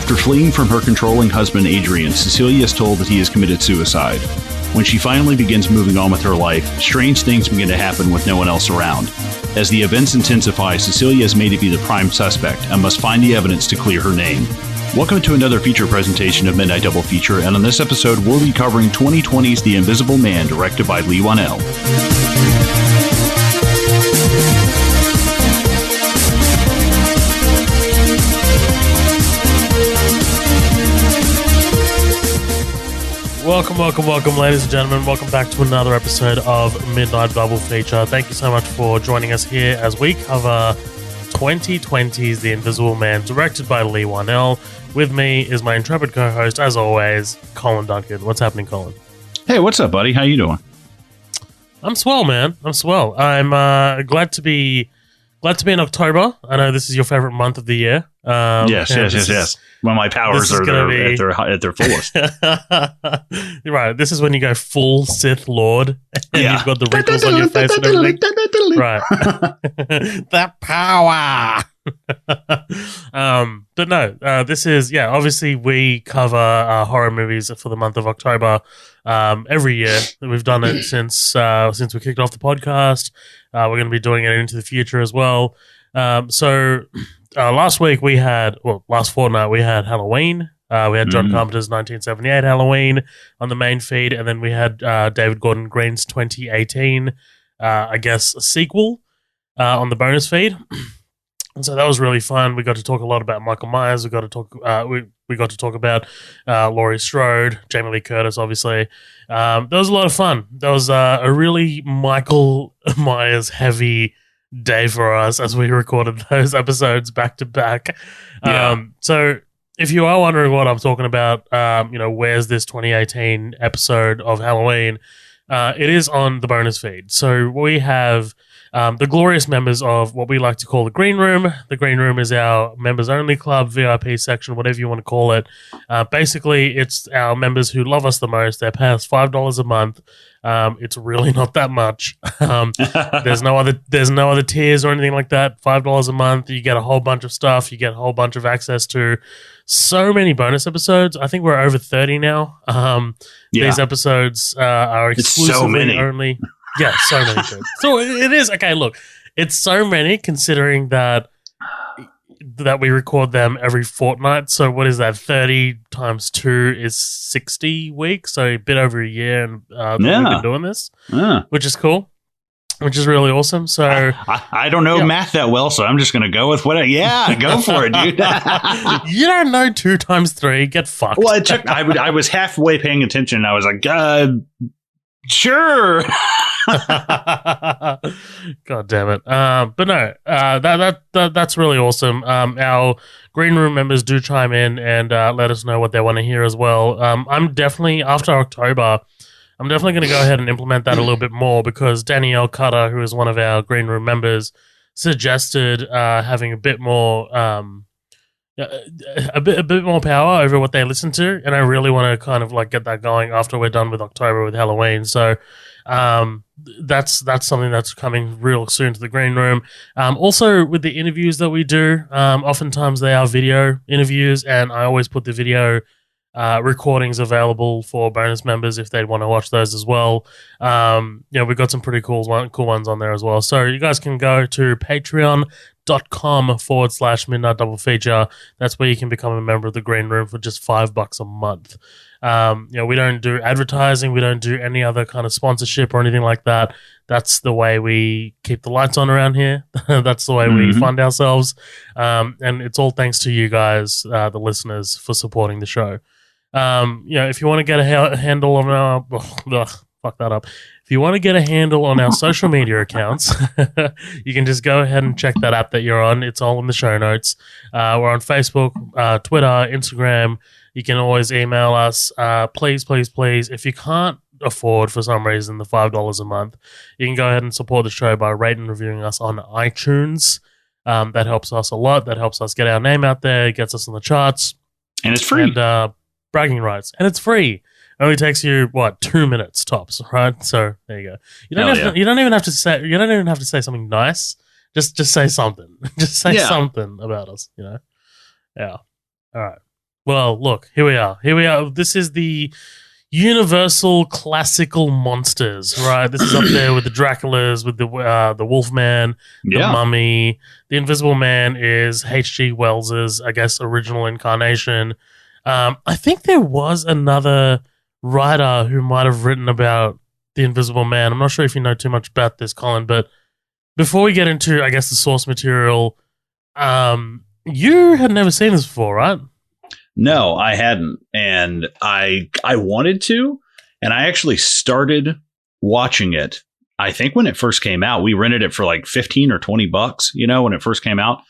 After fleeing from her controlling husband Adrian, Cecilia is told that he has committed suicide. When she finally begins moving on with her life, strange things begin to happen with no one else around. As the events intensify, Cecilia is made to be the prime suspect and must find the evidence to clear her name. Welcome to another feature presentation of Midnight Double Feature, and on this episode we'll be covering 2020's The Invisible Man, directed by Leigh Whannell. Welcome, ladies and gentlemen. Welcome back to another episode of Midnight Double Feature. Thank you so much for joining us here as we cover 2020's The Invisible Man, directed by Leigh Whannell. With me is my intrepid co-host, as always, Colin Duncan. What's happening, Colin? Hey, what's up, buddy? How you doing? I'm swell, man. I'm swell. I'm glad to be in October. I know this is your favorite month of the year. Yes. When my powers are at their fullest. Right. This is when you go full Sith Lord and you've got the wrinkles on your face and everything. Right. That power. But no, this is, obviously we cover horror movies for the month of October every year. We've done it since we kicked off the podcast. We're going to be doing it into the future as well. Last fortnight we had Halloween. We had John Carpenter's 1978 Halloween on the main feed, and then we had David Gordon Green's 2018, a sequel on the bonus feed. And so that was really fun. We got to talk a lot about Michael Myers. We got to talk about Laurie Strode, Jamie Lee Curtis, obviously. That was a lot of fun. That was a really Michael Myers heavy day for us as we recorded those episodes back to back. So if you are wondering what I'm talking about, where's this 2018 episode of Halloween? It is on the bonus feed. So we have the glorious members of what we like to call the Green Room. The Green Room is our members-only club, VIP section, whatever you want to call it. Basically, it's our members who love us the most. They pay us $5 a month. It's really not that much. There's no other tiers or anything like that. $5 a month. You get a whole bunch of stuff. You get a whole bunch of access to so many bonus episodes. I think we're over 30 now. These episodes are exclusively only. Yeah, so many good. So it is okay. Look, it's so many considering that we record them every fortnight. So what is that? 30 times 2 is 60 weeks. So a bit over a year, and we've been doing this, which is cool, which is really awesome. So I don't know math that well, so I'm just going to go with what. Go for it, dude. You don't know 2 times 3. Get fucked. Well, it took. I was halfway paying attention. I was like, sure. God damn it. But no, that's really awesome. Our Green Room members do chime in and let us know what they want to hear as well. I'm definitely, after October, I'm definitely going to go ahead and implement that a little bit more, because Danielle Cutter, who is one of our Green Room members, suggested having a bit more a bit more power over what they listen to, and I really want to kind of like get that going after we're done with October with Halloween. So that's something that's coming real soon to the Green Room. Also with the interviews that we do, oftentimes they are video interviews, and I always put the video recordings available for bonus members if they'd want to watch those as well. We've got some pretty cool ones on there as well. So you guys can go to patreon.com/Midnight Double Feature. That's where you can become a member of the Green Room for just $5 a month. We don't do advertising. We don't do any other kind of sponsorship or anything like that. That's the way we keep the lights on around here. That's the way we fund ourselves. And it's all thanks to you guys, the listeners, for supporting the show. If you want to get a handle on our... fuck that up. If you want to get a handle on our social media accounts, you can just go ahead and check that app that you're on. It's all in the show notes. We're on Facebook, Twitter, Instagram. You can always email us. Please. If you can't afford, for some reason, the $5 a month, you can go ahead and support the show by rating and reviewing us on iTunes. That helps us a lot. That helps us get our name out there. It gets us on the charts. And it's free. And bragging rights. And it's free. It only takes you 2 minutes tops, right? So there you go. You don't even have to say something nice. Just say something. Just say something about us. Yeah. All right. Well, look, here we are. Here we are. This is the universal classical monsters, right? This is up there with the Draculas, with the Wolfman, the Mummy. The Invisible Man is H.G. Wells's, I guess, original incarnation. I think there was another writer who might have written about the Invisible Man. I'm not sure if you know too much about this, Colin, but before we get into, I guess, the source material, you had never seen this before, right? No, I hadn't. And I wanted to. And I actually started watching it. I think when it first came out, we rented it for like 15 or 20 bucks, when it first came out.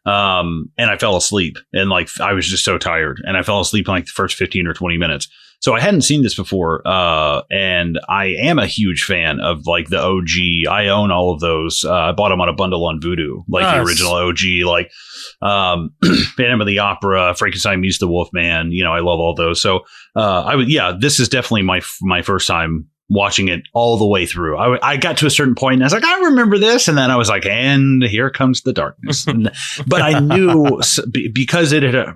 And I fell asleep, and like I was just so tired, and I fell asleep in like the first 15 or 20 minutes. So I hadn't seen this before. And I am a huge fan of like the OG. I own all of those. I bought them on a bundle on Vudu, like the original OG, like Phantom of the Opera, Frankenstein Meets the Wolfman. I love all those. So this is definitely my first time watching it all the way through. I got to a certain point and I was like, I remember this. And then I was like, and here comes the darkness. But I knew because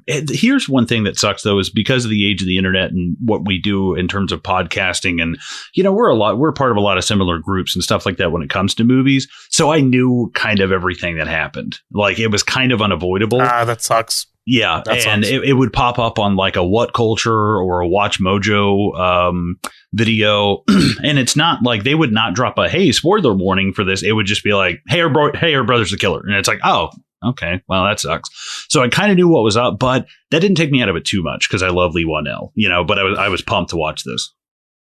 here's one thing that sucks though, is because of the age of the internet and what we do in terms of podcasting. And, we're part of a lot of similar groups and stuff like that when it comes to movies. So I knew kind of everything that happened. Like it was kind of unavoidable. That sucks. Yeah, and it would pop up on like a What Culture or a Watch Mojo video, and it's not like they would not drop a hey spoiler warning for this. It would just be like hey our brother's the killer, and it's like oh okay, well that sucks. So I kind of knew what was up, but that didn't take me out of it too much because I love Leigh Whannell, But I was pumped to watch this.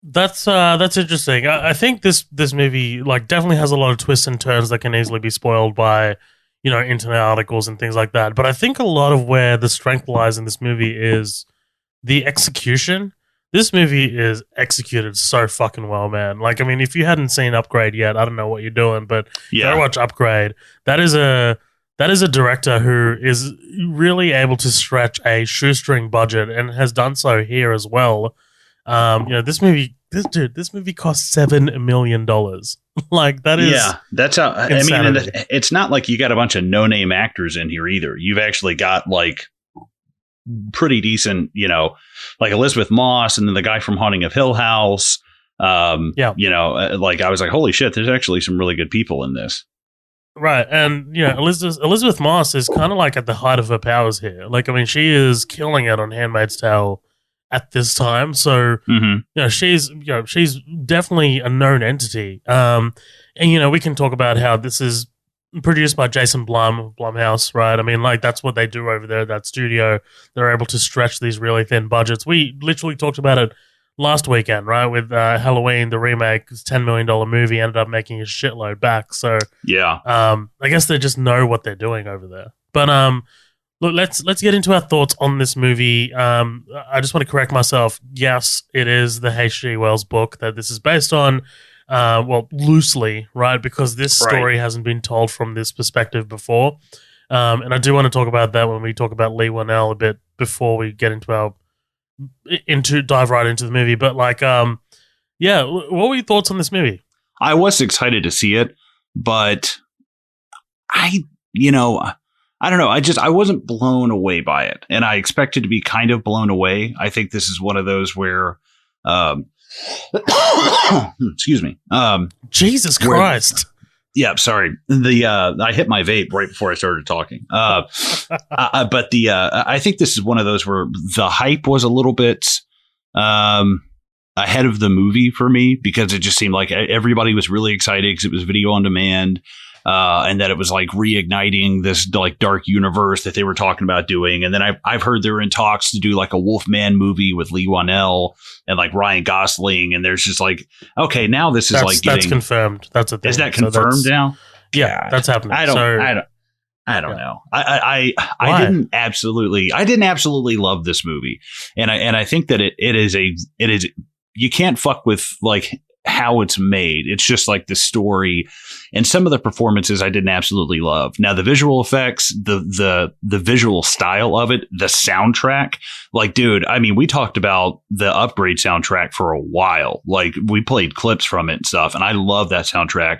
That's interesting. I think this movie like definitely has a lot of twists and turns that can easily be spoiled by internet articles and things like that. But I think a lot of where the strength lies in this movie is the execution. This movie is executed so fucking well, man. Like, I mean, if you hadn't seen Upgrade yet, I don't know what you're doing, but go watch Upgrade. That is a director who is really able to stretch a shoestring budget and has done so here as well. This movie cost $7 million. Like that is that's how insanity. I mean, it's not like you got a bunch of no-name actors in here either. You've actually got like pretty decent, like Elizabeth Moss and then the guy from Haunting of Hill House. Like I was like, holy shit, there's actually some really good people in this. Right. And Elizabeth Moss is kind of like at the height of her powers here. Like, I mean, she is killing it on Handmaid's Tale at this time. So, she's definitely a known entity. And, we can talk about how this is produced by Jason Blumhouse, right? I mean, like, that's what they do over there, that studio. They're able to stretch these really thin budgets. We literally talked about it last weekend, right? With Halloween, the remake, this $10 million movie ended up making a shitload back. So, I guess they just know what they're doing over there. But, look, let's get into our thoughts on this movie. I just want to correct myself. Yes, it is the H.G. Wells book that this is based on. Loosely, right? Because this story hasn't been told from this perspective before. And I do want to talk about that when we talk about Leigh Whannell a bit before we get dive right into the movie. But like, what were your thoughts on this movie? I was excited to see it, but I don't know. I wasn't blown away by it, and I expected to be kind of blown away. I think this is one of those where, excuse me, Jesus Christ. Sorry. I hit my vape right before I started talking. But I think this is one of those where the hype was a little bit, ahead of the movie for me, because it just seemed like everybody was really excited because it was video on demand. And that it was like reigniting this like dark universe that they were talking about doing. And then I've heard they're in talks to do like a Wolfman movie with Leigh Whannell and like Ryan Gosling. And there's just like, okay, now this is that's confirmed. That's a thing. Is that confirmed now? Yeah, God, that's happening. I don't know. I didn't absolutely love this movie. And I think that it is you can't fuck with like how it's made. It's just like the story and some of the performances I didn't absolutely love. Now the visual effects, the visual style of it, the soundtrack, like, dude, I mean, we talked about the Upgrade soundtrack for a while. Like, we played clips from it and stuff, and I love that soundtrack.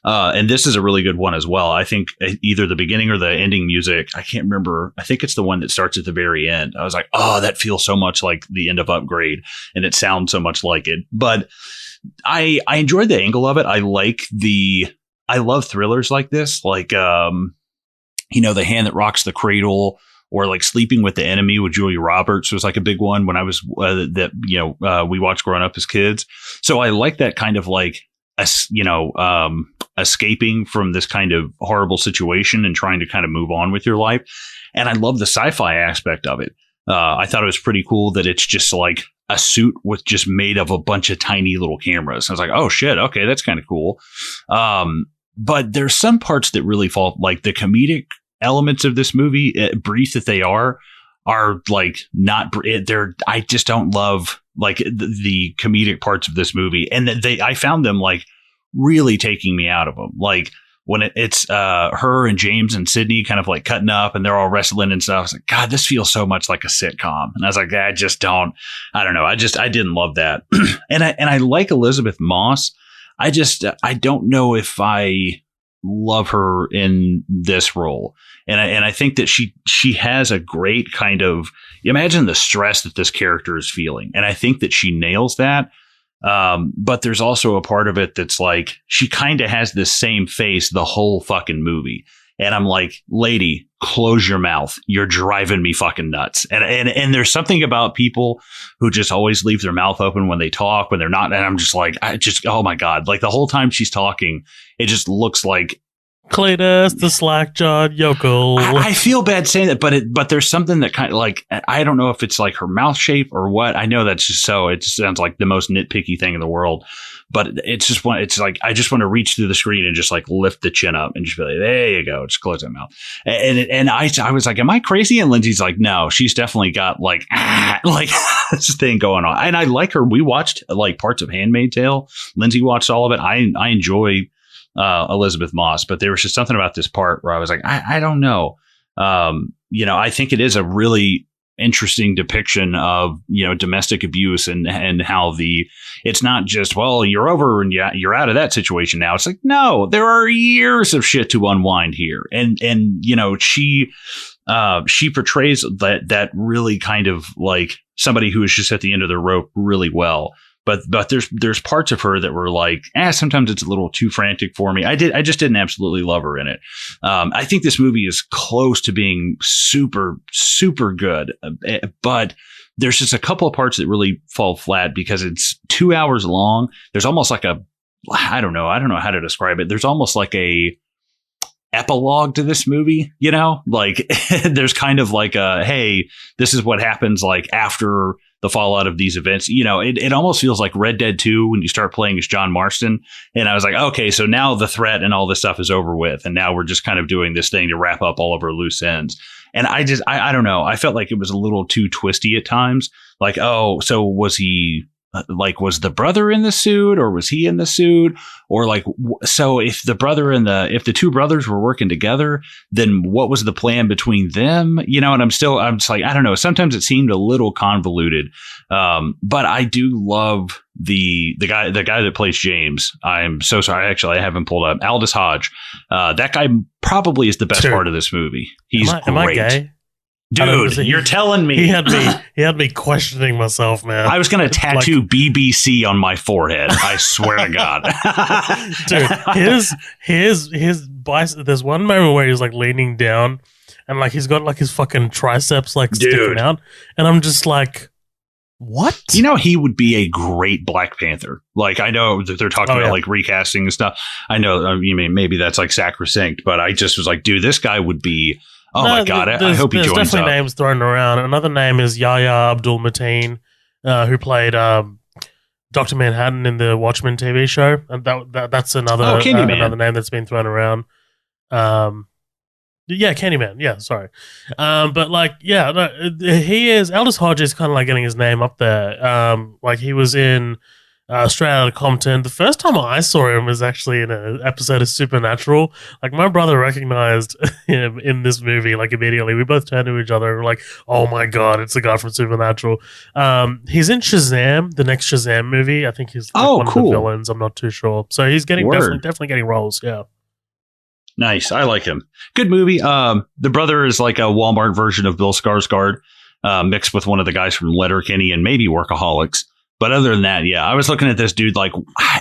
And this is a really good one as well. I think either the beginning or the ending music, I can't remember. I think it's the one that starts at the very end. I was like, oh, that feels so much like the end of Upgrade, and it sounds so much like it. But I enjoyed the angle of it. I love thrillers like this, like, The Hand That Rocks the Cradle, or like Sleeping with the Enemy with Julia Roberts was like a big one when I was we watched growing up as kids. So I like that kind of like, escaping from this kind of horrible situation and trying to kind of move on with your life. And I love the sci-fi aspect of it. I thought it was pretty cool that it's just like a suit with just made of a bunch of tiny little cameras. I was like, oh shit, okay, that's kind of cool. But there's some parts that really fall, like the comedic elements of this movie, brief that they are like not. I just don't love like the comedic parts of this movie, and I found them like really taking me out of them. Like when it's her and James and Sydney kind of like cutting up and they're all wrestling and stuff. I was like, God, this feels so much like a sitcom. And I was like, I don't know. I didn't love that. and I like Elizabeth Moss. I don't know if I love her in this role. And I think that she has a great kind of, imagine the stress that this character is feeling. And I think that she nails that. But there's also a part of it that's like, she kind of has this same face the whole fucking movie. And I'm like, lady, close your mouth. You're driving me fucking nuts. And there's something about people who just always leave their mouth open when they talk, when they're not. And I'm just like, oh my God. Like the whole time she's talking, it just looks like Cletus, the slack-jawed yokel. I feel bad saying that, but there's something that kind of like, I don't know if it's like her mouth shape or what. I know that's just it just sounds like the most nitpicky thing in the world. But it's like, I just want to reach through the screen and just like lift the chin up and just be like, there you go. Just close that mouth. And I was like, am I crazy? And Lindsay's like, no, she's definitely got like this thing going on. And I like her. We watched like parts of Handmaid's Tale. Lindsay watched all of it. I enjoy Elizabeth Moss, but there was just something about this part where I was like, I don't know. I think it is a really interesting depiction of, domestic abuse and how it's not just, well, you're over and you're out of that situation now. It's like, no, there are years of shit to unwind here. And she portrays that really kind of like somebody who is just at the end of the rope really well. But there's parts of her that were like, sometimes it's a little too frantic for me. I just didn't absolutely love her in it. I think this movie is close to being super, super good. But there's just a couple of parts that really fall flat because it's 2 hours long. There's almost like I don't know how to describe it. There's almost like a epilogue to this movie, like there's kind of like hey, this is what happens like after the fallout of these events. It almost feels like Red Dead 2 when you start playing as John Marston. And I was like, okay, so now the threat and all this stuff is over with. And now we're just kind of doing this thing to wrap up all of our loose ends. And I don't know. I felt like it was a little too twisty at times. Like, oh, so was he like, was the brother in the suit or was he in the suit? Or like, so if if the two brothers were working together, then what was the plan between them? And I'm just like, I don't know. Sometimes it seemed a little convoluted. But I do love the guy that plays James. I'm so sorry. Actually, I haven't pulled up Aldous Hodge. That guy probably is the best part of this movie. He's great. Am I gay? Dude, you're telling me. He had me questioning myself, man. I was going to tattoo BBC on my forehead. I swear to God. Dude, his bicep, there's one moment where he's like leaning down and like he's got like his fucking triceps like sticking out. And I'm just like, what? He would be a great Black Panther. Like, I know that they're talking about like recasting and stuff. I know, maybe that's like sacrosanct, but I just was like, dude, this guy would be. Oh my God! I hope he joins up. There's definitely names thrown around. Another name is Yahya Abdul-Mateen, who played Dr. Manhattan in the Watchmen TV show, and that's another another name that's been thrown around. Candyman. Yeah, sorry. But like, he is Aldous Hodge is kind of like getting his name up there. Like he was in straight out of Compton. The first time I saw him was actually in an episode of Supernatural. Like, my brother recognized him in this movie, like, immediately. We both turned to each other and were like, oh my God, it's the guy from Supernatural. He's in Shazam, the next Shazam movie. I think he's like one of the villains. I'm not too sure. So he's getting definitely getting roles. Yeah. Nice. I like him. Good movie. The brother is like a Walmart version of Bill Skarsgård, mixed with one of the guys from Letterkenny and maybe Workaholics. But other than that, yeah, I was looking at this dude like,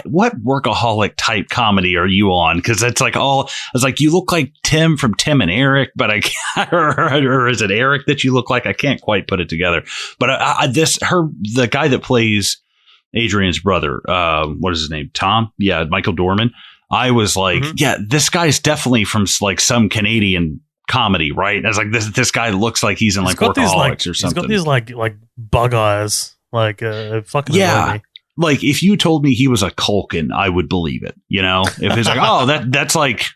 what workaholic type comedy are you on? Because it's like I was like, you look like Tim from Tim and Eric, but I can't, or is it Eric that you look like? I can't quite put it together. But the guy that plays Adrian's brother, what is his name? Tom? Yeah, Michael Dorman. I was like, yeah, this guy's definitely from like some Canadian comedy, right? And I was like, this guy looks like he's in like Workaholics or something. He's got these like bug eyes. Like, fucking yeah. Like, if you told me he was a Culkin, I would believe it. You know, if it's like, oh, that's like,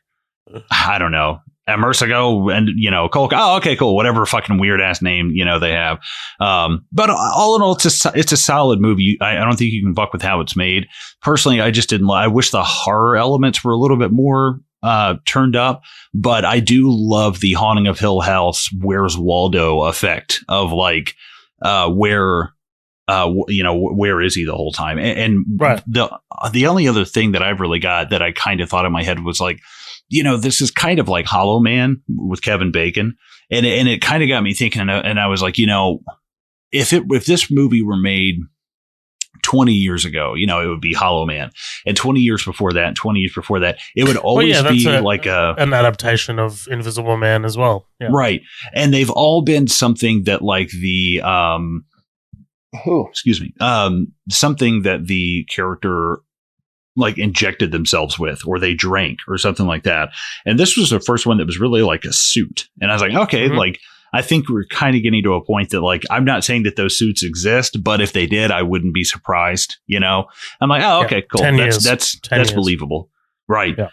I don't know, Emersigo and, you know, Culkin. Oh, okay, cool. Whatever fucking weird ass name, you know, they have. But all in all, it's a solid movie. I don't think you can fuck with how it's made. Personally, I just didn't. I wish the horror elements were a little bit more turned up, but I do love the Haunting of Hill House, Where's Waldo effect of like, where is he the whole time? And right. The only other thing that I've really got that I kind of thought in my head was like, you know, this is kind of like Hollow Man with Kevin Bacon. And it kind of got me thinking, and I was like, you know, if this movie were made 20 years ago, you know, it would be Hollow Man. And 20 years before that, and 20 years before that, it would always be like an adaptation of Invisible Man as well. Yeah. Right. And they've all been something that like the, something that the character like injected themselves with, or they drank or something like that. And this was the first one that was really like a suit. And I was like, okay, like, I think we're kind of getting to a point that like, I'm not saying that those suits exist, but if they did, I wouldn't be surprised. You know, I'm like, oh, okay, cool. That's believable. Right. Yeah.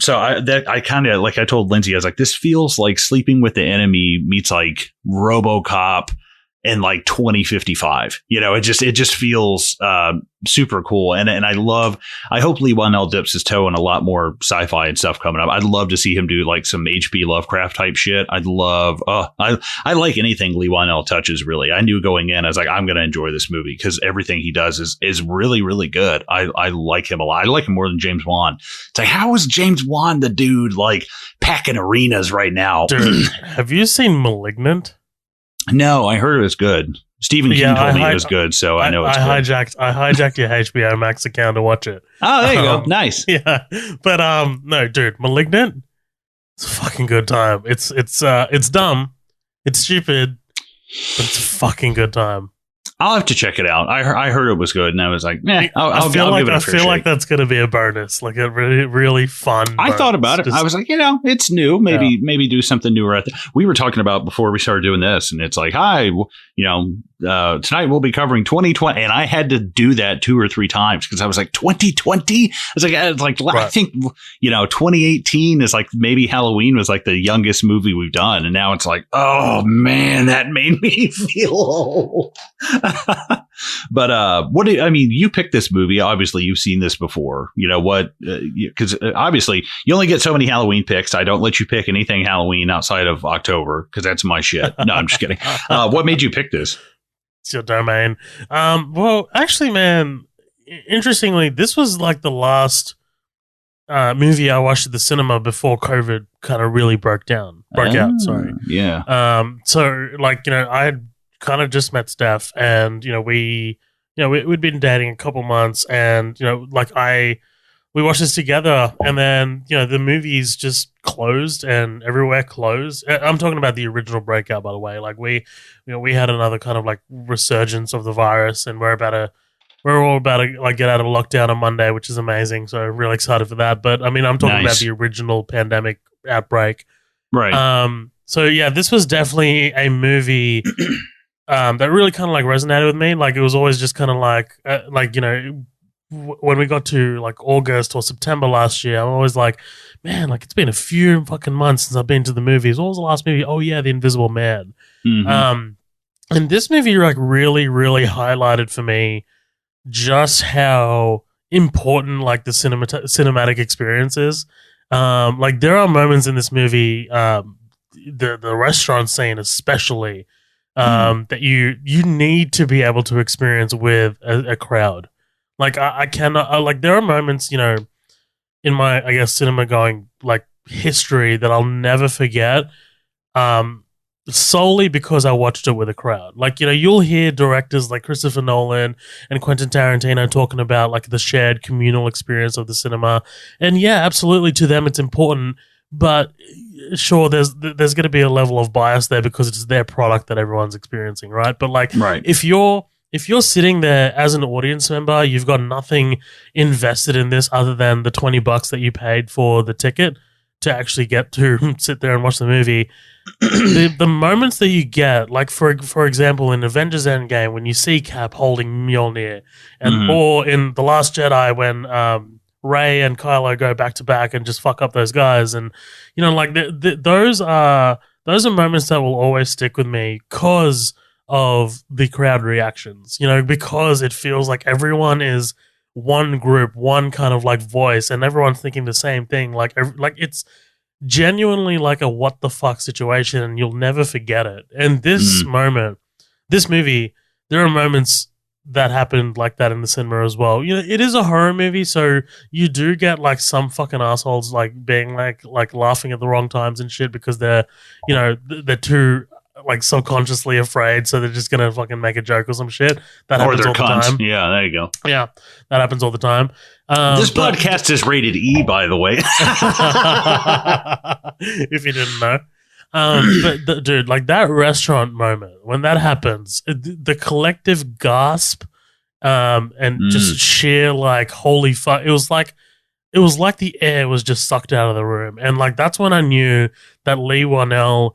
So I kind of, like I told Lindsay, I was like, this feels like Sleeping with the Enemy meets like RoboCop in like 2055, you know, it just feels super cool. And I hope Lee Whannell dips his toe in a lot more sci-fi and stuff coming up. I'd love to see him do like some H.P. Lovecraft type shit. I like anything Lee Whannell touches, really. I knew going in, I was like, I'm going to enjoy this movie because everything he does is really, really good. I like him a lot. I like him more than James Wan. It's like, how is James Wan the dude like packing arenas right now? Dude, have you seen Malignant? No, I heard it was good. Stephen King told me it was good, so I know it's good. I hijacked your HBO Max account to watch it. Oh, there you go. Nice. Yeah. But no, dude, Malignant, it's a fucking good time. It's dumb. It's stupid, but it's a fucking good time. I'll have to check it out. I heard it was good, and I was like, I'll give it a fair shake. I feel like that's going to be a bonus, like a really, really fun bonus. I thought about it. I was like, you know, it's new. Maybe do something newer. We were talking about before we started doing this, and it's like, hi, you know, tonight we'll be covering 2020, and I had to do that 2 or 3 times because I was like, 2020? I think, you know, 2018 is like maybe Halloween was like the youngest movie we've done, and now it's like, oh man, that made me feel old. But you picked this movie. Obviously, you've seen this before. You know what? Because obviously, you only get so many Halloween picks. I don't let you pick anything Halloween outside of October because that's my shit. No, I'm just kidding. What made you pick this? It's your domain. Well, actually, man, interestingly, this was like the last movie I watched at the cinema before COVID kind of really broke out. Sorry. Yeah. So, like, you know, I had kind of just met Steph, and we'd been dating a couple months, and like we watched this together, and then the movies just closed and everywhere closed. I'm talking about the original Breakout, by the way. Like we had another kind of like resurgence of the virus, and we're all about to like get out of lockdown on Monday, which is amazing. So I'm really excited for that. But I mean, I'm talking about the original pandemic outbreak, right? So yeah, this was definitely a movie that really kind of like resonated with me. Like it was always just kind of like when we got to like August or September last year, I'm always like, man, like it's been a few fucking months since I've been to the movies. What was the last movie? Oh yeah, The Invisible Man. Mm-hmm. And this movie like really, really highlighted for me just how important like the cinematic experience is. Like there are moments in this movie, the restaurant scene especially, that you need to be able to experience with a crowd. Like I cannot like there are moments, you know, in my I guess cinema going like history that I'll never forget. Solely because I watched it with a crowd. Like, you know, you'll hear directors like Christopher Nolan and Quentin Tarantino talking about like the shared communal experience of the cinema. And yeah, absolutely to them it's important, but sure there's going to be a level of bias there because it's their product that everyone's experiencing, right? But like if you're sitting there as an audience member, you've got nothing invested in this other than the $20 that you paid for the ticket to actually get to sit there and watch the movie. The moments that you get, like for example, in Avengers Endgame, when you see Cap holding Mjolnir, and or in The Last Jedi when Rey and Kylo go back to back and just fuck up those guys, and you know, like those are moments that will always stick with me because of the crowd reactions. You know, because it feels like everyone is one group, one kind of like voice, and everyone's thinking the same thing. Like it's genuinely like a what the fuck situation, and you'll never forget it. And this movie, there are moments that happened like that in the cinema as well. You know, it is a horror movie, so you do get like some fucking assholes like being like laughing at the wrong times and shit because they're, you know, they're too like subconsciously afraid, so they're just gonna fucking make a joke or some shit. That happens all the time. Yeah, there you go. Yeah, that happens all the time. This podcast is rated E, by the way. If you didn't know. But dude, like that restaurant moment when that happens, the collective gasp, and just sheer like holy fuck. It was like the air was just sucked out of the room, and like that's when I knew that Leigh Whannell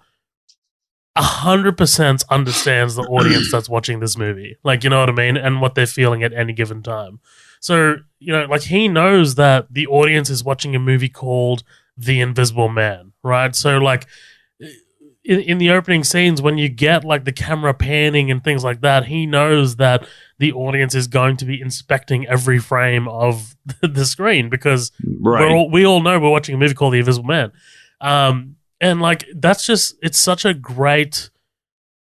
100% understands the audience that's watching this movie. Like, you know what I mean? And what they're feeling at any given time. So, you know, like he knows that the audience is watching a movie called The Invisible Man, right? So, like, in the opening scenes, when you get like the camera panning and things like that, he knows that the audience is going to be inspecting every frame of the screen because we all know we're watching a movie called The Invisible Man. And like that's just it's such a great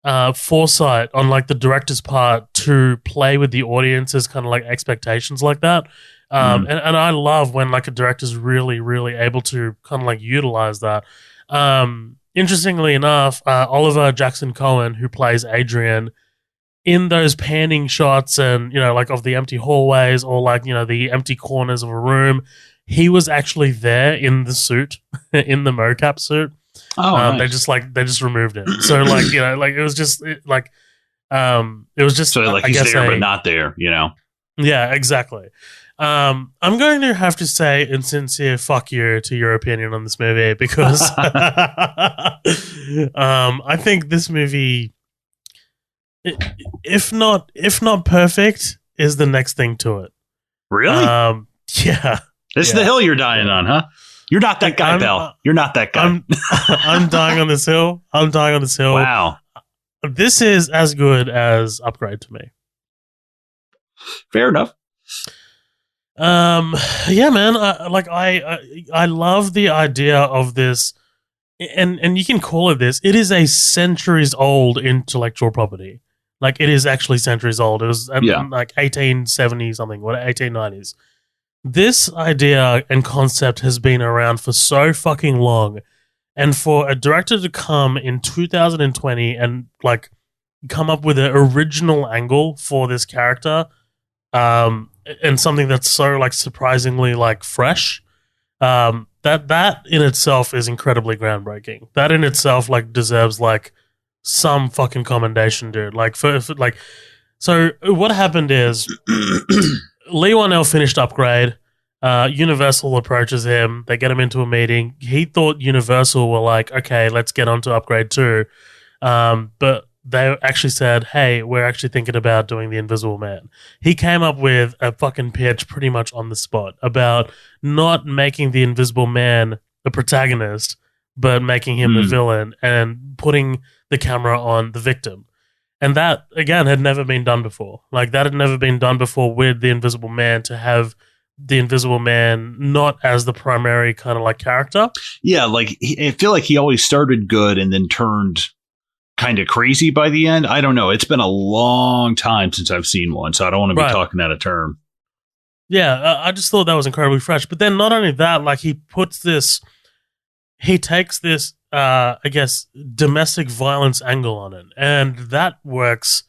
foresight on like the director's part to play with the audience's kind of like expectations like that. And I love when like a director's really, really able to kind of like utilize that. Interestingly enough, Oliver Jackson Cohen, who plays Adrian, in those panning shots and, you know, like of the empty hallways or like, you know, the empty corners of a room, he was actually there in the suit, in the mocap suit. Oh, nice. They just removed it. So like, you know, like it was just it was just so like he's there but not there, you know. Yeah, exactly. I'm going to have to say insincere fuck you to your opinion on this movie because I think this movie, if not perfect, is the next thing to it. Really? Yeah. This is the hill you're dying on, huh? You're not that guy, Bell. You're not that guy. I'm dying on this hill. I'm dying on this hill. Wow. This is as good as Upgrade to me. Fair enough. Yeah, man. I love the idea of this, and you can call it this. It is a centuries old intellectual property. Like it is actually centuries old. It was like 1870 something, what 1890s. This idea and concept has been around for so fucking long, and for a director to come in 2020 and like come up with an original angle for this character, and something that's so like surprisingly like fresh, that in itself is incredibly groundbreaking. That in itself like deserves like some fucking commendation, dude. Like for like, so what happened is Leigh Whannell finished Upgrade. Universal approaches him. They get him into a meeting. He thought Universal were like, okay, let's get on to Upgrade 2. But they actually said, hey, we're actually thinking about doing The Invisible Man. He came up with a fucking pitch pretty much on the spot about not making The Invisible Man the protagonist, but making him the villain and putting the camera on the victim. And that, again, had never been done before. Like, that had never been done before with the Invisible Man, to have the Invisible Man not as the primary kind of like character. Yeah, like I feel like he always started good and then turned kind of crazy by the end. I don't know. It's been a long time since I've seen one, so I don't want to be talking out of term. Yeah, I just thought that was incredibly fresh. But then not only that, like he takes this, I guess, domestic violence angle on it. And that works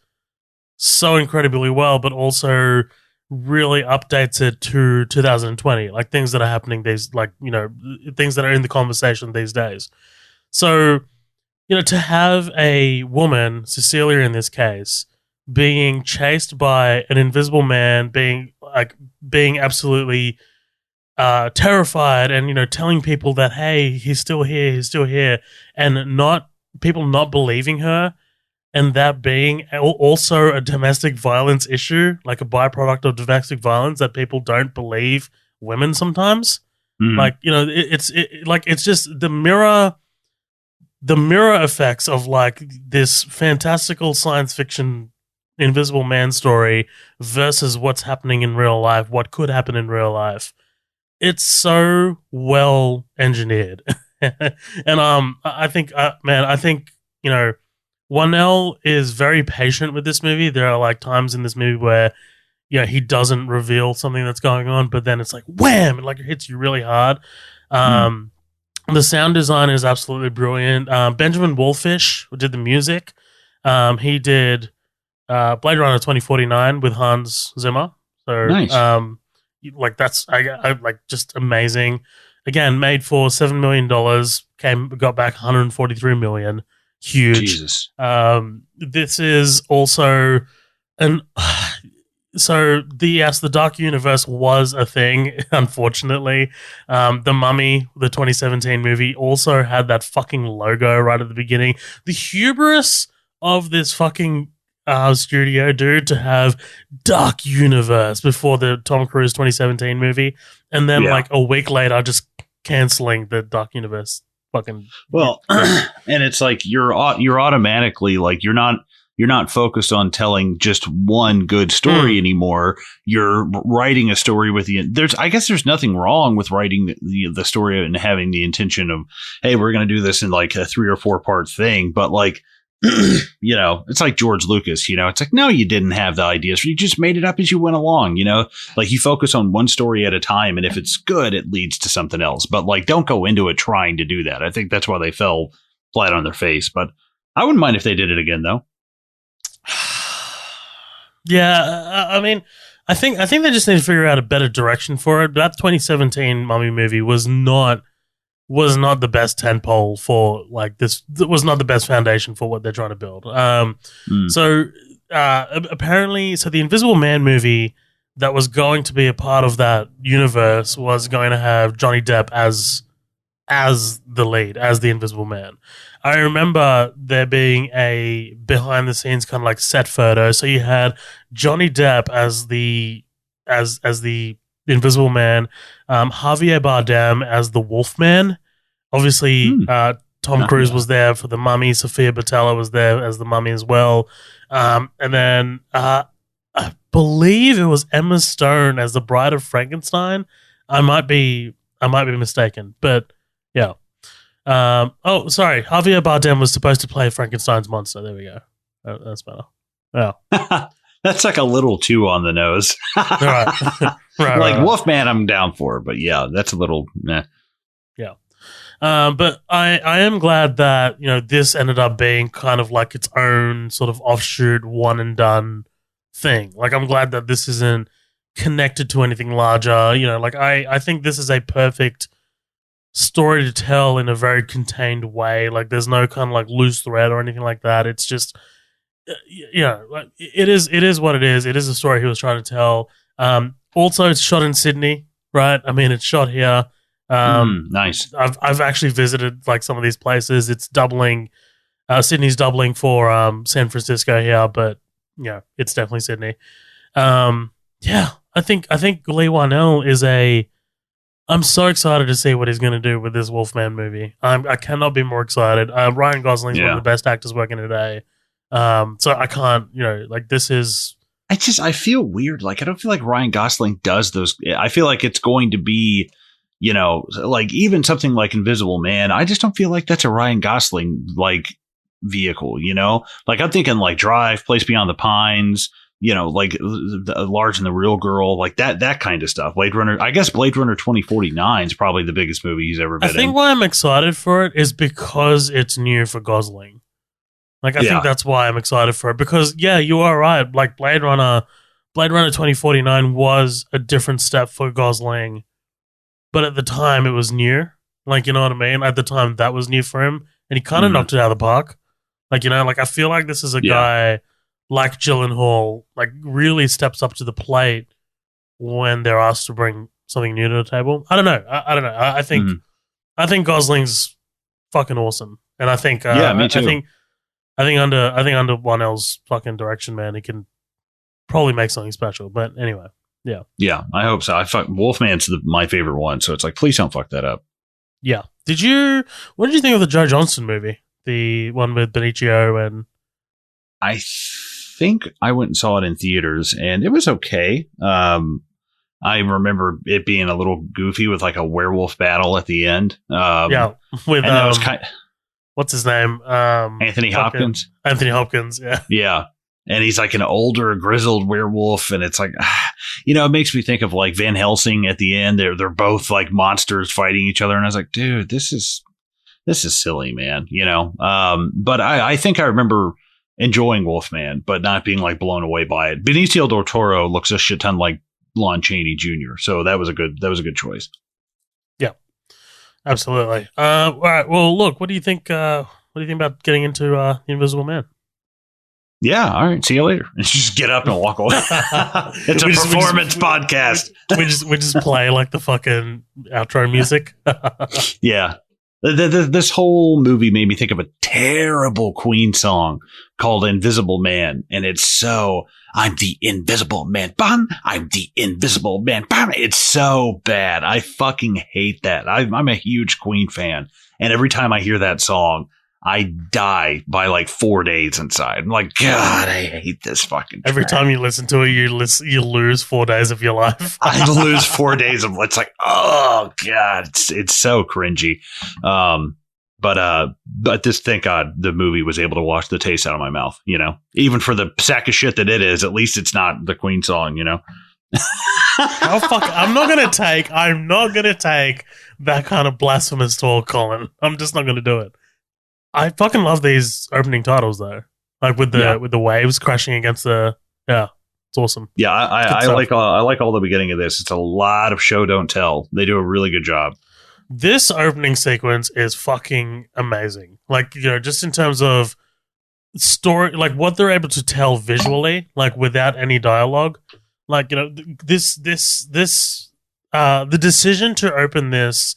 so incredibly well, but also really updates it to 2020, like things that are happening these, like, you know, things that are in the conversation these days. So, you know, to have a woman, Cecilia in this case, being chased by an invisible man, being absolutely terrified, and, you know, telling people that, hey, he's still here, and people not believing her, and that being also a domestic violence issue, like a byproduct of domestic violence, that people don't believe women sometimes. Like, you know, it's just the mirror effects of like this fantastical science fiction Invisible Man story versus what's happening in real life, what could happen in real life. It's so well engineered. And I think, you know, Wanell is very patient with this movie. There are like times in this movie where, you know, he doesn't reveal something that's going on, but then it's like wham, and like it hits you really hard. The sound design is absolutely brilliant. Benjamin Wallfish did the music. He did Blade Runner 2049 with Hans Zimmer. So nice. Like that's I like just amazing. Again, made for $7 million, got back 143 million. Huge. Jesus. This is also so the Dark Universe was a thing, unfortunately. The Mummy, the 2017 movie, also had that fucking logo right at the beginning. The hubris of this fucking studio, dude, to have Dark Universe before the Tom Cruise 2017 movie, and then like a week later just canceling the Dark Universe. Fucking well, and it's like you're automatically like you're not focused on telling just one good story anymore. You're writing a story with I guess there's nothing wrong with writing the story and having the intention of, hey, we're going to do this in like a 3 or 4 part thing, but like, you know, it's like George Lucas, you know, it's like, no, you didn't have the ideas. You just made it up as you went along, you know, like you focus on one story at a time. And if it's good, it leads to something else. But like, don't go into it trying to do that. I think that's why they fell flat on their face. But I wouldn't mind if they did it again, though. Yeah. I mean, I think they just need to figure out a better direction for it. That 2017 Mummy movie was not the best tentpole for like this. It was not the best foundation for what they're trying to build. So apparently, the Invisible Man movie that was going to be a part of that universe was going to have Johnny Depp as the lead, as the Invisible Man. I remember there being a behind the scenes kind of like set photo. So you had Johnny Depp as the Invisible Man, Javier Bardem as the Wolfman. Obviously, Tom Cruise was there for the Mummy. Sofia Boutella was there as the Mummy as well. And then I believe it was Emma Stone as the Bride of Frankenstein. I might be mistaken, but yeah. Oh, sorry. Javier Bardem was supposed to play Frankenstein's monster. There we go. That's better. Yeah. That's like a little too on the nose. Right. Like Wolfman, I'm down for, but yeah, that's a little. Meh. Yeah. But I am glad that, you know, this ended up being kind of like its own sort of offshoot, one and done thing. Like, I'm glad that this isn't connected to anything larger. You know, like I think this is a perfect story to tell in a very contained way. Like, there's no kind of like loose thread or anything like that. It's just, you know, like it is what it is. It is a story he was trying to tell. Also, it's shot in Sydney, right? I mean, it's shot here. Nice. I've actually visited like some of these places. It's doubling. Sydney's doubling for San Francisco here, but yeah, it's definitely Sydney. Yeah, I think Leigh Whannell is I'm so excited to see what he's going to do with this Wolfman movie. I cannot be more excited. Ryan Gosling's one of the best actors working today. So I can't, like this is. I feel weird. Like, I don't feel like Ryan Gosling does those. I feel like it's going to be, like even something like Invisible Man. I just don't feel like that's a Ryan Gosling like vehicle, like I'm thinking like Drive, Place Beyond the Pines, like the Large and the Real Girl, like that kind of stuff. Blade Runner, I guess Blade Runner 2049 is probably the biggest movie he's ever been in. I think why I'm excited for it is because it's new for Gosling. Like, I think that's why I'm excited for it. Because, yeah, you are right. Like, Blade Runner 2049 was a different step for Gosling. But at the time, it was new. Like, you know what I mean? At the time, that was new for him. And he kind of knocked it out of the park. Like, I feel like this is a guy like Gyllenhaal, like, really steps up to the plate when they're asked to bring something new to the table. I don't know. I don't know. I think Gosling's fucking awesome. And I think... me too. I think under Wanell's fucking direction, man, he can probably make something special. But anyway, yeah. Yeah, I hope so. Wolfman's my favorite one, so it's like, please don't fuck that up. Yeah. What did you think of the Joe Johnston movie? The one with Benicio and... I think I went and saw it in theaters, and it was okay. I remember it being a little goofy with like a werewolf battle at the end. With that was kind of, what's his name? Anthony Hopkins. Anthony Hopkins, yeah. Yeah. And he's like an older, grizzled werewolf. And it's like, it makes me think of like Van Helsing at the end. They're both like monsters fighting each other. And I was like, dude, this is silly, man. But I think I remember enjoying Wolfman, but not being like blown away by it. Benicio del Toro looks a shit ton like Lon Chaney Jr. So that was a good choice. Absolutely. All right. Well, look. What do you think? What do you think about getting into The Invisible Man? Yeah. All right. See you later. Just get up and walk away. It's a performance podcast. We just play like the fucking outro music. Yeah. This whole movie made me think of a terrible Queen song called Invisible Man. And it's so, I'm the invisible man. Bam! I'm the invisible man. Bam! It's so bad. I fucking hate that. I'm a huge Queen fan. And every time I hear that song, I die by like 4 days inside. I'm like, God, I hate this fucking track. Every time you listen to it, you lose 4 days of your life. I lose 4 days of it's like, oh God, it's so cringy. But this, thank God, the movie was able to wash the taste out of my mouth. Even for the sack of shit that it is, at least it's not the Queen song. Oh fuck! I'm not gonna take that kind of blasphemous talk, Colin. I'm just not gonna do it. I fucking love these opening titles though, like with the waves crashing against the. Yeah, it's awesome. Yeah, I like all the beginning of this. It's a lot of show don't tell. They do a really good job. This opening sequence is fucking amazing. Like, just in terms of story, like what they're able to tell visually, like without any dialogue. Like, the decision to open this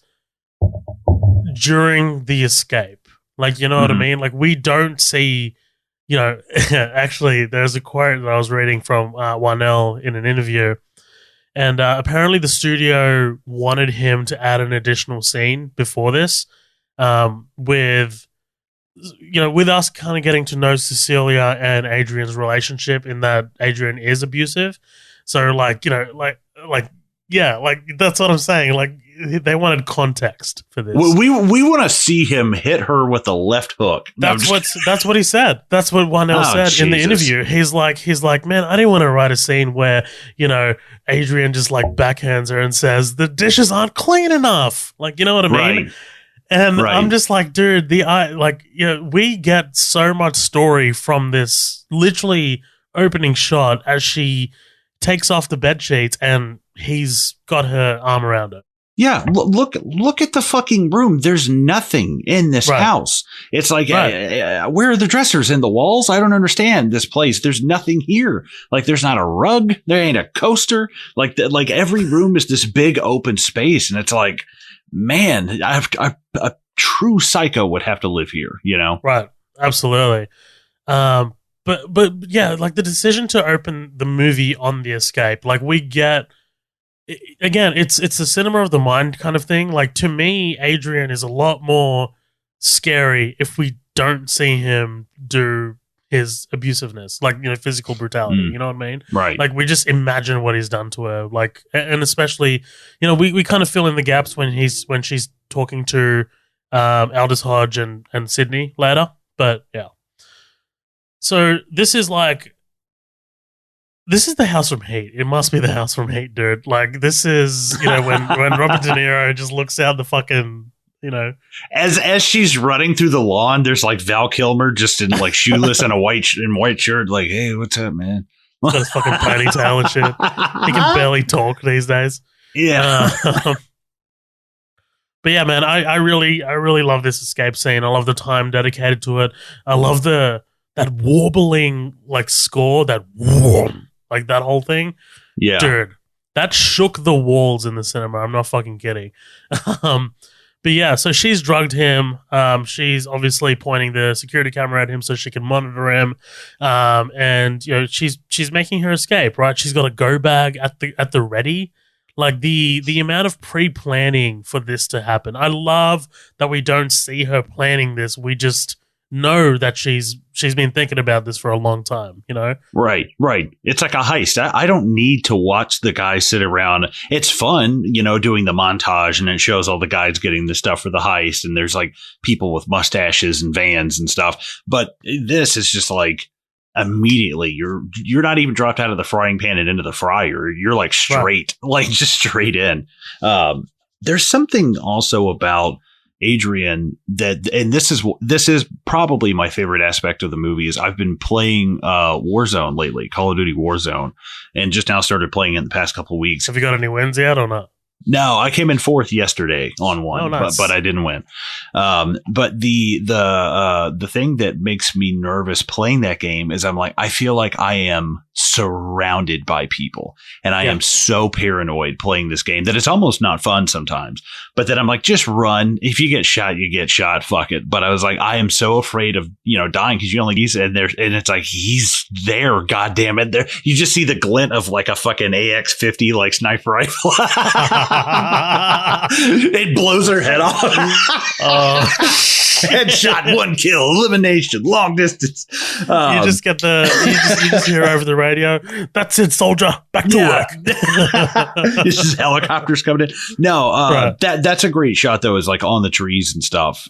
during the escape. Like, you know what I mean? Like, we don't see, actually, there's a quote that I was reading from Wanell in an interview. And apparently the studio wanted him to add an additional scene before this with us kind of getting to know Cecilia and Adrian's relationship in that Adrian is abusive. So, that's what I'm saying. Like, they wanted context for this. We want to see him hit her with a left hook. That's what he said. That's what Wanell said in the interview. He's like, man, I didn't want to write a scene where, Adrian just like backhands her and says the dishes aren't clean enough. Like, you know what I mean? Right. And I'm just like, dude, we get so much story from this literally opening shot as she takes off the bed sheets and he's got her arm around her. Yeah, look at the fucking room. There's nothing in this house. It's like, where are the dressers in the walls? I don't understand this place. There's nothing here. Like, there's not a rug. There ain't a coaster. Like every room is this big open space. And it's like, man, a true psycho would have to live here, Right. Absolutely. But yeah, like the decision to open the movie on the escape, like we get... Again, it's a cinema of the mind kind of thing. Like, to me, Adrian is a lot more scary if we don't see him do his abusiveness, like, you know, physical brutality. You know what I mean? Right. Like, we just imagine what he's done to her. Like, and especially, you know, we kind of fill in the gaps when she's talking to Aldous Hodge and Sydney later. But yeah. So this is the House from Heat. It must be the House from Heat, dude. Like, this is, you know, when Robert De Niro just looks out the fucking, you know, as she's running through the lawn, there's like Val Kilmer just in like shoeless and a white shirt, like, hey, what's up, man? Got his fucking ponytail and shit. He can barely talk these days. Yeah. But yeah, man, I really love this escape scene. I love the time dedicated to it. I love that warbling like score, that warm, like that whole thing. Yeah, dude, that shook the walls in the cinema. I'm not fucking kidding. But yeah, so she's drugged him. She's obviously pointing the security camera at him so she can monitor him. And you know, she's making her escape, right? She's got a go bag at the ready. Like the amount of pre-planning for this to happen. I love that we don't see her planning this. We just know that she's been thinking about this for a long time, you know? Right. It's like a heist. I don't need to watch the guys sit around. It's fun, you know, doing the montage, and it shows all the guys getting the stuff for the heist, and there's like people with mustaches and vans and stuff. But this is just like immediately you're not even dropped out of the frying pan and into the fryer. You're like straight, like just straight in. There's something also about Adrian and this is probably my favorite aspect of the movie is I've been playing Warzone lately, Call of Duty Warzone, and just now started playing it in the past couple of weeks. Have you got any wins yet or not? No, I came in fourth yesterday on one, nice. but I didn't win. But the thing that makes me nervous playing that game is I'm like, I feel like I am surrounded by people, and I am so paranoid playing this game that it's almost not fun sometimes. But then I'm like, just run. If you get shot, you get shot. Fuck it. But I was like, I am so afraid of, you know, dying because you only he's in there, and it's like he's there. God damn it! There, you just see the glint of like a fucking AX-50 like sniper rifle. It blows her head off. Headshot, 1 kill, elimination, long distance. You just get you just hear over the radio, "That's it, soldier, back to work." It's just helicopters coming in. No, that's a great shot though. Is like on the trees and stuff.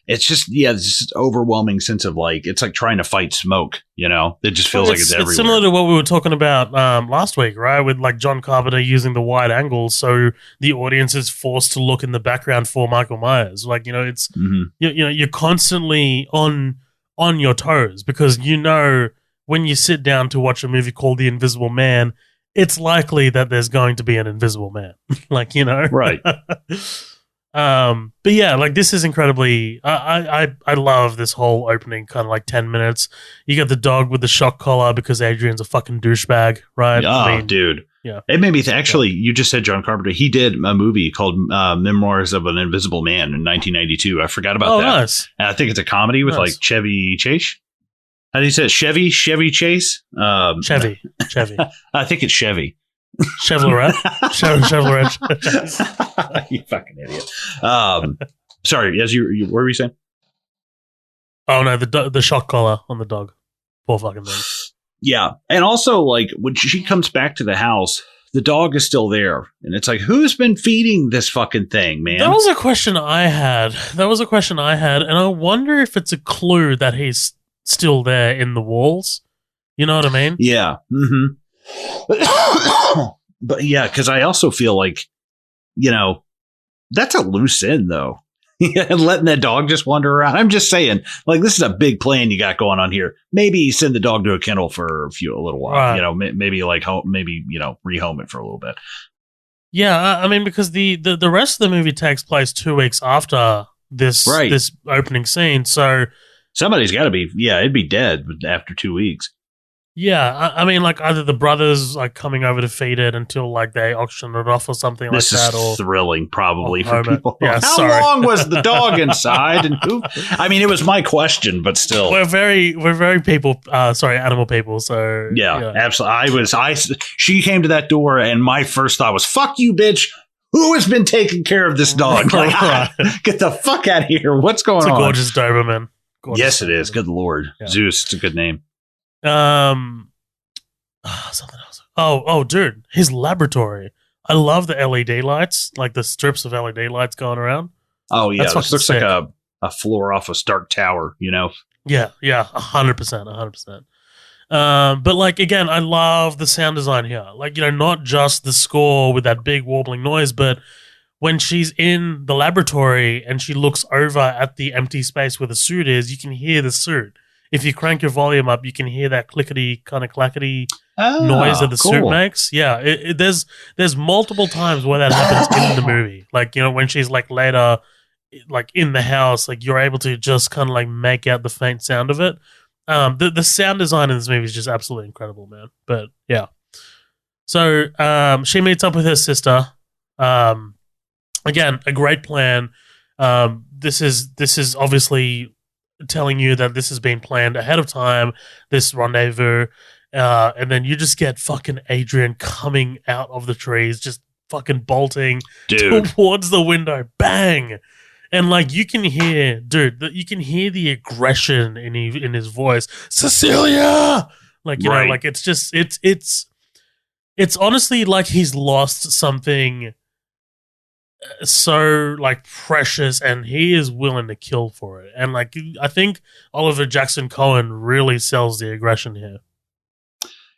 It's just this overwhelming sense of like it's like trying to fight smoke. You know, it just feels like it's everywhere. It's similar to what we were talking about last week, right? With like John Carpenter using the wide angles, so the audience is forced to look in the background for Michael Myers. Like, you know, it's you're constantly on your toes because you know when you sit down to watch a movie called The Invisible Man, it's likely that there's going to be an invisible man. Like, you know, right. But yeah, like this is incredibly. I love this whole opening kind of like 10 minutes. You get the dog with the shock collar because Adrian's a fucking douchebag, right? Oh, dude. Yeah, it made me actually. You just said John Carpenter. He did a movie called Memoirs of an Invisible Man in 1992. I forgot about that. Nice. And I think it's a comedy with like Chevy Chase. How do you say it? Chevy Chase? Chevy. I think it's Chevy. Chevrolet. Chevrolet. You fucking idiot. Sorry, as you what were you saying? Oh no, the shock collar on the dog. Poor fucking thing. Yeah, and also like when she comes back to the house, the dog is still there, and it's like, who's been feeding this fucking thing, man? That was a question I had, and I wonder if it's a clue that he's still there in the walls. You know what I mean? Yeah. Mm-hmm. But yeah, because I also feel like, you know, that's a loose end though. Letting that dog just wander around. I'm just saying, like, this is a big plan you got going on here. Maybe send the dog to a kennel for a little while. Right. You know, maybe like you know, rehome it for a little bit. Yeah, I mean, because the rest of the movie takes place 2 weeks after this opening scene, so somebody's got to be. Yeah, it'd be dead after 2 weeks. Yeah, I mean, like either the brothers like coming over to feed it until like they auction it off or something like that. This is thrilling, probably for people. Yeah, How long was the dog inside? And who? I mean, it was my question, but still, we're very people. Animal people. So yeah, absolutely. She came to that door, and my first thought was, "Fuck you, bitch." Who has been taking care of this dog? Like, get the fuck out of here. What's going on? It's a gorgeous Doberman. gorgeous. Yes, it is. Good Lord. Yeah. Zeus. It's a good name. Something else. Oh, dude, his laboratory. I love the LED lights, like the strips of LED lights going around. Oh, yeah. That's This looks fucking like a floor off a Stark Tower, you know? Yeah, 100%. But like again, I love the sound design here. Like, you know, not just the score with that big warbling noise, but when she's in the laboratory and she looks over at the empty space where the suit is, you can hear the suit. If you crank your volume up, you can hear that clickety kind of clackety noise that the suit makes. Yeah, there's multiple times where that happens in the movie. Like, you know, when she's like later, like in the house, like you're able to just kind of like make out the faint sound of it. The sound design in this movie is just absolutely incredible, man. But yeah, so she meets up with her sister. Again, a great plan. This is obviously telling you that this has been planned ahead of time, this rendezvous, and then you just get fucking Adrian coming out of the trees, just fucking bolting towards the window, bang, and like you can hear, you can hear the aggression in his voice, Cecilia, like you know, like it's just it's honestly like he's lost something so like precious, and he is willing to kill for it. And like I think Oliver Jackson Cohen really sells the aggression here.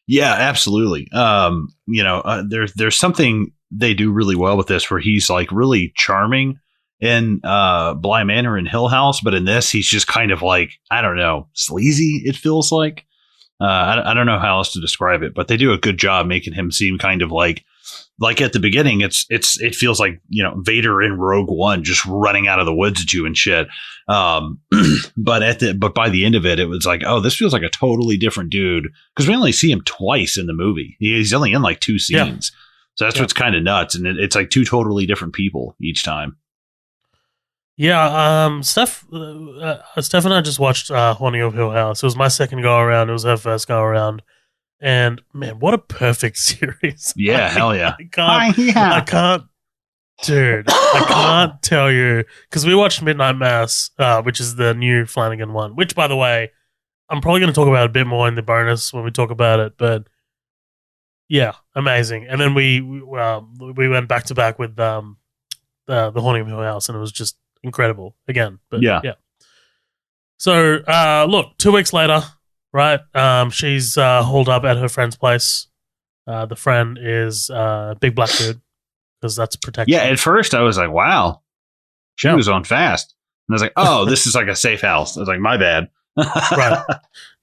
Yeah, absolutely. You know, there's something they do really well with this where he's like really charming in Bly Manor and Hill House, but in this he's just kind of like, I don't know, sleazy, it feels like. I don't know how else to describe it, but they do a good job making him seem kind of like at the beginning, it feels like, you know, Vader in Rogue One just running out of the woods at you and shit. But by the end of it, it was like, oh, this feels like a totally different dude, because we only see him twice in the movie. He's only in like 2 scenes, so that's what's kind of nuts, and it's like 2 totally different people each time. Yeah, Steph and I just watched Haunting of Hill House. It was my second go around. It was her first go around. And man, what a perfect series! Yeah, hell yeah! I can't, dude. I can't tell you, because we watched Midnight Mass, which is the new Flanagan one. Which, by the way, I'm probably going to talk about a bit more in the bonus when we talk about it. But yeah, amazing. And then we went back to back with the Haunting of Hill House, and it was just incredible again. But yeah. So look, 2 weeks later. Right, she's holed up at her friend's place. The friend is big black dude, because that's protection. Yeah, at first I was like, wow, she was on fast. And I was like, oh, this is like a safe house. I was like, my bad. Right.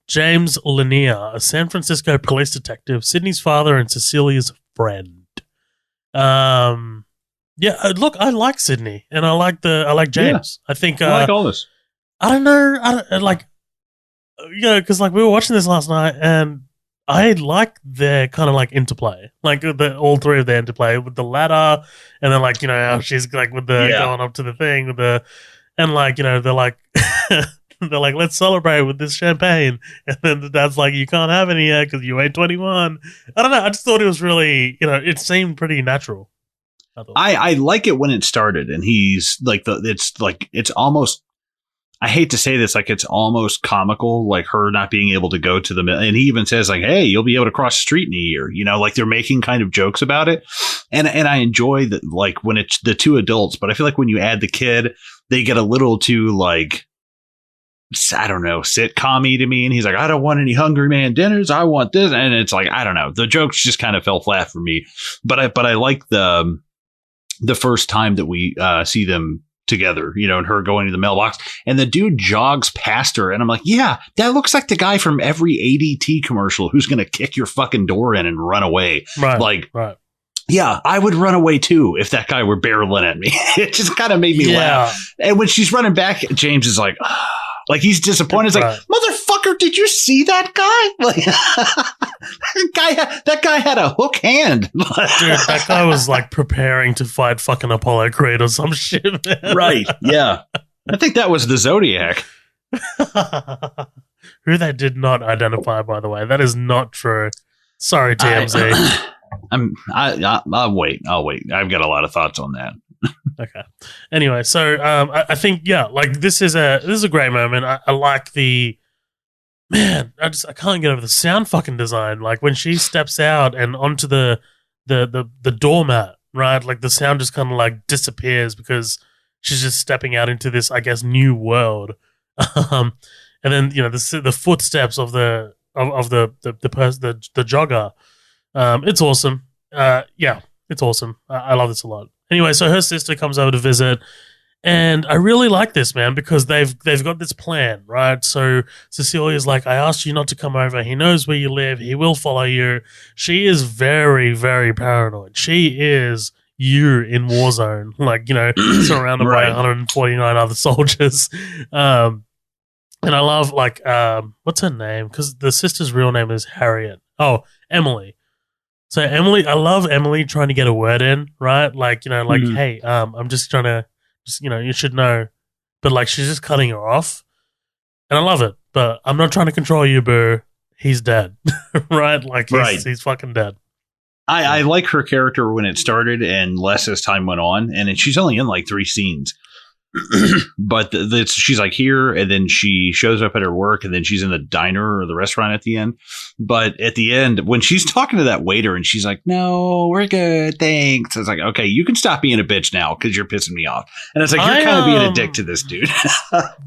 James Lanier, a San Francisco police detective, Sydney's father, and Cecilia's friend. Yeah, look, I like Sydney, and I like James. Yeah, I think I like all this. I don't know, yeah, because like we were watching this last night, and I like their kind of like interplay, like all 3 of their interplay with the ladder, and then like, you know, how she's like with the going up to the thing with the, and like, you know, they're like they're like, let's celebrate with this champagne, and then the dad's like, you can't have any yet because you ain't 21. I don't know. I just thought it was really, you know, it seemed pretty natural. I like it when it started, and he's like it's almost. I hate to say this, like it's almost comical, like her not being able to go to the, and he even says like, hey, you'll be able to cross the street in a year, you know, like they're making kind of jokes about it. And I enjoy that, like when it's the 2 adults, but I feel like when you add the kid, they get a little too like, I don't know, sitcom-y to me. And he's like, I don't want any Hungry Man dinners. I want this. And it's like, I don't know. The jokes just kind of fell flat for me, but I like the first time that we see them together, you know, and her going to the mailbox, and the dude jogs past her, and I'm like, yeah, that looks like the guy from every ADT commercial who's going to kick your fucking door in and run away. Right. Yeah, I would run away too if that guy were barreling at me. It just kind of made me laugh. And when she's running back, James is like, like he's disappointed. He's like, motherfucker, did you see that guy? Like, that guy had a hook hand. Dude, that guy was like preparing to fight fucking Apollo Creed or some shit, man. Right, yeah. I think that was the Zodiac. Who they did not identify, by the way. That is not true. Sorry, TMZ. I'll wait. I've got a lot of thoughts on that. Okay. Anyway, so I think like this is a great moment. I like the man. I can't get over the sound fucking design. Like when she steps out and onto the doormat, right? Like the sound just kind of like disappears because she's just stepping out into this, I guess, new world. And then the footsteps of the jogger. It's awesome. It's awesome. I love this a lot. Anyway, so her sister comes over to visit, and I really like this, man, because they've got this plan, right? So Cecilia's like, I asked you not to come over. He knows where you live. He will follow you. She is very, very paranoid. She is you in Warzone, like, surrounded by 149 other soldiers. And I love, like, what's her name? Because the sister's real name is Harriet. Oh, Emily. So Emily, I love Emily trying to get a word in, right? Like, hey, I'm just trying to, you should know. But like, she's just cutting her off. And I love it. But I'm not trying to control you, boo. He's dead, right? Like, he's fucking dead. I like her character when it started and less as time went on. And she's only in like 3 scenes. But she's like here, and then she shows up at her work, and then she's in the diner or the restaurant at the end. But at the end, when she's talking to that waiter and she's like, no, we're good, thanks. It's like, okay, you can stop being a bitch now because you're pissing me off. And it's like, you're kind of being a dick to this dude.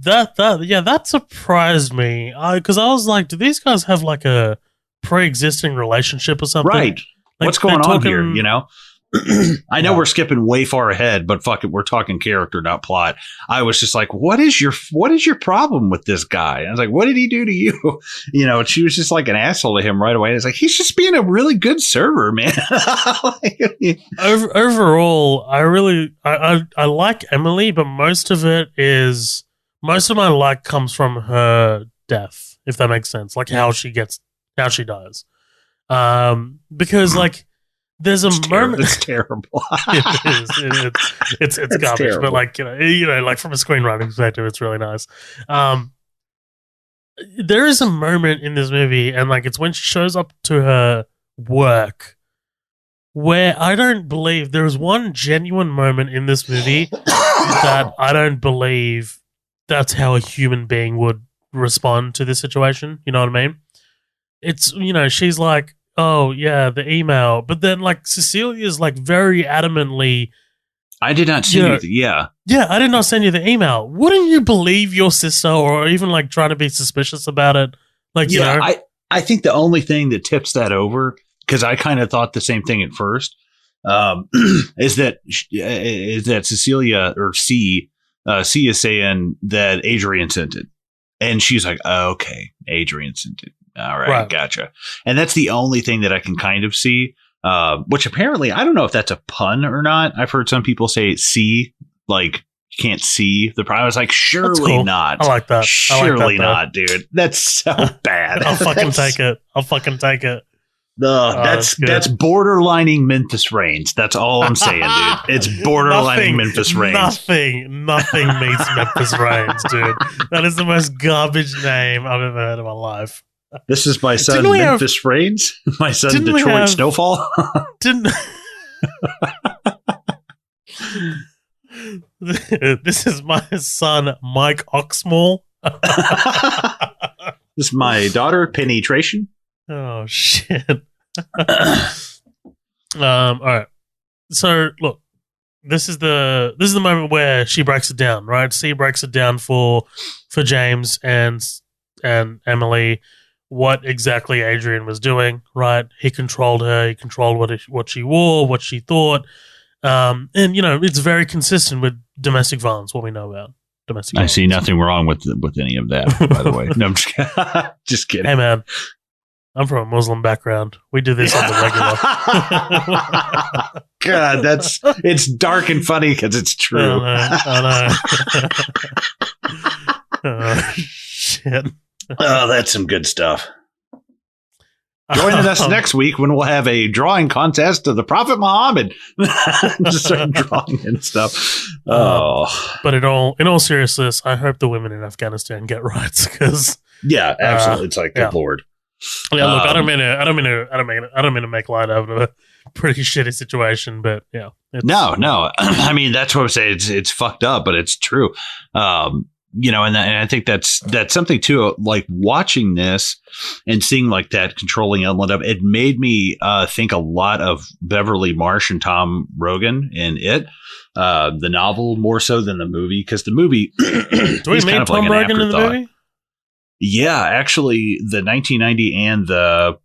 that surprised me, because I was like, do these guys have like a pre-existing relationship or something? Right. Like, what's going on here, I know we're skipping way far ahead, but fuck it, we're talking character, not plot. I was just like, what is your problem with this guy? And I was like, what did he do to you? And she was just like an asshole to him right away. And it's like, he's just being a really good server, man. Overall, I like Emily, but most of my like comes from her death, if that makes sense. Like how she dies. Because like, there's a moment. It's terrible. It is. It's garbage, terrible. But like like from a screenwriting perspective, it's really nice. There is a moment in this movie, and like it's when she shows up to her work, where I don't believe there is one genuine moment in this movie that I don't believe that's how a human being would respond to this situation. You know what I mean? It's she's like, oh, yeah, the email. But then, like, Cecilia's, like, very adamantly... I did not see you. Yeah. Yeah, I did not send you the email. Wouldn't you believe your sister or even, like, try to be suspicious about it? Like, I think the only thing that tips that over, because I kind of thought the same thing at first, is that Cecilia, or C is saying that Adrian sent it. And she's like, oh, okay, Adrian sent it. All right, gotcha. And that's the only thing that I can kind of see, which apparently, I don't know if that's a pun or not. I've heard some people say see, like you can't see the problem. I was like, surely not. I like that. Surely not, dude. That's so bad. I'll fucking take it. That's borderlining Memphis Reigns. That's all I'm saying, dude. It's borderlining Memphis Reigns. Nothing meets Memphis Reigns, dude. That is the most garbage name I've ever heard in my life. This is my son, Memphis Reigns. My son, Detroit Snowfall. This is my son, Mike Oxmall. This is my daughter, Penetration. Oh, shit. All right. So, look, this is the moment where she breaks it down, right? C breaks it down for James and Emily. What exactly Adrian was doing, right? He controlled her. He controlled what she wore, what she thought. And, it's very consistent with domestic violence, what we know about domestic violence. I see nothing wrong with any of that, by the way. No, I'm just kidding. Hey, man. I'm from a Muslim background. We do this on the regular. God, it's dark and funny because it's true. I know. Oh, shit. Oh, that's some good stuff. Join us next week when we'll have a drawing contest of the Prophet Muhammad. Just start drawing and stuff. But in all seriousness, I hope the women in Afghanistan get rights because absolutely, it's like good Lord. Yeah, look, I don't mean to make light out of pretty shitty situation. But yeah, no. I mean, that's what I'm saying. It's fucked up, but it's true. And I think that's something too. Like watching this and seeing like that controlling element of it made me think a lot of Beverly Marsh and Tom Rogan in It, the novel more so than the movie, because the movie do we meet Tom Rogan in the movie? Yeah, actually, the 1990 and the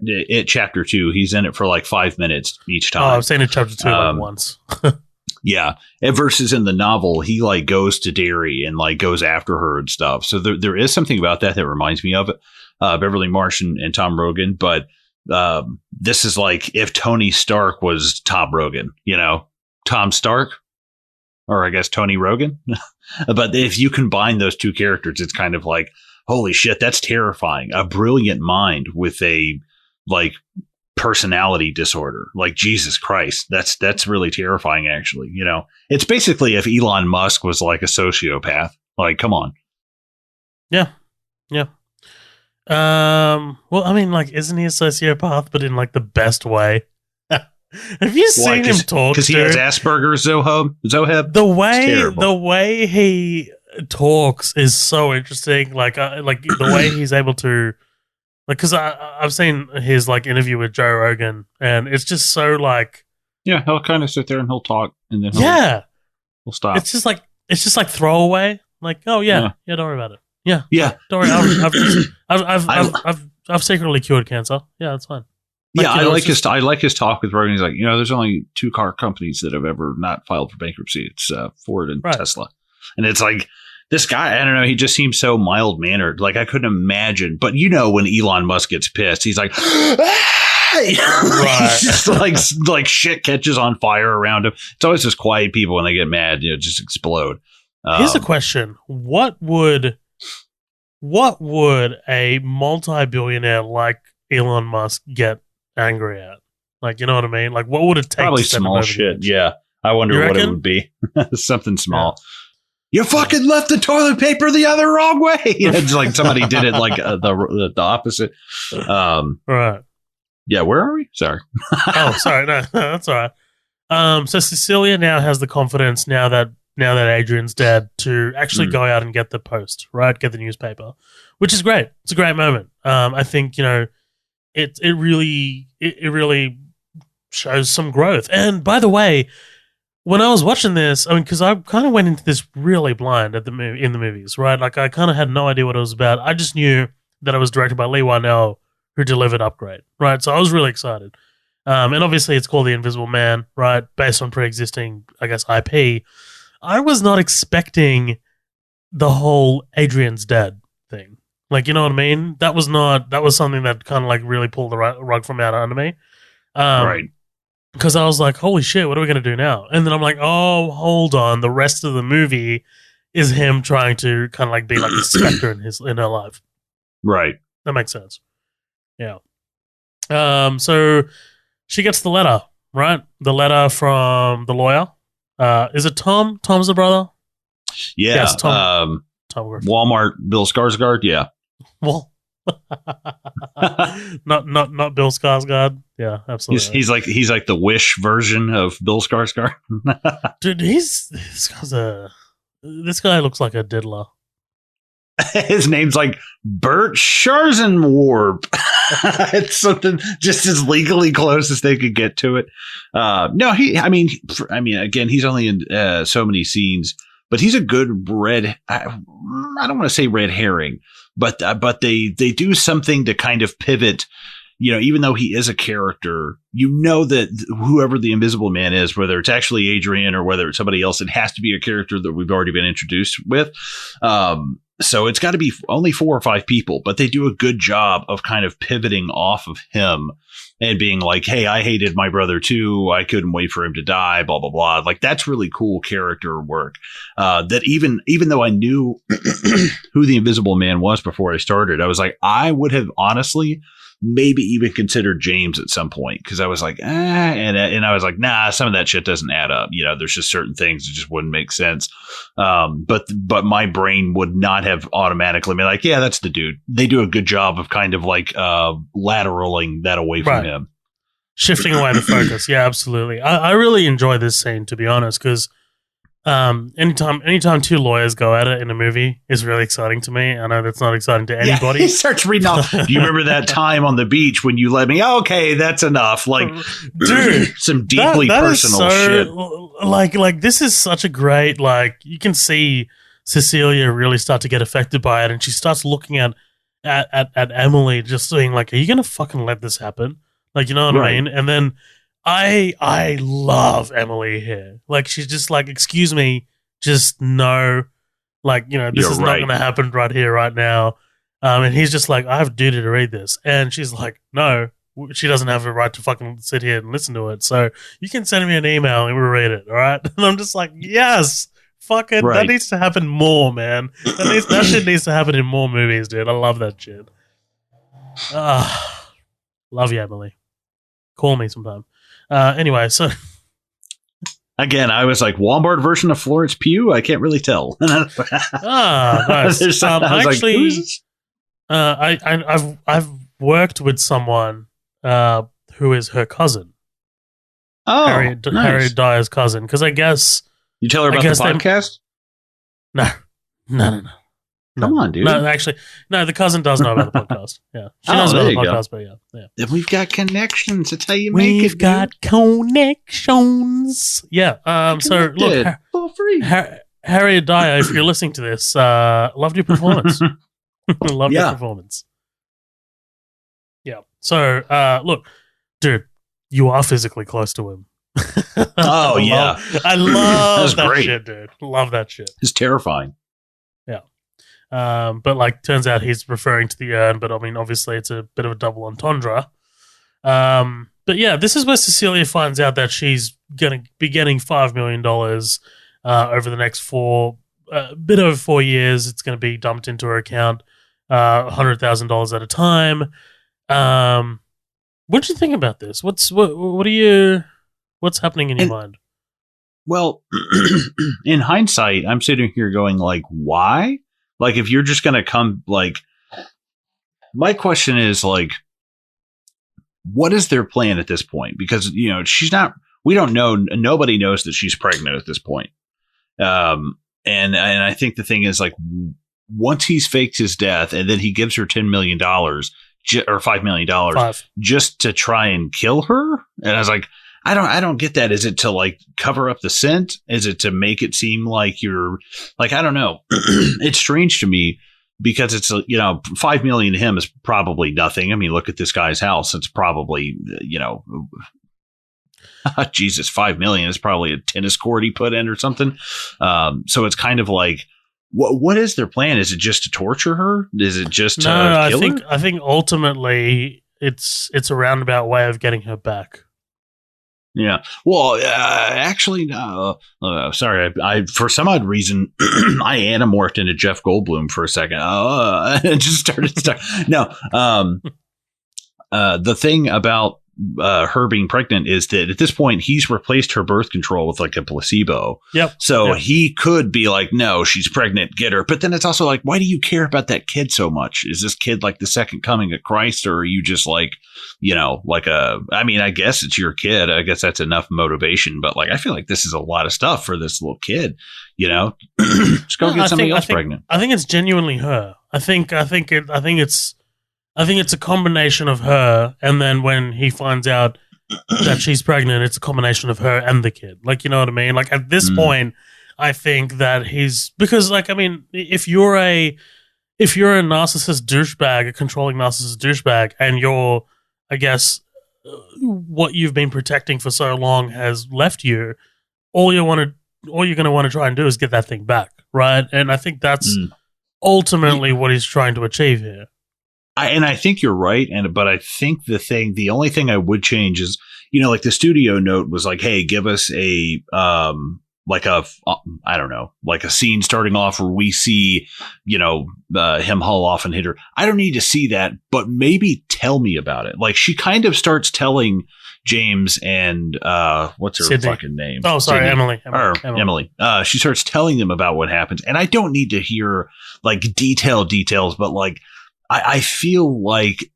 It Chapter 2, he's in it for like 5 minutes each time. Oh, I've seen it Chapter 2 like once. Yeah. And versus in the novel, he like goes to Derry and like goes after her and stuff. So there is something about that reminds me of Beverly Marsh and Tom Rogan. But this is like if Tony Stark was Tom Rogan, Tom Stark, or I guess Tony Rogan. But if you combine those two characters, it's kind of like, holy shit, that's terrifying. A brilliant mind with a like personality disorder. Like, Jesus Christ, that's really terrifying, actually. It's basically if Elon Musk was like a sociopath. Like, come on. Yeah. Well, I mean, like, isn't he a sociopath, but in like the best way? Have you seen him talk? Because he has Asperger's, Zoheb. The way he talks is so interesting. Like the way he's able to, like, because I've seen his like interview with Joe Rogan, and it's just so like, yeah, he'll kind of sit there and he'll talk, and then he'll stop. It's just like throwaway. Like, oh yeah, don't worry about it. Yeah. Don't worry. I've secretly cured cancer. Yeah, that's fine. Like, I like his talk with Rogan. He's like, there's only 2 car companies that have ever not filed for bankruptcy. It's Ford and Tesla. And it's like, this guy, I don't know, he just seems so mild mannered. Like, I couldn't imagine. But when Elon Musk gets pissed, he's like, right. He's just like shit catches on fire around him. It's always just quiet people when they get mad, just explode. Here's a question: What would a multi-billionaire like Elon Musk get angry at? Like, you know what I mean? Like, what would it take? Probably small shit. Yeah, I wonder what it would be. Something small. Yeah. You fucking left the toilet paper the other wrong way. It's like somebody did it like the opposite. Right. Yeah. Where are we? Sorry. Oh, sorry. No, that's all right. So Cecilia now has the confidence now that Adrian's dead to actually go out and get the Post, right? Get the newspaper, which is great. It's a great moment. I think, it really shows some growth. And by the way, when I was watching this, I mean, because I kind of went into this really blind in the movies, right? Like, I kind of had no idea what it was about. I just knew that it was directed by Leigh Whannell, who delivered Upgrade, right? So I was really excited. And obviously it's called The Invisible Man, right? Based on pre-existing, I guess, IP. I was not expecting the whole Adrian's dead thing. Like, you know what I mean? That was something that kind of like really pulled the rug from out under me. Right. Because I was like, holy shit, what are we going to do now? And then I'm like, oh, hold on. The rest of the movie is him trying to kind of like be like a specter in her life. Right. That makes sense. Yeah. So she gets the letter, right? The letter from the lawyer. Is it Tom? Tom's the brother? Yeah. Yes, Tom. Tom Walmart, Bill Skarsgård. Yeah. Well, not Bill Skarsgård. Yeah, absolutely. He's like the Wish version of Bill Skarsgård. Dude, this guy looks like a diddler. His name's like Bert Scharzenwarp. It's something just as legally close as they could get to it. No, I mean, again, he's only in so many scenes, but he's a good red. I don't want to say red herring, but they do something to kind of pivot. Even though he is a character, that whoever the Invisible Man is, whether it's actually Adrian or whether it's somebody else, it has to be a character that we've already been introduced with. So it's got to be only 4 or 5 people, but they do a good job of kind of pivoting off of him and being like, hey, I hated my brother too. I couldn't wait for him to die, blah, blah, blah. Like, that's really cool character work. That even though I knew who the Invisible Man was before I started, I was like, I would have honestly maybe even considered James at some point, because I was like, and I was like, nah, some of that shit doesn't add up. There's just certain things that just wouldn't make sense. But my brain would not have automatically been like, yeah, that's the dude. They do a good job of kind of like lateraling that away from him. shifting away the focus. Yeah, absolutely. I really enjoy this scene, to be honest, because anytime two lawyers go at it in a movie is really exciting to me. I know that's not exciting to anybody. Yeah, he starts reading off. Do you remember that time on the beach when you let me? Oh, okay, that's enough. Like, dude, some deeply personal shit. Like this is such a great, like, you can see Cecilia really start to get affected by it, and she starts looking at Emily, just saying like, "Are you gonna fucking let this happen?" Like, you know what I mean? And then I love Emily here. Like, she's just like, excuse me, just no, like, you know, this is not going to happen right here, right now. And he's just like, I have a duty to read this. And she's like, no, she doesn't have a right to fucking sit here and listen to it. So you can send me an email and we'll read it, all right? And I'm just like, yes, fucking, that needs to happen more, man. That shit needs to happen in more movies, dude. I love that shit. Love you, Emily. Call me sometime. Anyway, so again, I was like, Walmart version of Florence Pugh. I can't really tell. Nice. Actually, I've worked with someone who is her cousin. Oh, Harry Dyer's cousin. Because I guess you tell her about the podcast. No. Come on, dude. No, actually, no. The cousin does know about the podcast. Yeah, she knows about the podcast, but yeah. Then we've got connections. That's how you make it. We've got connections. Yeah. So look, for free. Harry Dyer, if you're listening to this, loved your performance. Loved your performance. Yeah. So look, dude, you are physically close to him. Oh yeah, I love that shit, dude. Love that shit. It's terrifying. But like, turns out he's referring to the urn, but I mean, obviously it's a bit of a double entendre. But yeah, this is where Cecilia finds out that she's going to be getting $5 million over the next bit over 4 years. It's going to be dumped into her account, $100,000 at a time. What do you think about this? What's happening in your mind? Well, in hindsight, I'm sitting here going like, why? Like, if you're just going to come, like, my question is, like, what is their plan at this point? Because, you know, we don't know, nobody knows that she's pregnant at this point. And I think the thing is, like, once he's faked his death and then he gives her $10 million or $5 million just to try and kill her. And I was like, I don't get that. Is it to like cover up the scent? Is it to make it seem like you're like, I don't know. It's strange to me because it's, you know, 5 million to him is probably nothing. I mean, look at this guy's house. It's probably, you know, Jesus, 5 million is probably a tennis court he put in or something. So it's kind of like, what is their plan? Is it just to torture her? Is it just to kill her? I think ultimately it's a roundabout way of getting her back. Yeah. Well, actually, sorry. I for some odd reason, I anamorphed into Jeff Goldblum for a second. And just started stuck. No. The thing about her being pregnant is that at this point he's replaced her birth control with like a placebo. Yep. So he could be like, no, she's pregnant, get her. But then it's also like, why do you care about that kid so much? Is this kid like the second coming of Christ, or are you just like, you know, like I mean, I guess it's your kid. I guess that's enough motivation. But like, I feel like this is a lot of stuff for this little kid, you know, just go get somebody else pregnant. I think it's genuinely her. I think it's a combination of her, and then when he finds out that she's pregnant, it's a combination of her and the kid. Like, you know what I mean? Like, at this point, I think that because, like, I mean, if you're a narcissist douchebag, a controlling narcissist douchebag, and you're, I guess, what you've been protecting for so long has left you, all you're going to want to try and do is get that thing back, right? And I think that's ultimately what he's trying to achieve here. I think you're right, but I think the only thing I would change is, you know, like the studio note was like, hey, give us a like a I don't know, like a scene starting off where we see, you know, him haul off and hit her. I don't need to see that, but maybe tell me about it. Like, she kind of starts telling James and what's her Sydney. fucking name? Oh, sorry, Emily. She starts telling them about what happens, and I don't need to hear like details, but like, I feel like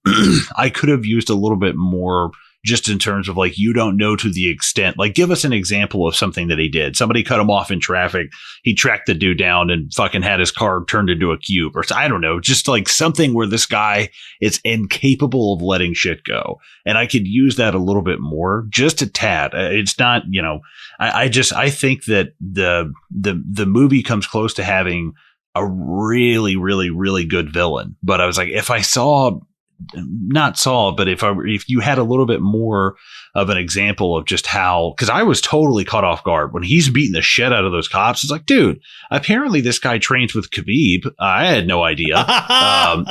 I could have used a little bit more just in terms of like, you don't know to the extent, like, give us an example of something that he did. Somebody cut him off in traffic. He tracked the dude down and fucking had his car turned into a cube, or I don't know, just like something where this guy is incapable of letting shit go. And I could use that a little bit more, just a tad. It's not, you know, I think that the movie comes close to having a really, really, really good villain. But I was like, if I saw, but if you had a little bit more of an example of just how, because I was totally caught off guard when he's beating the shit out of those cops. It's like, dude, apparently this guy trains with Khabib. I had no idea.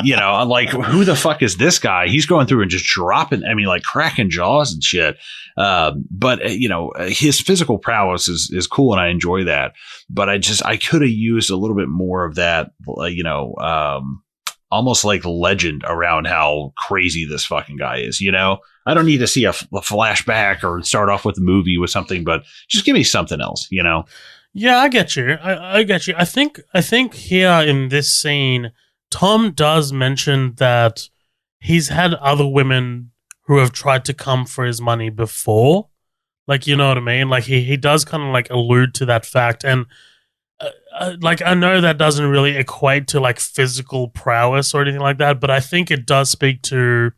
You know, I'm like, who the fuck is this guy? He's going through and just dropping, I mean, like cracking jaws and shit. But you know, his physical prowess is cool, and I enjoy that. But I could have used a little bit more of that, you know, almost like legend around how crazy this fucking guy is. You know, I don't need to see a flashback or start off with a movie with something, but just give me something else, you know? Yeah, I get you. I get you. I think here in this scene, Tom does mention that he's had other women who have tried to come for his money before. Like, you know what I mean? Like he does kind of like allude to that fact. And like, I know that doesn't really equate to like physical prowess or anything like that, but I think it does speak to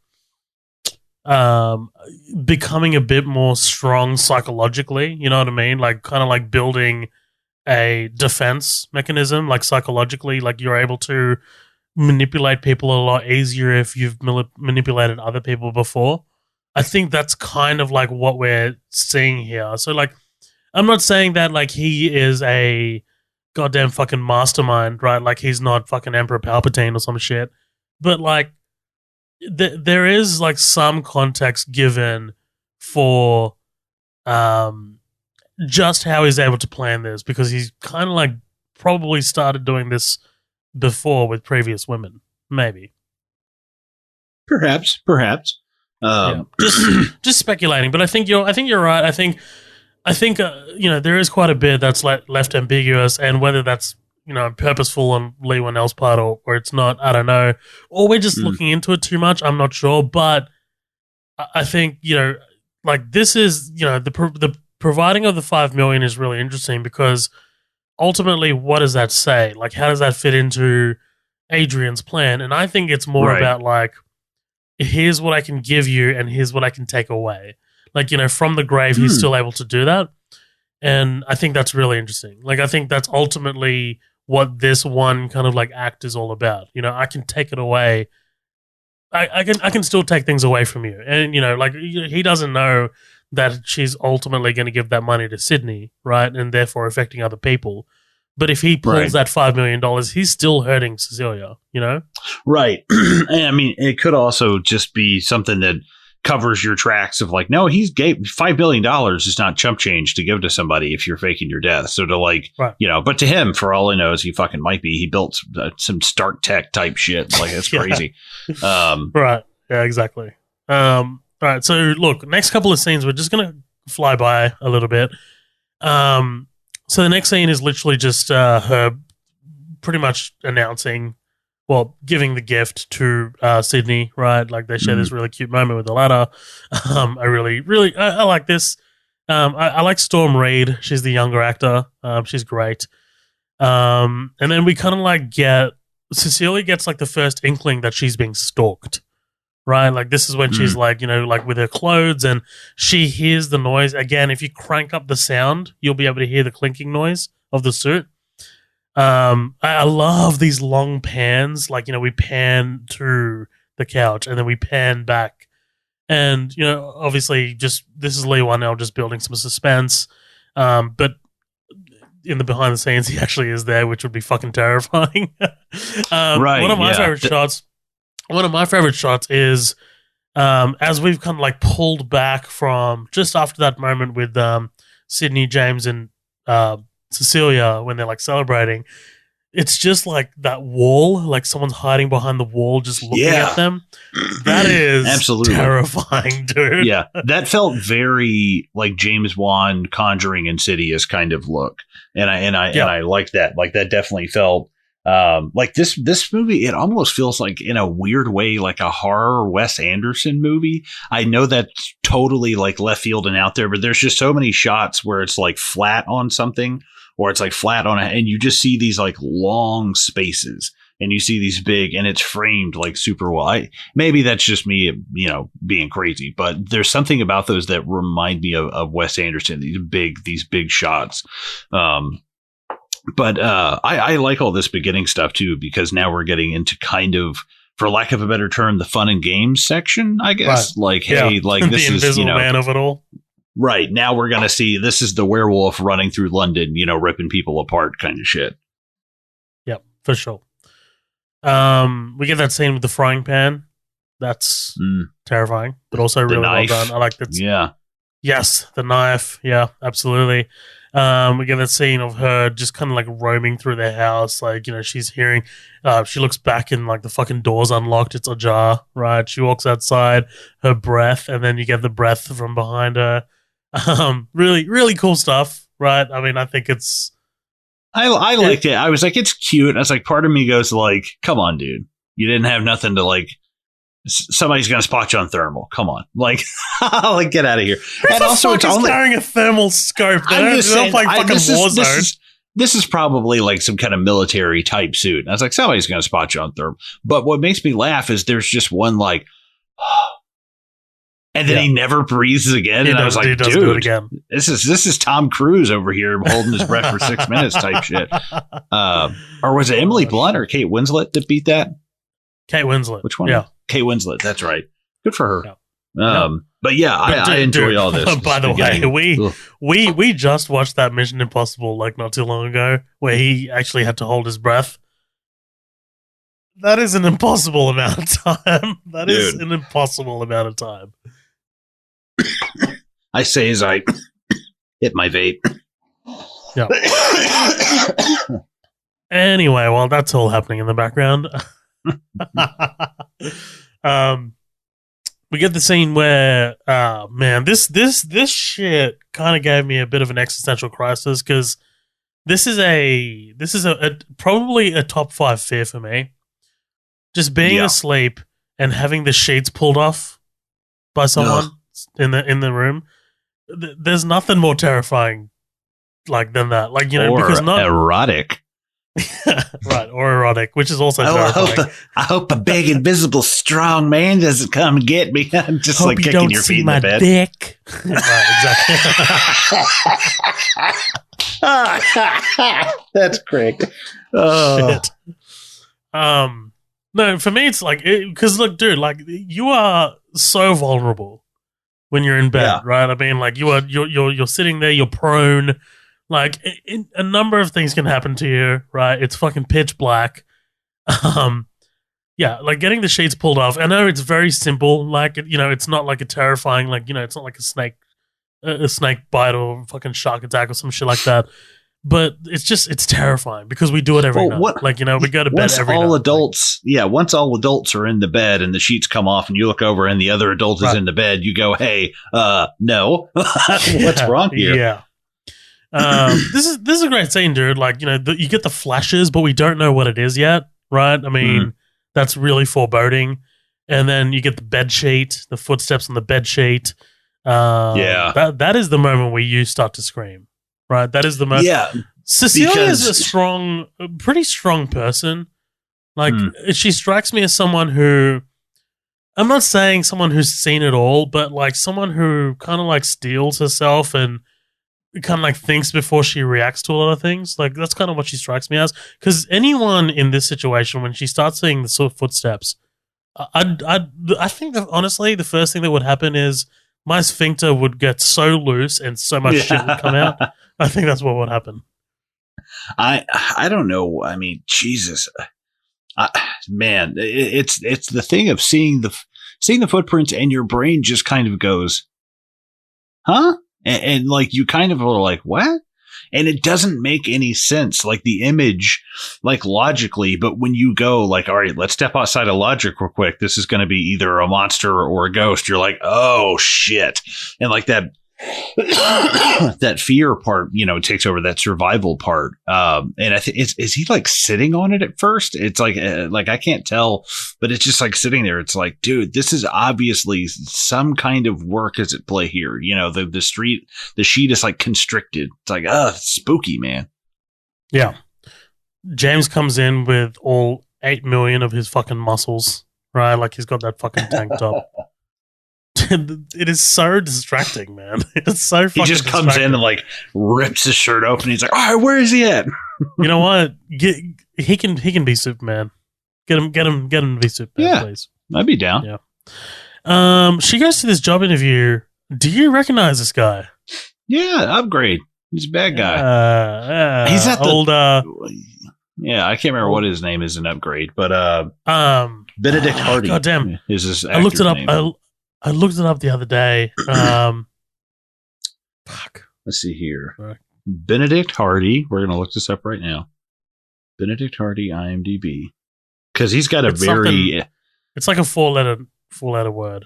becoming a bit more strong psychologically. You know what I mean? Like kind of like building a defense mechanism, like psychologically, like you're able to manipulate people a lot easier if you've manipulated other people before. I think that's kind of like what we're seeing here. So like, I'm not saying that like he is a goddamn fucking mastermind, right? Like he's not fucking Emperor Palpatine or some shit. But like, there is like some context given for just how he's able to plan this, because he's kind of like probably started doing this before with previous women, maybe. Perhaps. Yeah. Just speculating, but I think you're right. I think you know, there is quite a bit that's left ambiguous, and whether that's, you know, purposeful on Leigh Whannell's part or it's not, I don't know, or we're just looking into it too much. I'm not sure, but I think, you know, like this is, you know, the providing of the $5 million is really interesting, because ultimately, what does that say? Like, how does that fit into Adrian's plan? And I think it's more about like, here's what I can give you and here's what I can take away. Like, you know, from the grave, he's still able to do that. And I think that's really interesting. Like, I think that's ultimately what this one kind of like act is all about. You know, I can take it away. I can still take things away from you. And, you know, like he doesn't know that she's ultimately going to give that money to Sydney, right? And therefore affecting other people. But if he pulls that $5 million, he's still hurting Cecilia, you know? Right. And I mean, it could also just be something that covers your tracks of like, no, he's gave $5 billion is not chump change to give to somebody if you're faking your death. So to like, you know, but to him, for all he knows, he fucking might be. He built some Stark Tech type shit. Like, that's crazy. Right. Yeah, exactly. All right. So look, next couple of scenes, we're just going to fly by a little bit. So the next scene is literally just her pretty much announcing, well, giving the gift to Sydney, right? Like they share this really cute moment with the ladder. I really, I like this. I like Storm Reid. She's the younger actor. She's great. And then we kind of like Cecilia gets like the first inkling that she's being stalked, right? Like this is when she's like, you know, like with her clothes, and she hears the noise. Again, if you crank up the sound, you'll be able to hear the clinking noise of the suit. I love these long pans. Like, you know, we pan through the couch and then we pan back. And, you know, obviously just this is Leigh Whannell just building some suspense. But in the behind the scenes, he actually is there, which would be fucking terrifying. One of my favorite shots. One of my favorite shots is as we've kind of like pulled back from just after that moment with Sydney, James, and Cecilia when they're like celebrating. It's just like that wall, like someone's hiding behind the wall just looking at them. That is absolutely terrifying, dude. Yeah, that felt very like James Wan Conjuring Insidious kind of look. And I like that. Like that definitely felt like this movie, it almost feels like in a weird way like a horror Wes Anderson movie. I know that's totally like left field and out there, but there's just so many shots where it's like flat on something or it's like flat on it, and you just see these like long spaces and you see these big, and it's framed like super well. Maybe that's just me, being crazy, but there's something about those that remind me of Wes Anderson, these big shots. But I like all this beginning stuff too, because now we're getting into kind of, for lack of a better term, the fun and games section, I guess. Right. Like, hey, like the this invisible man of it all. Right. Now we're going to see, this is the werewolf running through London, ripping people apart kind of shit. Yep, for sure. We get that scene with the frying pan. That's terrifying, but also really well done. I like that. Yeah. Yes, the knife. Yeah, absolutely. We get that scene of her just kind of like roaming through their house. Like, she's hearing, she looks back and like the fucking door's unlocked. It's ajar, right? She walks outside, her breath, and then you get the breath from behind her. Really, really cool stuff, right? I mean, I think it's... I liked it. I was like, it's cute. I was like, part of me goes like, come on, dude. You didn't have nothing to like, somebody's going to spot you on thermal. Come on. Like, like get out of here. And also, it's only carrying a thermal scope. They don't play fucking Warzone. This is probably like some kind of military type suit. And I was like, somebody's going to spot you on thermal. But what makes me laugh is there's just one like, and then he never breathes again. And I was like, dude, this is Tom Cruise over here holding his breath for 6 minutes type shit. Or was it Emily Blunt or Kate Winslet that beat that? Kate Winslet. Which one? Yeah. Kate Winslet. That's right. Good for her. Yeah. But yeah, I enjoy all this. By the way, we just watched that Mission Impossible like not too long ago where he actually had to hold his breath. That is an impossible amount of time. That is an impossible amount of time. I say as I hit my vape. Yeah. Anyway, while that's all happening in the background, we get the scene where, man, this shit kind of gave me a bit of an existential crisis because this is a probably a top 5 fear for me. Just being asleep and having the sheets pulled off by someone in the room. There's nothing more terrifying like than that. Like, because not erotic. Right, or erotic, which is also terrifying. I hope a big, invisible, strong man doesn't come and get me. I'm just hope like kicking your feet in the bed. Dick. Right, exactly. That's great. Oh. Shit. No, for me, it's like, because look, dude, like you are so vulnerable when you're in bed, right? I mean, like you're sitting there, you're prone. Like a number of things can happen to you, right? It's fucking pitch black. Like getting the sheets pulled off. I know it's very simple. Like, it's not like a terrifying, like, it's not like a snake bite or fucking shark attack or some shit like that. But it's terrifying because we do it every night. We go to bed every night. Once all adults are in the bed and the sheets come off and you look over and the other adult is in the bed, you go, hey, no, what's wrong here? Yeah. This is a great scene, dude. Like, you get the flashes, but we don't know what it is yet, right? I mean, that's really foreboding. And then you get the bed sheet, the footsteps on the bed sheet. That is the moment where you start to scream, right? That is the moment. Yeah. Cecilia is a pretty strong person. Like, she strikes me as someone who, I'm not saying someone who's seen it all, but like someone who kind of like steels herself and kind of like thinks before she reacts to a lot of things. Like, that's kind of what she strikes me as. Because anyone in this situation, when she starts seeing the sort of footsteps, I think that honestly, the first thing that would happen is my sphincter would get so loose and so much shit would come out. I think that's what would happen. I don't know. I mean, Jesus, man, it's the thing of seeing the footprints and your brain just kind of goes, huh? And like, you kind of are like, what? And it doesn't make any sense, like the image, like logically. But when you go like, all right, let's step outside of logic real quick. This is going to be either a monster or a ghost. You're like, oh shit. And like that that fear part, takes over, that survival part. And I think is he like sitting on it at first? It's like I can't tell, but it's just like sitting there. It's like, dude, this is obviously some kind of work is at play here. The sheet is like constricted. It's like, it's spooky, man. Yeah. James comes in with all 8 million of his fucking muscles, right? Like he's got that fucking tank top. It is so distracting, man. It's so fucking He just comes in and like rips his shirt open. He's like, all right, where is he at? You know what? He can be Superman. Get him to be Superman, please. I'd be down. Yeah. She goes to this job interview. Do you recognize this guy? Yeah, Upgrade. He's a bad guy. He's at the old. I can't remember what his name is in Upgrade, but Benedict Hardy. Goddamn, is his I looked it up. name. I looked it up the other day. Fuck. Let's see here. Right. Benedict Hardy. We're going to look this up right now. Benedict Hardy, IMDb. Because he's got It's like a four letter word.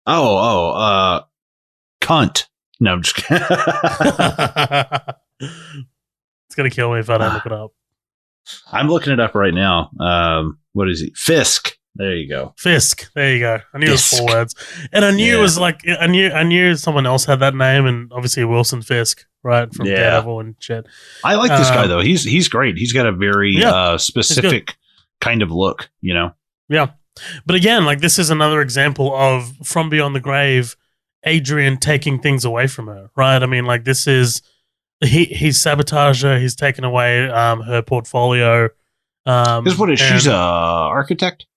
Cunt. No, I'm just kidding. It's going to kill me if I don't look it up. I'm looking it up right now. What is he? Fisk. There you go. Fisk. There you go. I knew it was 4 words. And I knew it was like, I knew someone else had that name, and obviously Wilson Fisk, right? From Daredevil and shit. I like this guy, though. He's great. He's got a very specific kind of look, Yeah. But again, like this is another example of From Beyond the Grave, Adrian taking things away from her, right? I mean, like this is, he's sabotaged her. He's taken away her portfolio. She's a architect?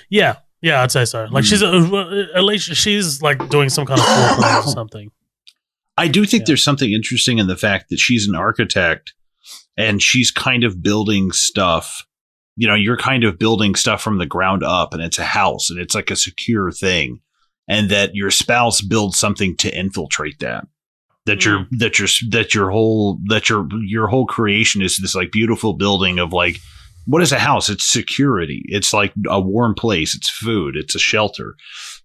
Yeah, I'd say so. Like she's at least she's like doing some kind of floor plan or something. I do think there's something interesting in the fact that she's an architect and she's kind of building stuff. You're kind of building stuff from the ground up, and it's a house and it's like a secure thing, and that your spouse builds something to infiltrate that. Your whole creation is this like beautiful building of like, what is a house? It's security. It's like a warm place. It's food. It's a shelter.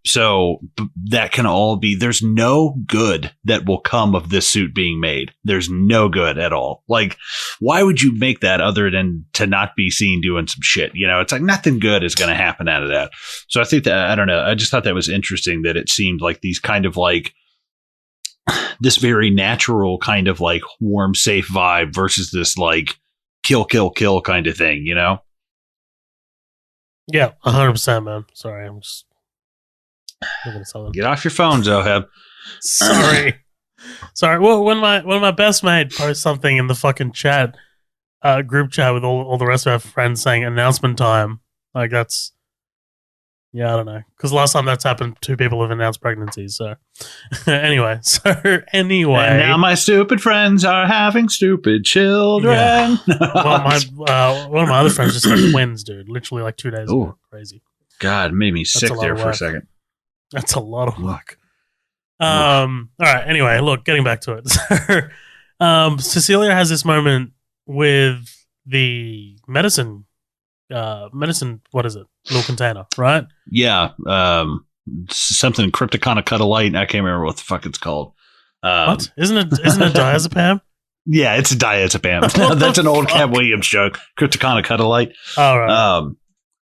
So that can all be, there's no good that will come of this suit being made. There's no good at all. Like, why would you make that other than to not be seen doing some shit? It's like nothing good is going to happen out of that. So I think that, I don't know. I just thought that was interesting that it seemed like these kind of like, this very natural kind of like warm, safe vibe versus this like kill kind of thing, Yeah, 100%, man. Sorry, I'm just looking at something. Get off your phone, Zoheb. Sorry. Well, when my best mate posts something in the fucking chat, group chat with all the rest of our friends saying announcement time, like that's. Yeah, I don't know. Because last time that's happened, 2 people have announced pregnancies. So, anyway. And now my stupid friends are having stupid children. Yeah. Well, one of my other friends just had twins, dude. Literally like 2 days ago. Crazy. God, made me sick there for a second. That's a lot of work. All right. Anyway, look, getting back to it. So, Cecilia has this moment with the medicine, what is it? Little container, right? Yeah. Something Cryptoconacutolite. I can't remember what the fuck it's called. What? Isn't it diazepam? Yeah, it's a diazepam. That's an old Cat Williams joke. Cryptoconacutolite. All right.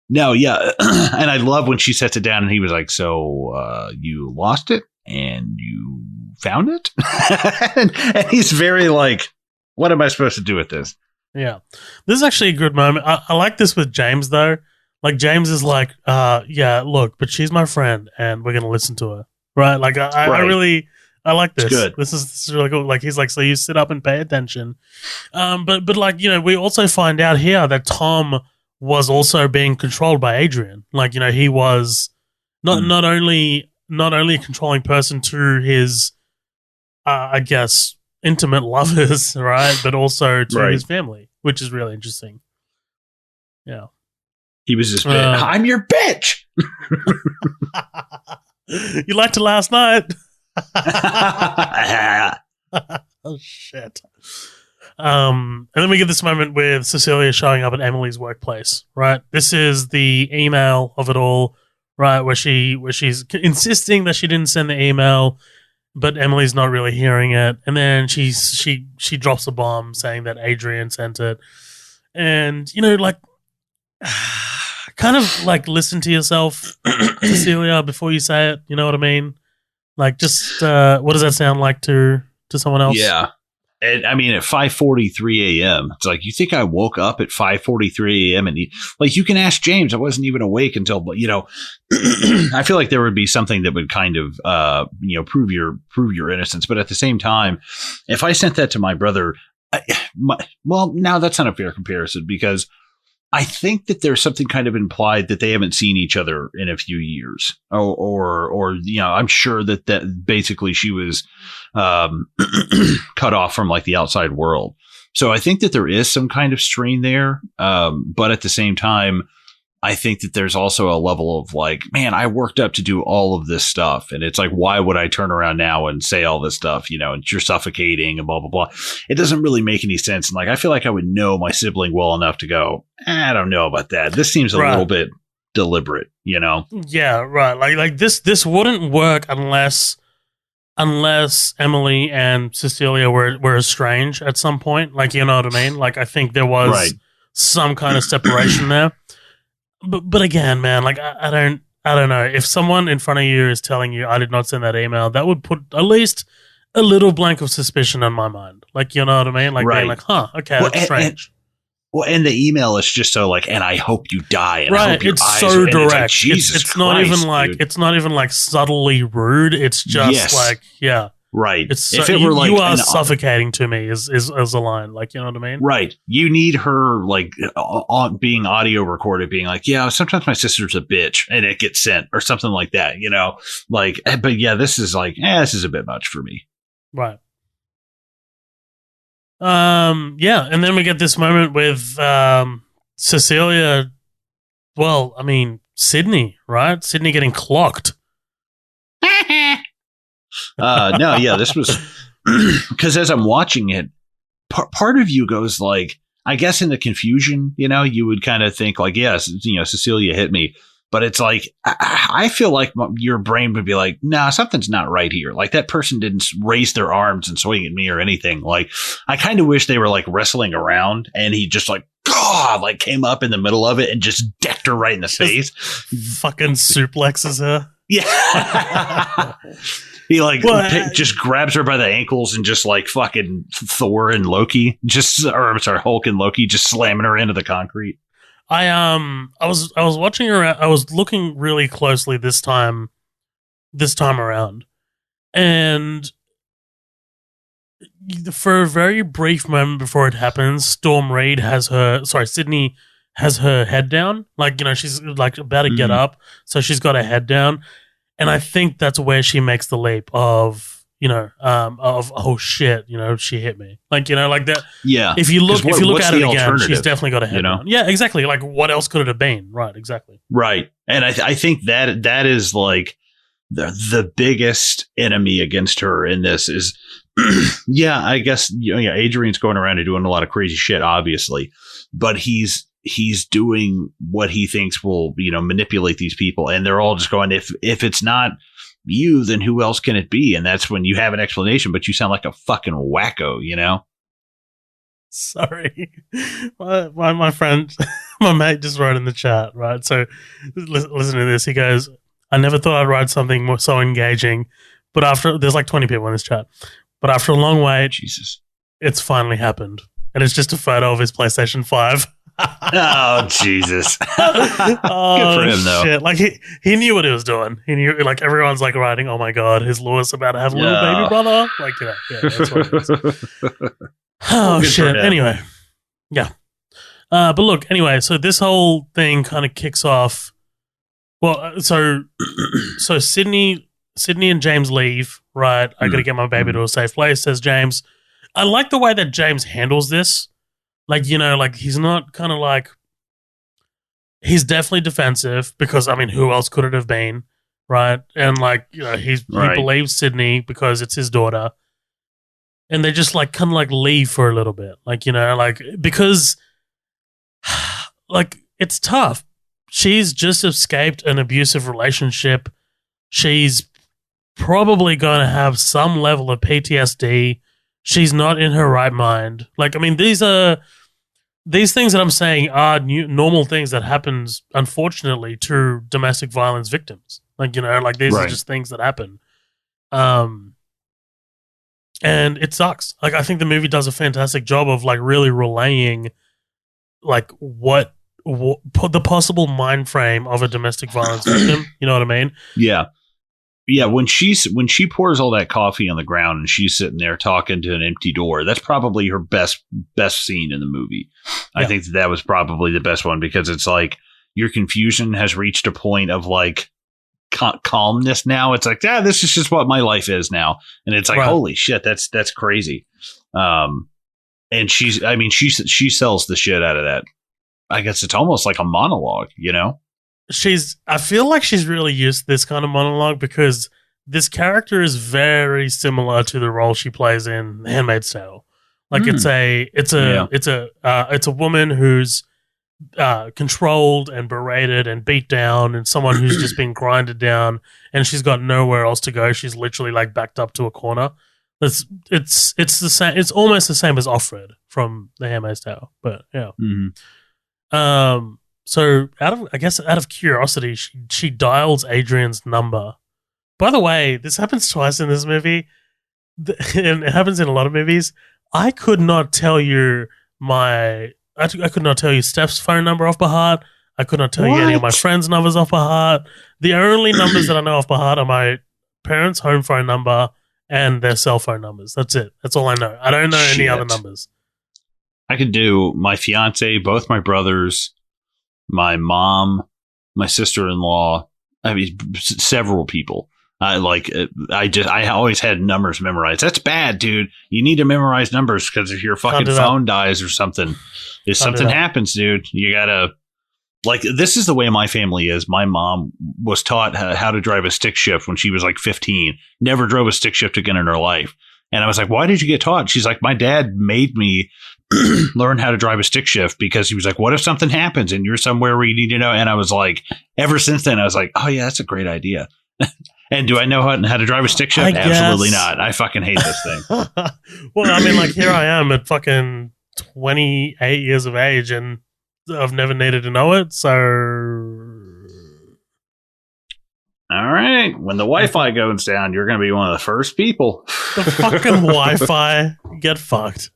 No, yeah. And I love when she sets it down and he was like, so you lost it and you found it? and he's very like, what am I supposed to do with this? Yeah. This is actually a good moment. I like this with James, though. Like, James is like, yeah, look, but she's my friend, and we're going to listen to her. Right? Like, I like this. It's good. This is really cool. Like, he's like, so you sit up and pay attention. But like, we also find out here that Tom was also being controlled by Adrian. Like, he was not only a controlling person to his, I guess, intimate lovers, right? But also to his family, which is really interesting. Yeah. He was just, I'm your bitch. You liked it last night. Oh, shit. And then we get this moment with Cecilia showing up at Emily's workplace, right? This is the email of it all, right? Where she's insisting that she didn't send the email. but Emily's not really hearing it. And then she drops a bomb saying that Adrian sent it. And, like, kind of like listen to yourself, Cecilia, before you say it. You know what I mean? Like, just what does that sound like to someone else? Yeah. And I mean, at 5:43 a.m., it's like, you think I woke up at 5:43 a.m. and you can ask James. I wasn't even awake until, I feel like there would be something that would kind of, prove your innocence. But at the same time, if I sent that to my brother, now that's not a fair comparison, because I think that there's something kind of implied that they haven't seen each other in a few years, or I'm sure that basically she was cut off from like the outside world. So I think that there is some kind of strain there, but at the same time, I think that there's also a level of like, man, I worked up to do all of this stuff, and it's like, why would I turn around now and say all this stuff? And you're suffocating and blah blah blah. It doesn't really make any sense. And like, I feel like I would know my sibling well enough to go, I don't know about that. This seems a little bit deliberate, Yeah, right. Like this wouldn't work unless Emily and Cecilia were estranged at some point. Like, you know what I mean? Like, I think there was some kind of separation there. But again, man, like, I don't know. If someone in front of you is telling you I did not send that email, that would put at least a little blank of suspicion in my mind. Like, you know what I mean? Like, being like, okay, that's strange. And the email is just so like, and I hope you die. And right, I hope your it's eyes so direct. It's, like, Jesus it's Christ, not even like dude. It's not even like subtly rude. It's just like, yeah. Right. It's so, if it were like, you are suffocating to me is a line. Like, you know what I mean? Right. You need her like being audio recorded, being like, yeah, sometimes my sister's a bitch and it gets sent or something like that, like, but yeah, this is like, this is a bit much for me. Right. Yeah. And then we get this moment with, Cecilia. Well, I mean, Sydney, right? Sydney getting clocked. No, yeah, this was because as I'm watching it, part of you goes like, I guess in the confusion, you would kind of think like, yes, Cecilia hit me, but it's like, I feel like your brain would be like, nah, something's not right here. Like, that person didn't raise their arms and swing at me or anything. Like, I kind of wish they were like wrestling around and he just like, God, like came up in the middle of it and just decked her right in the face. Fucking suplexes her. Yeah. He just grabs her by the ankles and just like fucking Thor and Loki, Hulk and Loki, just slamming her into the concrete. I was watching her. I was looking really closely this time around, and for a very brief moment before it happens, Sydney has her head down, like, she's like about to get up, so she's got her head down. And I think that's where she makes the leap of, oh shit, she hit me. Like, like that. Yeah. If you look at it again, she's definitely got a head down. Yeah, exactly. Like, what else could it have been? Right, exactly. Right. And I think that is like the biggest enemy against her in this is, yeah, I guess, Adrian's going around and doing a lot of crazy shit, obviously, but he's doing what he thinks will, manipulate these people. And they're all just going, if it's not you, then who else can it be? And that's when you have an explanation, but you sound like a fucking wacko, Sorry. My friend, my mate just wrote in the chat, right? So listen to this. He goes, I never thought I'd write something so engaging, but there's like 20 people in this chat, but after a long wait, Jesus, it's finally happened. And it's just a photo of his PlayStation 5. Oh, Jesus. Oh, good for him, though. Shit. Like, he knew what he was doing. He knew, like, everyone's like writing, oh my God, is Lewis about to have a little baby brother? Like, yeah, that's what it is. Oh, shit. Anyway. Yeah. But look, anyway, so this whole thing kind of kicks off. Well, so Sydney and James leave, right? I got to get my baby to a safe place, says James. I like the way that James handles this. Like, like he's not kind of like, he's definitely defensive because, I mean, who else could it have been, right? And like, he believes Sydney because it's his daughter. And they just like kind of like leave for a little bit. Like, like, because like it's tough. She's just escaped an abusive relationship. She's probably going to have some level of PTSD. She's not in her right mind. Like, I mean, these things that I'm saying are normal things that happens, unfortunately, to domestic violence victims. Like, you know, like these are just things that happen. And it sucks. Like, I think the movie does a fantastic job of like really relaying like what the possible mind frame of a domestic violence victim. You know what I mean? Yeah. Yeah, when she pours all that coffee on the ground and she's sitting there talking to an empty door, that's probably her best scene in the movie. Yeah. I think that was probably the best one because it's like your confusion has reached a point of like calmness now. It's like, this is just what my life is now, and it's like, holy shit, that's crazy. And she sells the shit out of that. I guess it's almost like a monologue, you know. I feel like she's really used to this kind of monologue because this character is very similar to the role she plays in Handmaid's Tale. Like it's a woman who's controlled and berated and beat down, and someone who's just been grinded down, and she's got nowhere else to go. She's literally like backed up to a corner. It's the same. It's almost the same as Offred from The Handmaid's Tale, but yeah. Mm-hmm. So out of curiosity, she dials Adrian's number. By the way, this happens twice in this movie, and it happens in a lot of movies. I could not tell you I could not tell you Steph's phone number off by heart. I could not tell you any of my friends' numbers off by heart. The only numbers that I know off by heart are my parents' home phone number and their cell phone numbers. That's it. That's all I know. I don't know any other numbers. I could do my fiance, both my brothers, my mom, my sister-in-law. I mean, several people. I always had numbers memorized. That's bad, dude. You need to memorize numbers because if your fucking phone dies or something, if something happens, dude, you gotta. Like, this is the way my family is. My mom was taught how to drive a stick shift when she was like 15. Never drove a stick shift again in her life. And I was like, why did you get taught? She's like, my dad made me learn how to drive a stick shift because he was like, what if something happens and you're somewhere where you need to know? And I was like, ever since then, I was like, oh yeah, that's a great idea. And do I know how to drive a stick shift? Absolutely not. I fucking hate this thing. Well, I mean, like, here I am at fucking 28 years of age and I've never needed to know it, so... All right. When the Wi-Fi goes down, you're going to be one of the first people. The fucking Wi-Fi. Get fucked.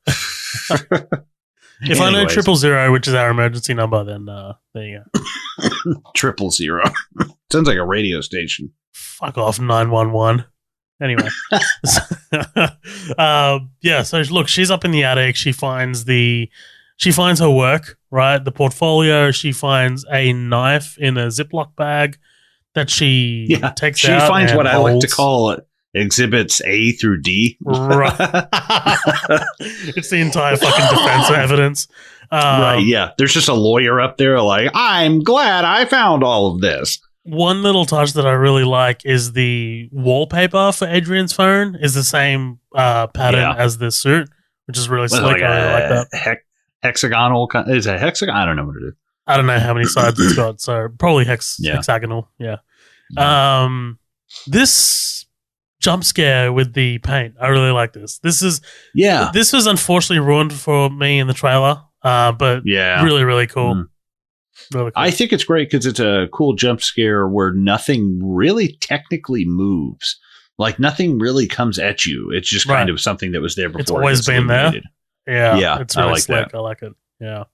If I know 000, which is our emergency number, then there you go. 000. Sounds like a radio station. Fuck off, 911. Anyway. Yeah, so look, she's up in the attic. She finds her work, right? The portfolio. She finds a knife in a Ziploc bag that she takes out. She finds what I like to call it exhibits A through D. Right. It's the entire fucking defense evidence. Right, yeah. There's just a lawyer up there like, I'm glad I found all of this. One little touch that I really like is the wallpaper for Adrian's phone is the same pattern as this suit, which is really slick. I really like that. Hexagonal. Is it hexagon? I don't know what it is. I don't know how many sides it's got, so probably hexagonal. Yeah. This jump scare with the paint, I really like this. This was unfortunately ruined for me in the trailer, but really, really cool. Really cool. I think it's great because it's a cool jump scare where nothing really technically moves. Like nothing really comes at you. It's just kind of something that was there before. It's always been there. Yeah. It's really slick. That. I like it. Yeah.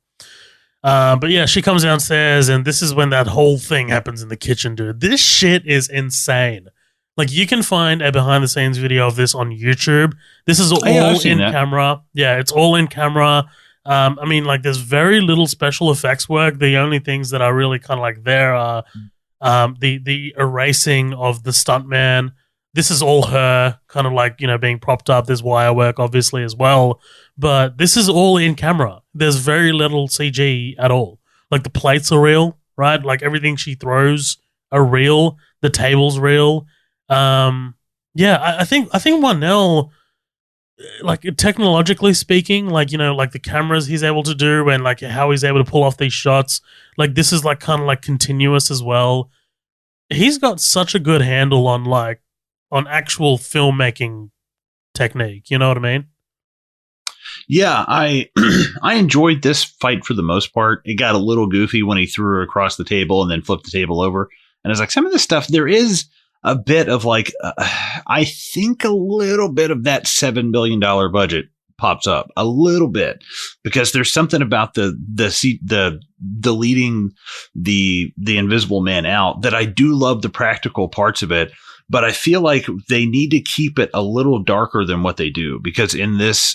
But yeah, she comes downstairs and this is when that whole thing happens in the kitchen, dude. This shit is insane. Like you can find a behind the scenes video of this on YouTube. This is all in camera. Yeah, it's all in camera. I mean, like there's very little special effects work. The only things that are really kind of like there are the erasing of the stuntman. This is all her kind of like, being propped up. There's wire work obviously as well, but this is all in camera. There's very little CG at all. Like the plates are real, right? Like everything she throws are real. The table's real. I think Whannell, like technologically speaking, like, like the cameras he's able to do and like how he's able to pull off these shots, like this is like kind of like continuous as well. He's got such a good handle on like on actual filmmaking technique. You know what I mean? Yeah, I I enjoyed this fight for the most part. It got a little goofy when he threw her across the table and then flipped the table over. And I was like, some of this stuff, there is a bit of like, I think a little bit of that $7 billion budget pops up a little bit, because there's something about the leading the Invisible Man out that I do love the practical parts of it. But I feel like they need to keep it a little darker than what they do, because in this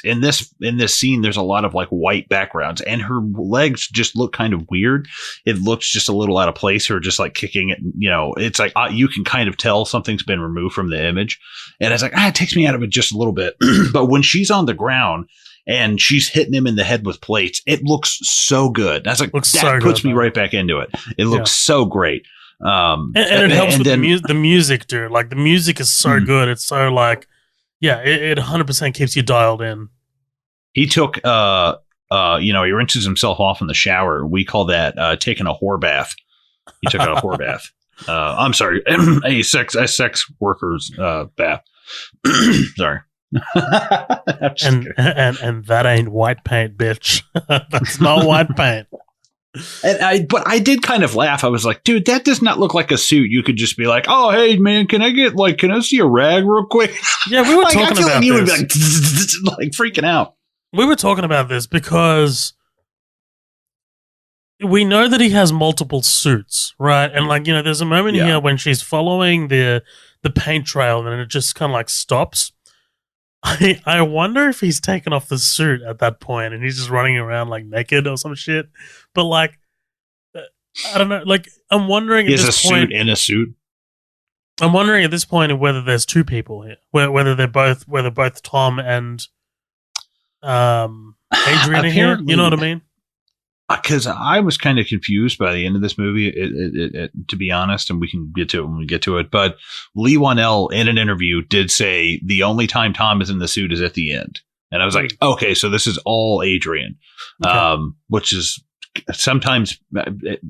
scene, there's a lot of like white backgrounds and her legs just look kind of weird. It looks just a little out of place, or just like kicking it. You know, it's like you can kind of tell something's been removed from the image. And it's like, it takes me out of it just a little bit. But when she's on the ground and she's hitting him in the head with plates, it looks so good. That's like, that puts me right back into it. It looks so great. And it helps with the music, dude. Like, the music is so good. It's so like, yeah, it 100% keeps you dialed in. He took, he rinses himself off in the shower. We call that taking a whore bath. He took out a whore bath. I'm sorry, a sex worker's bath. Sorry. and that ain't white paint, bitch. That's not white paint. But I did kind of laugh. I was like, dude, that does not look like a suit. You could just be like, oh, hey, man, can I see a rag real quick? Yeah, we were talking about this. I feel like you would be like freaking out. We were talking about this because we know that he has multiple suits, right? And like, there's a moment here when she's following the paint trail and it just kind of like stops. I wonder if he's taken off the suit at that point and he's just running around like naked or some shit. But like, I don't know. Like, I'm wondering. Is a suit in a suit? I'm wondering at this point whether there's two people here, whether both Tom and Adrian are here. You know what I mean? Because I was kind of confused by the end of this movie, to be honest, and we can get to it when we get to it. But Leigh Whannell, in an interview, did say the only time Tom is in the suit is at the end. And I was like, okay, so this is all Adrian, which is sometimes it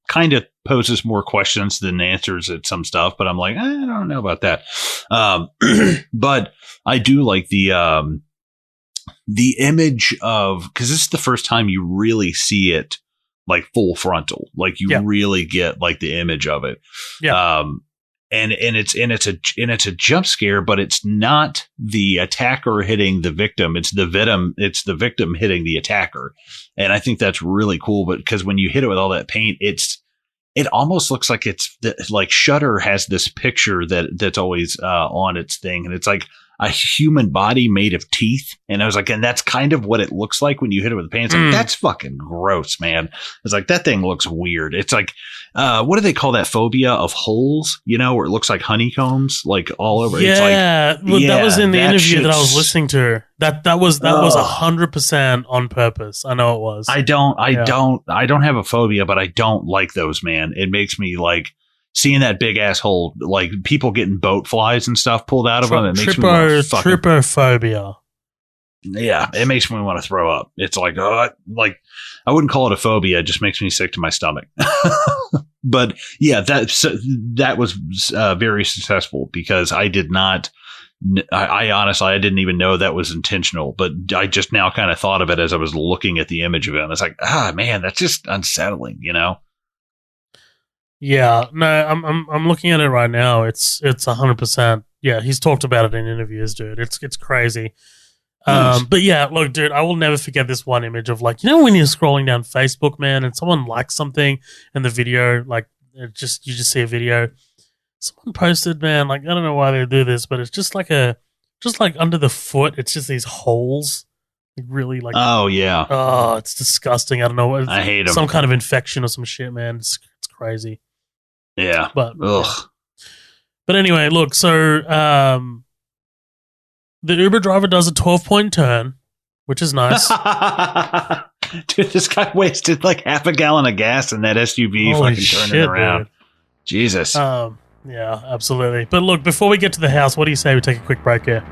kind of poses more questions than answers at some stuff. But I'm like, I don't know about that. But I do like the image of, because this is the first time you really see it like full frontal, like you really get like the image of it. Yeah. And it's a jump scare, but it's not the attacker hitting the victim. It's the victim hitting the attacker. And I think that's really cool. But because when you hit it with all that paint, it almost looks like like Shudder has this picture that's always on its thing. And it's like a human body made of teeth. And I was like, and that's kind of what it looks like when you hit it with the paint. It's like, that's fucking gross, man. It's like, that thing looks weird. It's like, what do they call that phobia of holes? Where it looks like honeycombs, like all over. Yeah. It's like, that was in the interview that I was listening to. That was 100% on purpose. I know it was. I don't have a phobia, but I don't like those, man. It makes me like, seeing that big asshole, like people getting boat flies and stuff pulled out of them, it makes me want to fucking... Trypophobia. Yeah, it makes me want to throw up. It's like, I wouldn't call it a phobia. It just makes me sick to my stomach. But yeah, that was very successful, because I did not... I honestly, I didn't even know that was intentional, but I just now kind of thought of it as I was looking at the image of it. And it's like, man, that's just unsettling, Yeah, no, I'm looking at it right now. It's 100%. Yeah, he's talked about it in interviews, dude. It's crazy. Nice. But yeah, look, dude, I will never forget this one image of like, when you're scrolling down Facebook, man, and someone likes something in the video, like you just see a video. Someone posted, man, like, I don't know why they do this, but it's just like under the foot, it's just these holes. Like really like, oh yeah. Oh, it's disgusting. I don't know. I hate them. Some kind of infection or some shit, man. It's crazy. Yeah. But ugh. But anyway, look, so the Uber driver does a 12-point turn, which is nice. Dude, this guy wasted like half a gallon of gas in that SUV. Holy fucking turning shit, around. Dude. Jesus. Yeah, absolutely. But look, before we get to the house, what do you say we take a quick break here?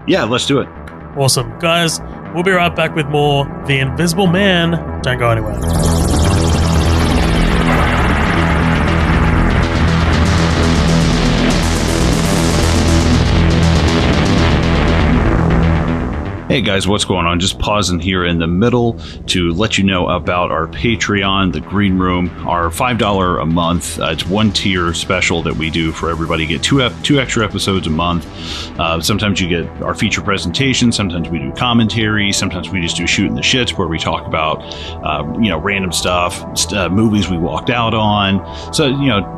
Yeah, let's do it. Awesome. Guys, we'll be right back with more The Invisible Man. Don't go anywhere. Hey guys, what's going on? Just pausing here in the middle to let you know about our Patreon, the Green Room, our $5 a month. It's one tier special that we do for everybody. You get two extra episodes a month. Sometimes you get our feature presentation. Sometimes we do commentary. Sometimes we just do shooting the shits where we talk about, random stuff, movies we walked out on. So,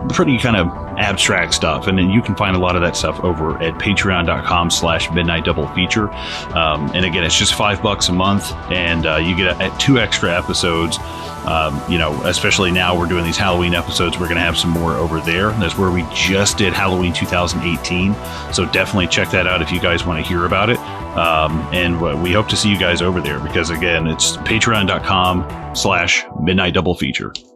pretty kind of abstract stuff. And then you can find a lot of that stuff over at patreon.com/midnightdoublefeature. And again, it's just $5 a month, and you get 2 extra episodes. Especially now we're doing these Halloween episodes. We're going to have some more over there. That's where we just did Halloween 2018. So definitely check that out if you guys want to hear about it. And we hope to see you guys over there because, again, it's patreon.com/midnightdoublefeature.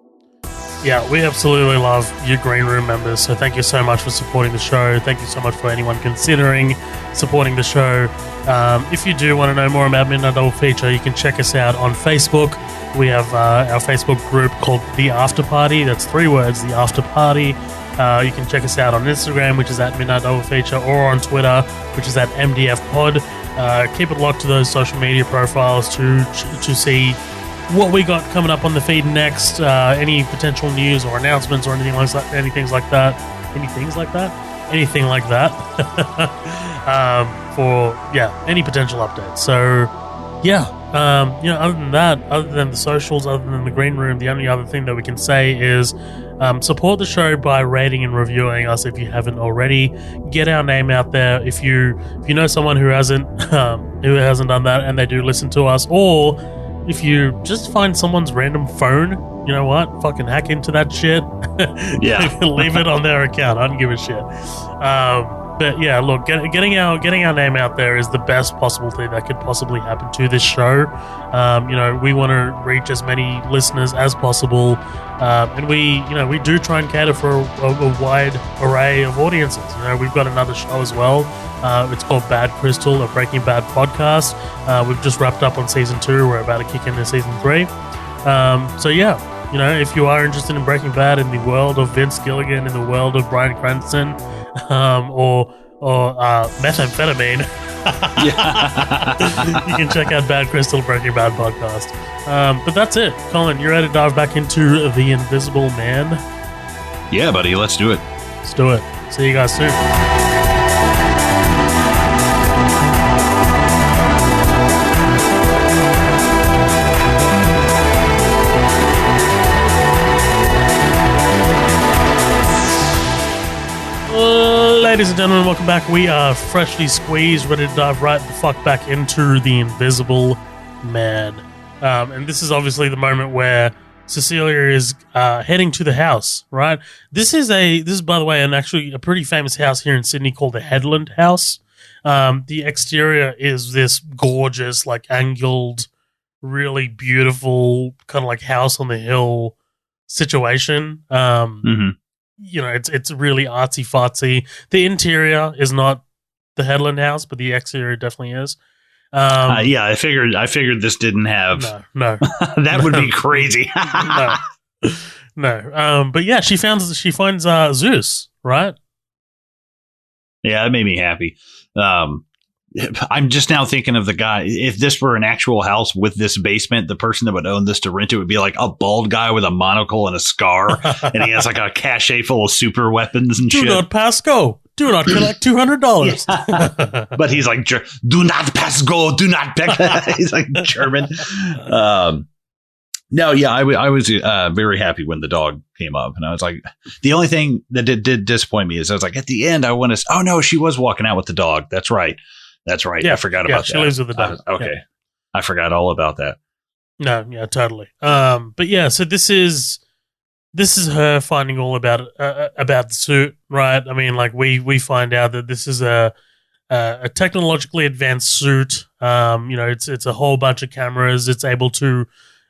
Yeah, we absolutely love you Green Room members, so thank you so much for supporting the show. Thank you so much for anyone considering supporting the show. If you do want to know more about Midnight Double Feature, you can check us out on Facebook. We have our Facebook group called The After Party. That's 3 words, The After Party. You can check us out on Instagram, which is at Midnight Double Feature, or on Twitter, which is at MDF Pod. Keep it locked to those social media profiles to see what we got coming up on the feed next, any potential news or announcements or anything like that. For any potential updates. So other than the socials, other than the Green Room, the only other thing that we can say is support the show by rating and reviewing us if you haven't already. Get our name out there. If you know someone who hasn't done that and they do listen to us, or if you just find someone's random phone, you know what? Fucking hack into that shit. Yeah. Leave it on their account. I don't give a shit. But yeah, look, getting our name out there is the best possible thing that could possibly happen to this show. We want to reach as many listeners as possible, and we do try and cater for a wide array of audiences. We've got another show as well. It's called Bad Crystal, a Breaking Bad podcast. We've just wrapped up on season 2. We're about to kick into season 3. If you are interested in Breaking Bad, in the world of Vince Gilligan, in the world of Bryan Cranston, or methamphetamine, you can check out Bad Crystal, Breaking Bad podcast. But that's it. Colin, you ready to dive back into The Invisible Man? Yeah, buddy, let's do it. Let's do it. See you guys soon. Ladies and gentlemen, welcome back. We are freshly squeezed, ready to dive right the fuck back into The Invisible Man. And this is obviously the moment where Cecilia is heading to the house, right? This is by the way, a pretty famous house here in Sydney called the Headland House. The exterior is this gorgeous, like angled, really beautiful, kind of like house on the hill situation. It's really artsy fartsy. The interior is not the Headland House, but the exterior definitely is. I figured this didn't have. No. That would be crazy. No. But yeah, she finds Zeus, right? Yeah, that made me happy. I'm just now thinking of the guy. If this were an actual house with this basement, the person that would own this to rent it would be like a bald guy with a monocle and a scar, and he has like a cache full of super weapons and shit. Do not pass go. Do not collect $200. Yeah. But he's like, do not pass go. Do not. He's like German. I was very happy when the dog came up, and I was like, the only thing that did disappoint me is I was like, at the end, I want to. Oh no, she was walking out with the dog. That's right. Yeah, I forgot about that. She lives with the dog. Okay. Yeah. I forgot all about that. No, yeah, totally. But yeah, so this is her finding all about the suit, right? I mean, like we find out that this is a technologically advanced suit. It's a whole bunch of cameras. It's able to,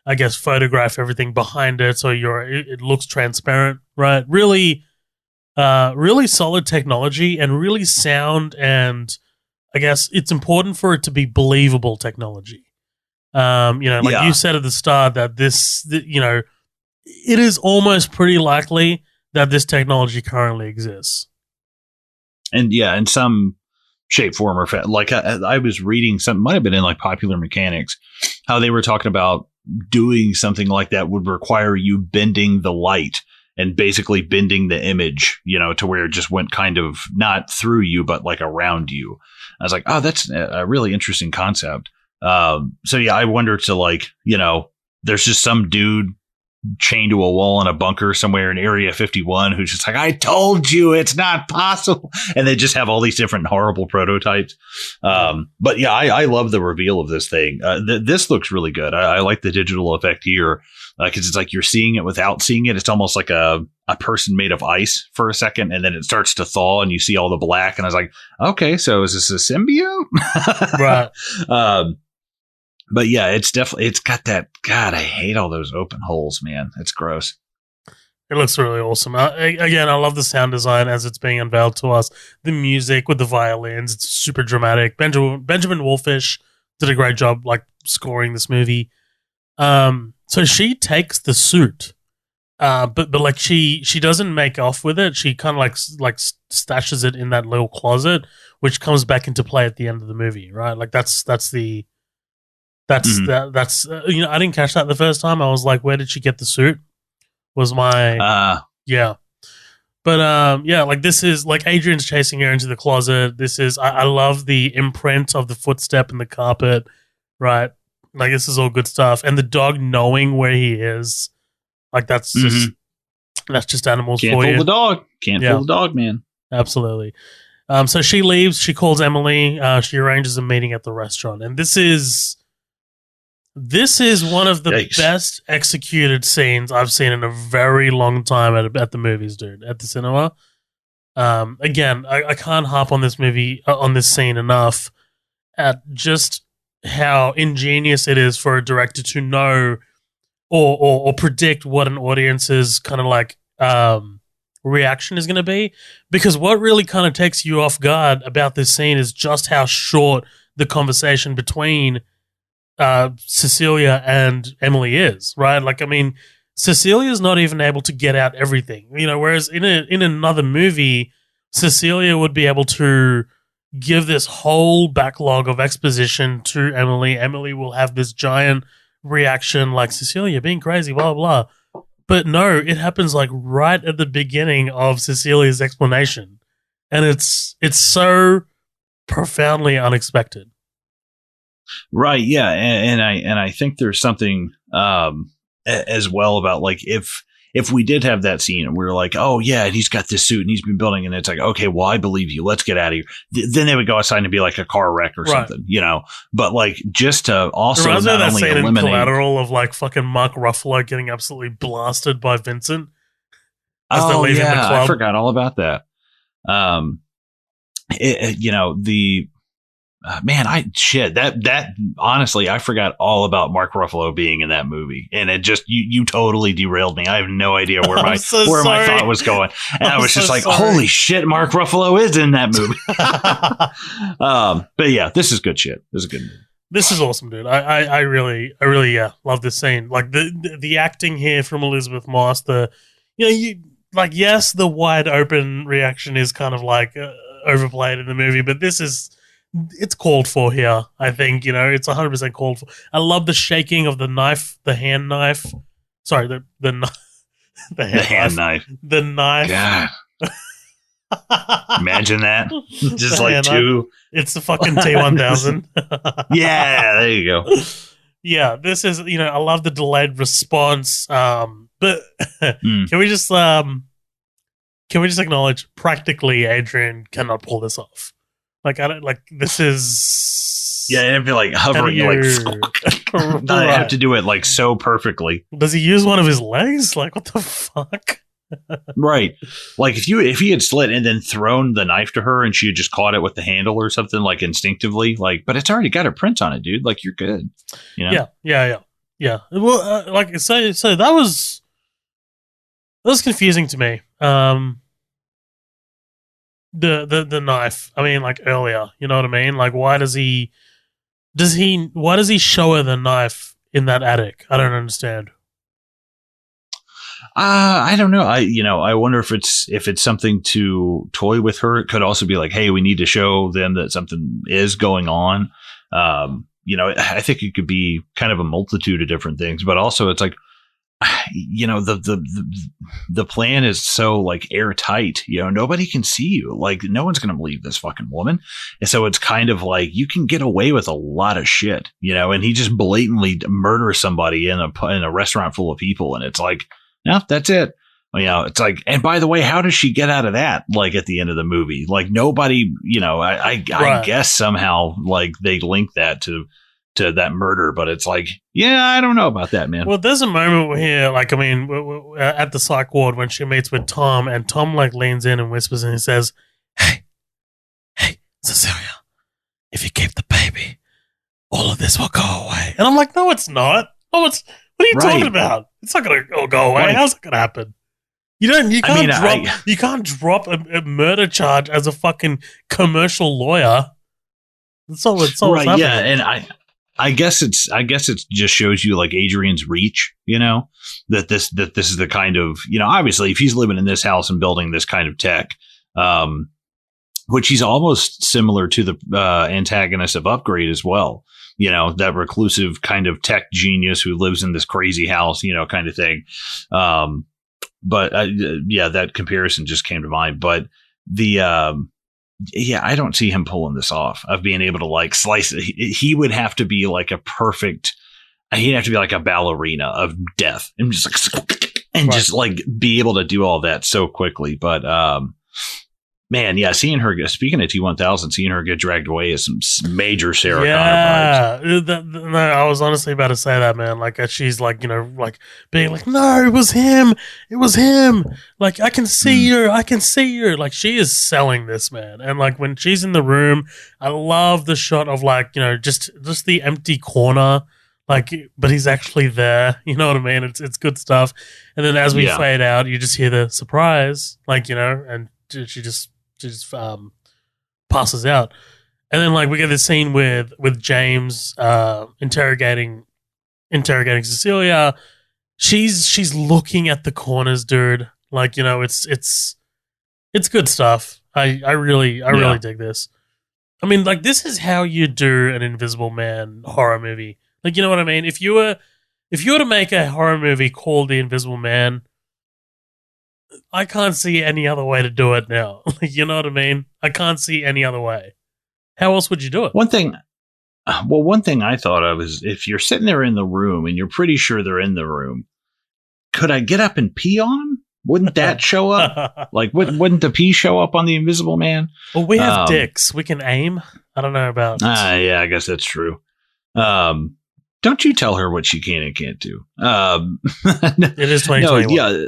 I guess, photograph everything behind it, so it looks transparent, right? Really, really solid technology and really sound, and I guess it's important for it to be believable technology. You said at the start that it is almost pretty likely that this technology currently exists. And yeah, in some shape, form, or like I was reading something, might have been in like Popular Mechanics, how they were talking about doing something like that would require you bending the light and basically bending the image, to where it just went kind of not through you, but like around you. I was like, oh, that's a really interesting concept. So yeah, I wonder to like, there's just some dude chained to a wall in a bunker somewhere in Area 51 who's just like, I told you it's not possible. And they just have all these different horrible prototypes. But yeah, I love the reveal of this thing. This looks really good. I like the digital effect here because it's like you're seeing it without seeing it. It's almost like a person made of ice for a second, and then it starts to thaw and you see all the black. And I was like, okay, so is this a symbiote? Right. But yeah, it's got that. God, I hate all those open holes, man. It's gross. It looks really awesome. Again, I love the sound design as it's being unveiled to us. The music with the violins, it's super dramatic. Benjamin Wallfish did a great job, like scoring this movie. So she takes the suit, but like she doesn't make off with it. She kind of like stashes it in that little closet, which comes back into play at the end of the movie, right? Like that's I didn't catch that the first time. I was like, where did she get the suit? Was my yeah. But yeah, like this is like Adrian's chasing her into the closet. This is I love the imprint of the footstep in the carpet, right? Like this is all good stuff. And the dog knowing where he is, like that's just animals Can't for you. Can't fool the dog. Can't fool the dog, man. Absolutely. So she leaves. She calls Emily. She arranges a meeting at the restaurant, and this is one of the best executed scenes I've seen in a very long time at the movies, dude, at the cinema. Again, I can't harp on this movie, on this scene enough at just how ingenious it is for a director to know or predict what an audience's kind of like reaction is going to be. Because what really kind of takes you off guard about this scene is just how short the conversation between Cecilia and Emily is, right? Like, I mean, Cecilia's not even able to get out everything, whereas in another movie, Cecilia would be able to give this whole backlog of exposition to Emily. Emily will have this giant reaction like, Cecilia being crazy, blah, blah. But no, it happens like right at the beginning of Cecilia's explanation. And it's so profoundly unexpected. Right. Yeah. And I think there's something as well about like if we did have that scene and we were like, oh yeah, and he's got this suit and he's been building, and it's like, okay, well, I believe you. Let's get out of here. Then they would go outside and be like a car wreck or something, But like just to also not that only scene eliminate in Collateral of like fucking Mark Ruffalo getting absolutely blasted by Vincent as they're leaving the club. I forgot all about that. That honestly, I forgot all about Mark Ruffalo being in that movie, and it just you totally derailed me. I have no idea where my thought was going, and I was just like, holy shit, Mark Ruffalo is in that movie. But yeah, this is good shit. This is good movie. This is awesome, dude. I really love this scene. Like the acting here from Elizabeth Moss. Yes, the wide open reaction is kind of like overplayed in the movie, but it's called for here. I think, it's 100% called for. I love the shaking of the knife, the hand knife. Sorry, the hand knife. The knife. God. Imagine that. Just like two. It's the fucking T-1000. Yeah, there you go. Yeah, this is, I love the delayed response. But can we just acknowledge practically Adrian cannot pull this off? Like, I don't like this is. Yeah, it'd be like hovering, right. I have to do it like so perfectly. Does he use one of his legs? Like, what the fuck? Right. Like if he had slid and then thrown the knife to her and she had just caught it with the handle or something, like instinctively, like, but it's already got a print on it, dude. Like, you're good. Yeah. Well, so that was confusing to me. The knife. I mean, like earlier, you know what I mean? Like, why does he show her the knife in that attic? I don't understand. I don't know. I wonder if it's something to toy with her. It could also be like, hey, we need to show them that something is going on. I think it could be kind of a multitude of different things, but also it's like, the plan is so like airtight, nobody can see you. Like no one's going to believe this fucking woman. And so it's kind of like you can get away with a lot of shit, and he just blatantly murders somebody in a restaurant full of people. And it's like, no, that's it. It's like, and by the way, how does she get out of that? Like at the end of the movie, like nobody, I guess somehow like they link that to that murder, but it's like, yeah, I don't know about that, man. Well, there's a moment here, like, I mean, at the psych ward when she meets with Tom, and Tom like leans in and whispers and he says, hey, Cecilia, if you keep the baby, all of this will go away. And I'm like, no, it's not. No, what are you talking about? It's not going to go away. How's it going to happen? You can't drop a murder charge as a fucking commercial lawyer. That's all what's happening. Yeah, and I guess it just shows you like Adrian's reach, that this is the kind of, obviously if he's living in this house and building this kind of tech, which he's almost similar to the antagonist of Upgrade as well, that reclusive kind of tech genius who lives in this crazy house, kind of thing. But that comparison just came to mind. But I don't see him pulling this off of being able to like slice it. He would have to be like he'd have to be like a ballerina of death and just like, just like be able to do all that so quickly. But, man, yeah, seeing her, speaking of T-1000, seeing her get dragged away is some major Sarah Connor vibes. No, I was honestly about to say that, man. Like, she's like, like being like, no, it was him. It was him. Like, I can see her. I can see her. Like, she is selling this, man. And like, when she's in the room, I love the shot of like, just the empty corner. Like, but he's actually there. You know what I mean? It's good stuff. And then as we fade out, you just hear the surprise, like, and she just passes out. And then like we get this scene with James interrogating Cecilia. She's looking at the corners, dude. Like, it's good stuff. I really dig this. I mean, like, this is how you do an Invisible Man horror movie. Like, you know what I mean? If you were to make a horror movie called The Invisible Man, I can't see any other way to do it now. You know what I mean? I can't see any other way. How else would you do it? One thing I thought of is if you're sitting there in the room and you're pretty sure they're in the room, could I get up and pee on them? Wouldn't that show up? Like, wouldn't the pee show up on the Invisible Man? Well, we have dicks. We can aim. I don't know about... yeah, I guess that's true. Don't you tell her what she can and can't do. It is 2021. No, yeah.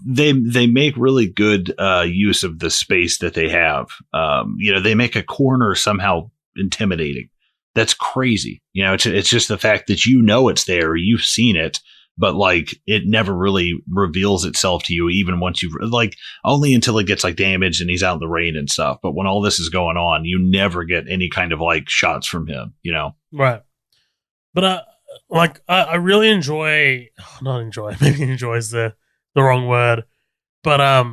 They make really good use of the space that they have. They make a corner somehow intimidating. That's crazy. It's just the fact that it's there, you've seen it, but like it never really reveals itself to you, even once you've like only until it gets like damaged and he's out in the rain and stuff. But when all this is going on, you never get any kind of like shots from him. Right. But I really enjoy. Not enjoy. Maybe enjoy is the wrong word, but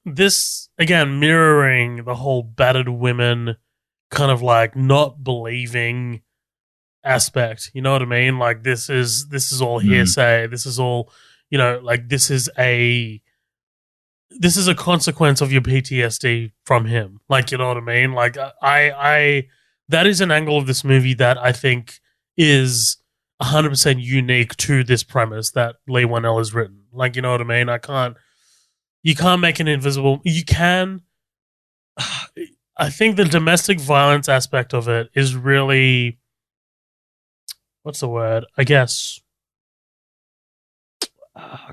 this again mirroring the whole battered women kind of like not believing aspect. You know what I mean? Like this is all hearsay. This is all like this is a consequence of your PTSD from him. Like, you know what I mean? Like I that is an angle of this movie that I think is 100% unique to this premise that Leigh Whannell has written. Like, you know what I mean? You can't make an invisible. You can. I think the domestic violence aspect of it is really, what's the word? I guess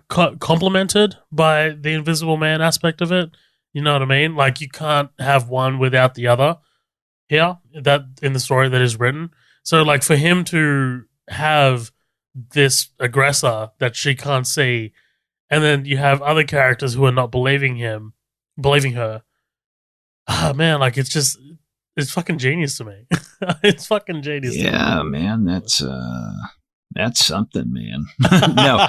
complemented by the Invisible Man aspect of it. You know what I mean? Like, you can't have one without the other here, that in the story that is written. So, like, for him to have this aggressor that she can't see, and then you have other characters who are not believing her. Ah, man, like it's fucking genius to me. It's fucking genius. Yeah, man, that's something, man. No,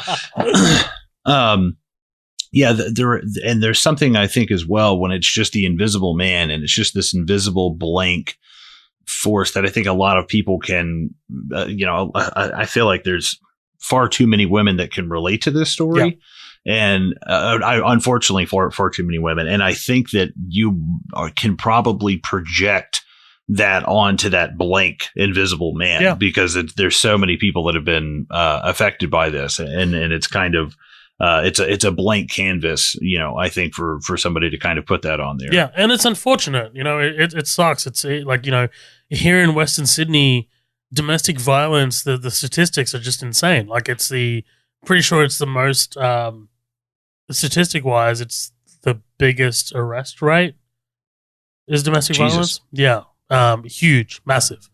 Yeah, there's something I think as well when it's just the invisible man and it's just this invisible blank force that I think a lot of people can, I feel like there's far too many women that can relate to this story. Yeah. And unfortunately for far too many women. And I think that you can probably project that onto that blank invisible man because there's so many people that have been affected by this. And it's kind of, it's a blank canvas, I think for somebody to kind of put that on there. Yeah. And it's unfortunate, it sucks. It's like, here in Western Sydney, domestic violence, the statistics are just insane. Like pretty sure it's the most, statistic wise, it's the biggest arrest rate is domestic violence. Yeah. Huge, massive.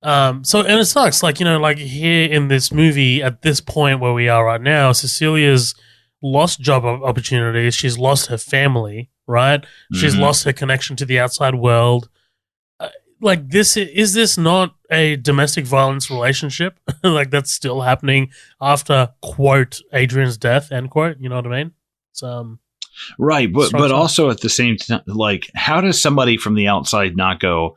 And it sucks. Like, like here in this movie at this point where we are right now, Cecilia's lost job opportunities. She's lost her family, right? Mm-hmm. She's lost her connection to the outside world. Like is this not a domestic violence relationship? Like that's still happening after quote Adrian's death, end quote. You know what I mean? It's, right. But also at the same time, like how does somebody from the outside not go,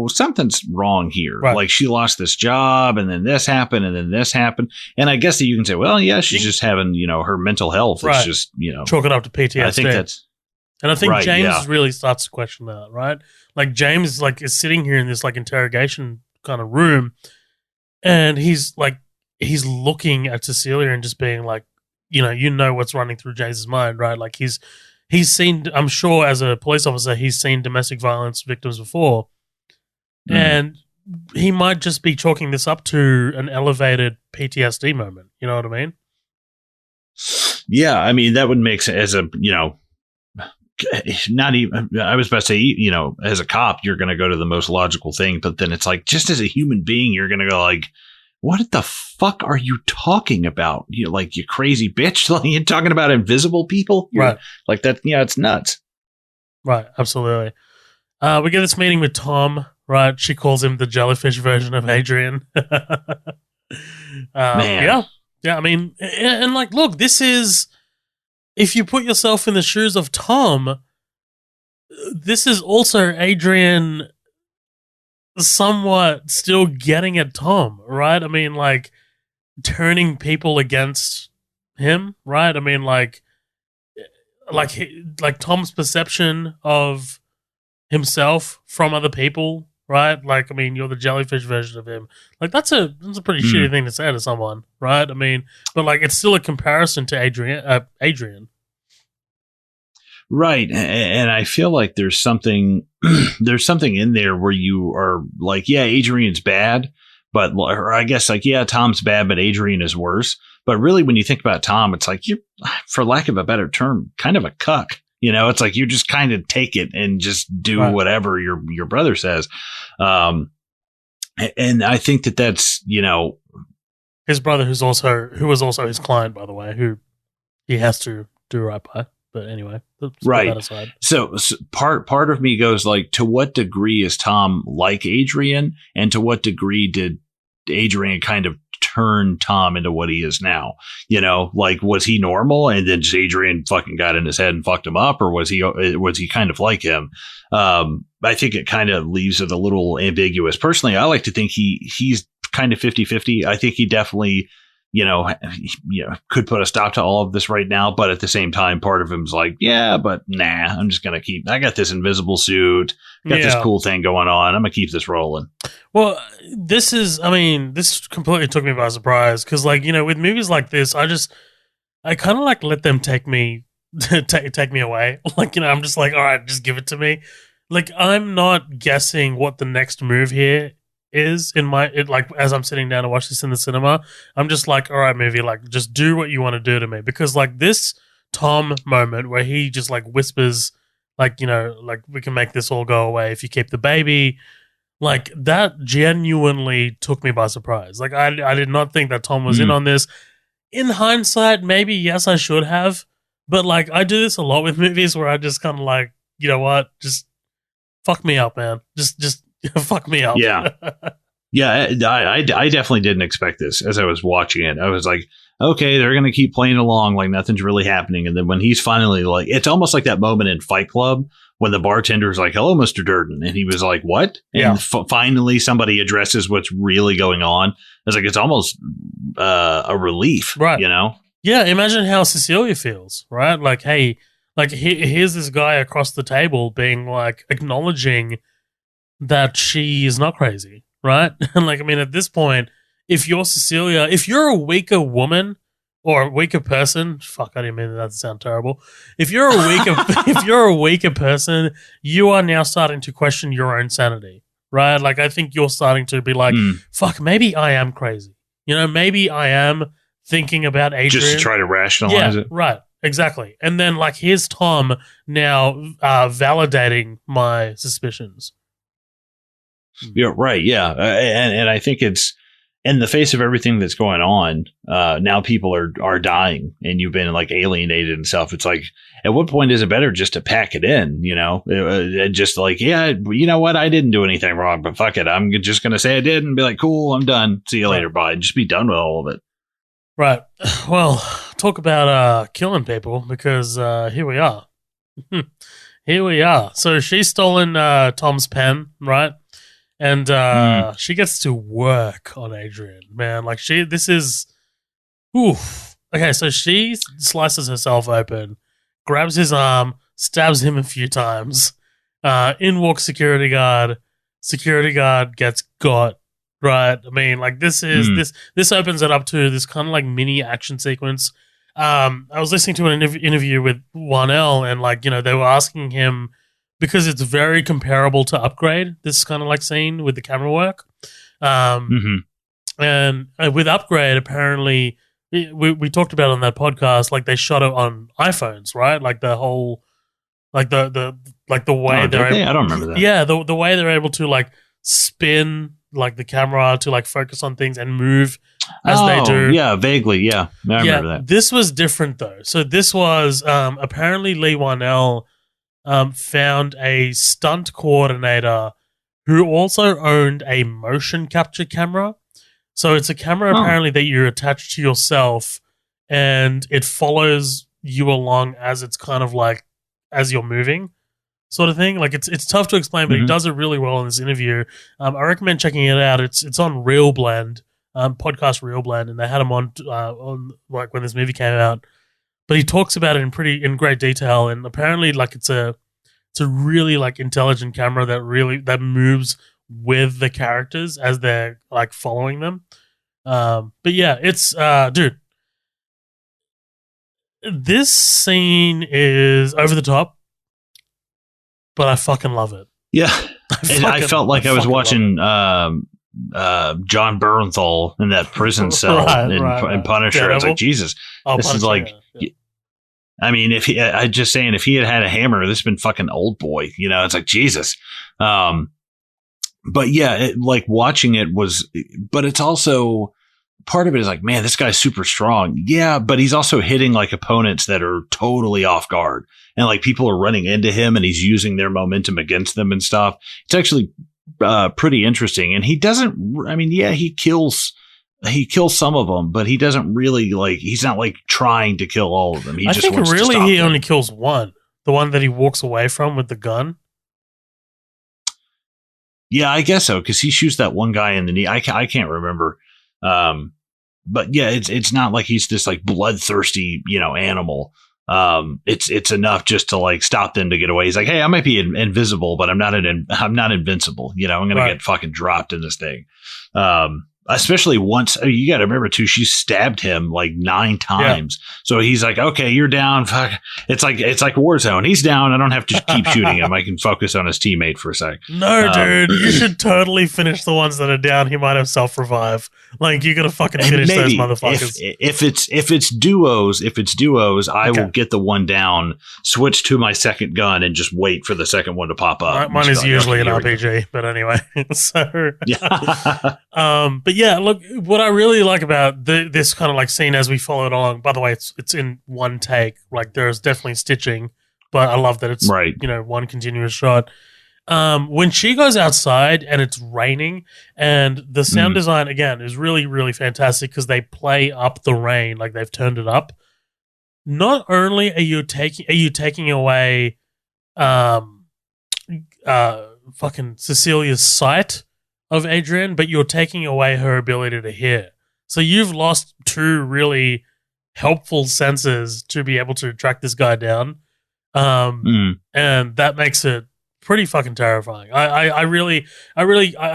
something's wrong here. Right. Like she lost this job and then this happened and then this happened. And I guess that you can say, well, yeah, she's just having, her mental health. Right. It's just, chalk it up to PTSD. I think that's. And I think right, James really starts to question that, right? Like James is sitting here in this like interrogation kind of room and he's looking at Cecilia and just being like, what's running through James's mind, right? Like he's seen, I'm sure as a police officer, he's seen domestic violence victims before. Mm. And he might just be chalking this up to an elevated PTSD moment. You know what I mean? Yeah. I mean, that would make sense as a, not even, I was about to say, as a cop, you're going to go to the most logical thing, but then it's like, just as a human being, you're going to go like, what the fuck are you talking about? You crazy bitch. Like you're talking about invisible people. Right. Like that. Yeah. It's nuts. Right. Absolutely. We get this meeting with Tom, right? She calls him the jellyfish version of Adrian. Man. Yeah. Yeah. I mean, and like, look, this is, if you put yourself in the shoes of Tom, this is also Adrian somewhat still getting at Tom, right? I mean, like, turning people against him, right? I mean, like Tom's perception of himself from other people, right? Like, I mean, you're the jellyfish version of him. Like, that's a pretty shitty thing to say to someone, right? I mean, but like, it's still a comparison to Adrian. Right. And I feel like there's something in there where you are like, yeah, Adrian's bad, but, or I guess like, yeah, Tom's bad, but Adrian is worse. But really, when you think about Tom, it's like you're, for lack of a better term, kind of a cuck. It's like you just kind of take it and just do whatever your brother says. And I think that's, his brother, who was also his client, by the way, who he has to do right by. But anyway, let's put that aside. So part of me goes like, to what degree is Tom like Adrian, and to what degree did Adrian kind of turn Tom into what he is now? Like, was he normal and then just Adrian fucking got in his head and fucked him up, or was he kind of like him? I think it kind of leaves it a little ambiguous. Personally, I like to think he's kind of 50-50. I think he definitely could put a stop to all of this right now. But at the same time, part of him's like, yeah, but nah, I'm just going to I got this invisible suit, got this cool thing going on. I'm going to keep this rolling. Well, this completely took me by surprise. Cause like, with movies like this, I kind of like let them take me away. Like, I'm just like, all right, just give it to me. Like, I'm not guessing what the next move here is like as I'm sitting down to watch this in the cinema. I'm just like, all right, movie, like just do what you want to do to me, because like this Tom moment where he just like whispers like, like we can make this all go away if you keep the baby, like that genuinely took me by surprise. Like I did not think that Tom was in on this. In hindsight, maybe yes, I should have, but like I do this a lot with movies where I just kind of like, you know what, just fuck me up, man. Just fuck me up. Yeah. Yeah. I definitely didn't expect this as I was watching it. I was like, okay, they're going to keep playing along like nothing's really happening. And then when he's finally like, it's almost like that moment in Fight Club when the bartender's like, hello, Mr. Durden. And he was like, what? And finally somebody addresses what's really going on. It's like, it's almost a relief, right? You know? Yeah. Imagine how Cecilia feels, right? Like, hey, like here's this guy across the table being like acknowledging that she is not crazy, right? And like, I mean, at this point, if you're Cecilia, if you're a weaker woman or a weaker person, fuck, I didn't mean that to sound terrible. If you're a weaker person, you are now starting to question your own sanity, right? Like, I think you're starting to be like, fuck, maybe I am crazy. You know, maybe I am thinking about Adrian. Just to try to rationalize it. Right. Exactly. And then like, here's Tom now validating my suspicions. Yeah, right. Yeah. And I think it's in the face of everything that's going on. Now people are dying and you've been like alienated and stuff. It's like, at what point is it better just to pack it in? You know, just like, yeah, you know what? I didn't do anything wrong, but fuck it. I'm just going to say I did and be like, cool, I'm done. See you later. Bye. Just be done with all of it. Right. Well, talk about killing people because here we are. Here we are. So she's stolen Tom's pen, right? And she gets to work on Adrian, man. Like this is, oof. Okay, so she slices herself open, grabs his arm, stabs him a few times. In walks security guard. Security guard gets got. Right. I mean, like this is this opens it up to this kind of like mini action sequence. I was listening to an interview with 1L, and like, you know, they were asking him, because it's very comparable to Upgrade, this kind of like scene with the camera work. And with Upgrade, apparently, we talked about on that podcast, like they shot it on iPhones, right? Like the whole, like the way I don't remember that. Yeah, the way they're able to like spin like the camera to like focus on things and move as they do. Yeah, vaguely. Yeah, I remember that. This was different though. So this was apparently Leigh Whannell found a stunt coordinator who also owned a motion capture camera. So it's a camera apparently that you attach to yourself and it follows you along as it's kind of like as you're moving, sort of thing. Like it's tough to explain, but he does it really well in this interview. I recommend checking it out. It's on Real Blend, podcast Real Blend, and they had him on like when this movie came out. But he talks about it in great detail, and apparently like it's a really like intelligent camera that moves with the characters as they're like following them. But yeah, it's dude, this scene is over the top, but I fucking love it. Yeah, I felt like I was watching John Bernthal in that prison cell in Punisher. I was like, Jesus, this Punisher, is like. Yeah. I mean, if he had had a hammer, this has been fucking Old Boy. You know, it's like Jesus. But yeah, like watching it was, but it's also part of it is like, man, this guy's super strong. Yeah, but he's also hitting like opponents that are totally off guard, and like people are running into him, and he's using their momentum against them and stuff. It's actually pretty interesting. And he doesn't. I mean, yeah, he kills some of them, but he doesn't really like. He's not like trying to kill all of them. He just wants to stop them. He only kills one, the one that he walks away from with the gun. Yeah, I guess so, because he shoots that one guy in the knee. I can't remember. But yeah, it's not like he's this like bloodthirsty, animal. It's enough just to like stop them to get away. He's like, hey, I might be invisible, but I'm not invincible. I'm gonna get fucking dropped in this thing. Especially once, you got to remember too, she stabbed him like 9 times. Yeah. So he's like, okay, you're down. Fuck. It's like Warzone. He's down. I don't have to keep shooting him. I can focus on his teammate for a sec. No, dude, you should totally finish the ones that are down. He might have self-revive. Like, you got to fucking finish those motherfuckers. If it's duos, I will get the one down, switch to my second gun, and just wait for the second one to pop up. Mine is usually an RPG, but anyway. So, yeah. But yeah, look, what I really like about this kind of like scene as we follow it along, by the way, it's in one take. Like, there's definitely stitching, but I love that it's, one continuous shot. When she goes outside and it's raining, and the sound design again is really, really fantastic because they play up the rain, like they've turned it up. Not only are you taking away, fucking Cecilia's sight of Adrian, but you're taking away her ability to hear. So you've lost two really helpful senses to be able to track this guy down, and that makes it pretty fucking terrifying. I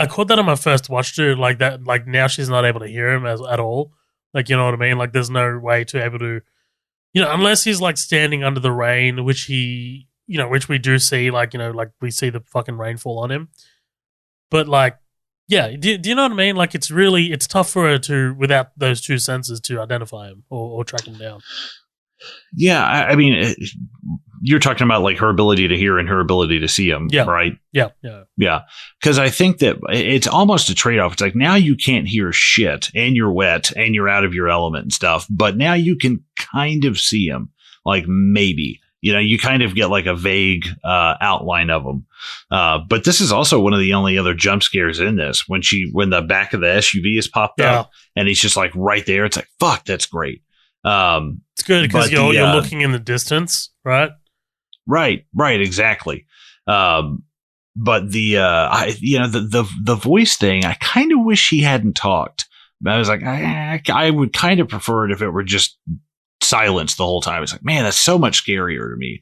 caught that on my first watch too. Like that, like now she's not able to hear him at all. Like, you know what I mean? Like there's no way to able to, unless he's like standing under the rain, which we do see, like, like we see the fucking rainfall on him. But like, yeah, do you know what I mean? Like it's tough for her to, without those two senses, to identify him or track him down. Yeah, I mean, you're talking about like her ability to hear and her ability to see him, right? Yeah. Because I think that it's almost a trade-off. It's like now you can't hear shit, and you're wet, and you're out of your element and stuff, but now you can kind of see him, like maybe. You kind of get like a vague outline of him. But this is also one of the only other jump scares in this. When the back of the SUV is popped up and he's just like right there, it's like, fuck, that's great. It's good because you're looking in the distance, right? Right, exactly. But the voice thing, I kind of wish he hadn't talked. I was like, I would kind of prefer it if it were just silence the whole time. It's like, man, that's so much scarier to me.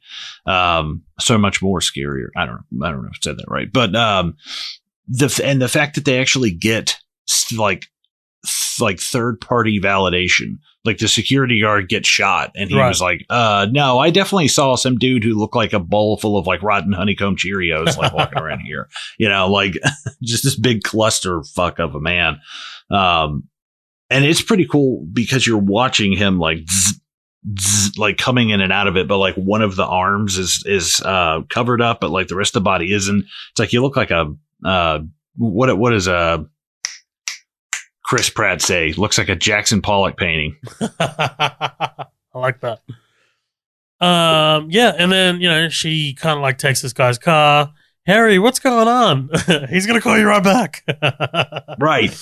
So much more scarier. I don't know if I said that right, but the fact that they actually get like third party validation, like the security guard gets shot and he was like, no, I definitely saw some dude who looked like a bowl full of like rotten honeycomb Cheerios, like walking around here, like just this big cluster fuck of a man. And it's pretty cool because you're watching him like like coming in and out of it, but like one of the arms is covered up, but like the rest of the body isn't. It's like you look like a what is Chris Pratt say? Looks like a Jackson Pollock painting. I like that. Yeah, and then she kind of like takes this guy's car. Harry, what's going on? He's gonna call you right back. Right.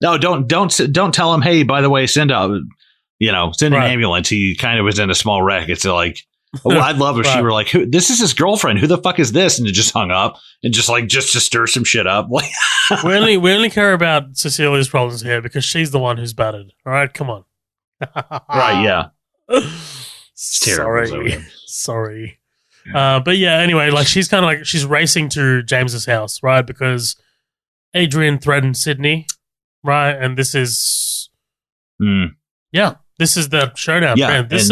No, don't tell him. Hey, by the way, send an ambulance. He kind of was in a small wreck. It's like, I'd love if she were like, this is his girlfriend. Who the fuck is this? And it just hung up and just to stir some shit up. we only care about Cecilia's problems here because she's the one who's battered. All right, come on. Right? Yeah. It's terrible. Sorry. But yeah. Anyway, like she's kind of like she's racing to James's house, right? Because Adrian threatened Sydney. Right, and this is, this is the showdown. Yeah, this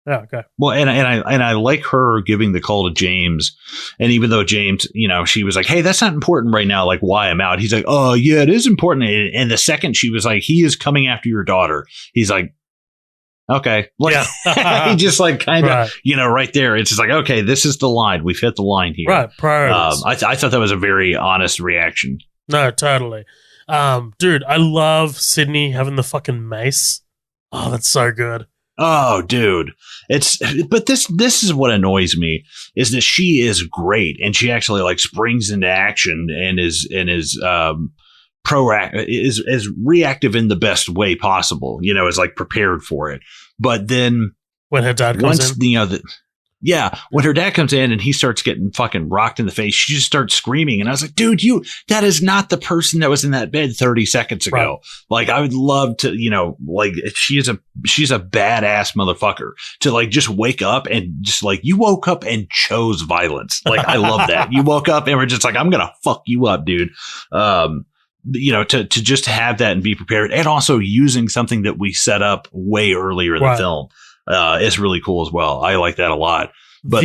okay. Well, and I like her giving the call to James, and even though James, she was like, "Hey, that's not important right now. Like, why I'm out?" He's like, "Oh, yeah, it is important." And the second she was like, "He is coming after your daughter," he's like, "Okay," like he just like kind of, right there. It's just like, okay, this is the line. We've hit the line here. Right. Priorities. I thought that was a very honest reaction. No, totally. Dude, I love Sydney having the fucking mace. Oh, that's so good. Oh, dude. But this is what annoys me is that she is great and she actually like springs into action and is proactive, is reactive in the best way possible, is like prepared for it. But then when her dad comes in, when her dad comes in and he starts getting fucking rocked in the face, she just starts screaming. And I was like, dude, that is not the person that was in that bed 30 seconds ago. Right. Like, I would love to, like, she's a badass motherfucker to like just wake up and just like, you woke up and chose violence. Like, I love that. You woke up and we're just like, I'm going to fuck you up, dude. To just have that and be prepared, and also using something that we set up way earlier in the film. Is really cool as well. I like that a lot. But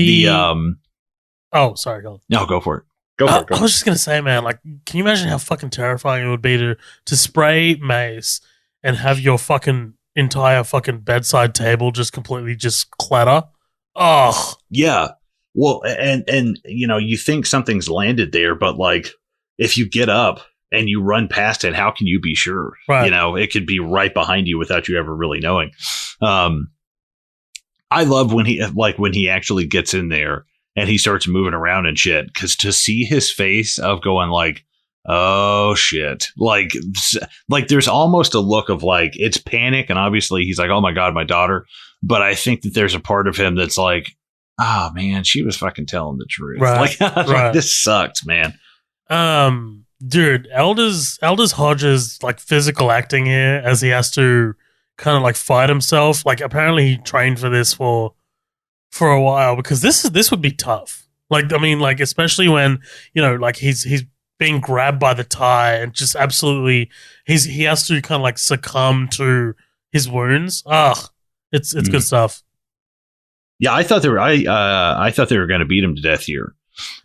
oh, sorry, go on. No, go for it. Go for it. I was just gonna say, man, like, can you imagine how fucking terrifying it would be to spray mace and have your fucking entire fucking bedside table just completely just clatter? Oh, yeah. Well, and you think something's landed there, but like if you get up and you run past it, how can you be sure? Right. It could be right behind you without you ever really knowing. I love when he actually gets in there and he starts moving around and shit. Because to see his face of going like, oh shit, like there's almost a look of like it's panic, and obviously he's like, oh my god, my daughter. But I think that there's a part of him that's like, oh man, she was fucking telling the truth. Right, like this sucks, man. Dude, Aldous Hodge's like physical acting here as he has to kind of like fight himself. Like apparently he trained for this for a while, because this would be tough. Like I mean, like especially when like he's being grabbed by the tie and just absolutely he has to kind of like succumb to his wounds. It's good stuff. Yeah, I thought they were going to beat him to death here.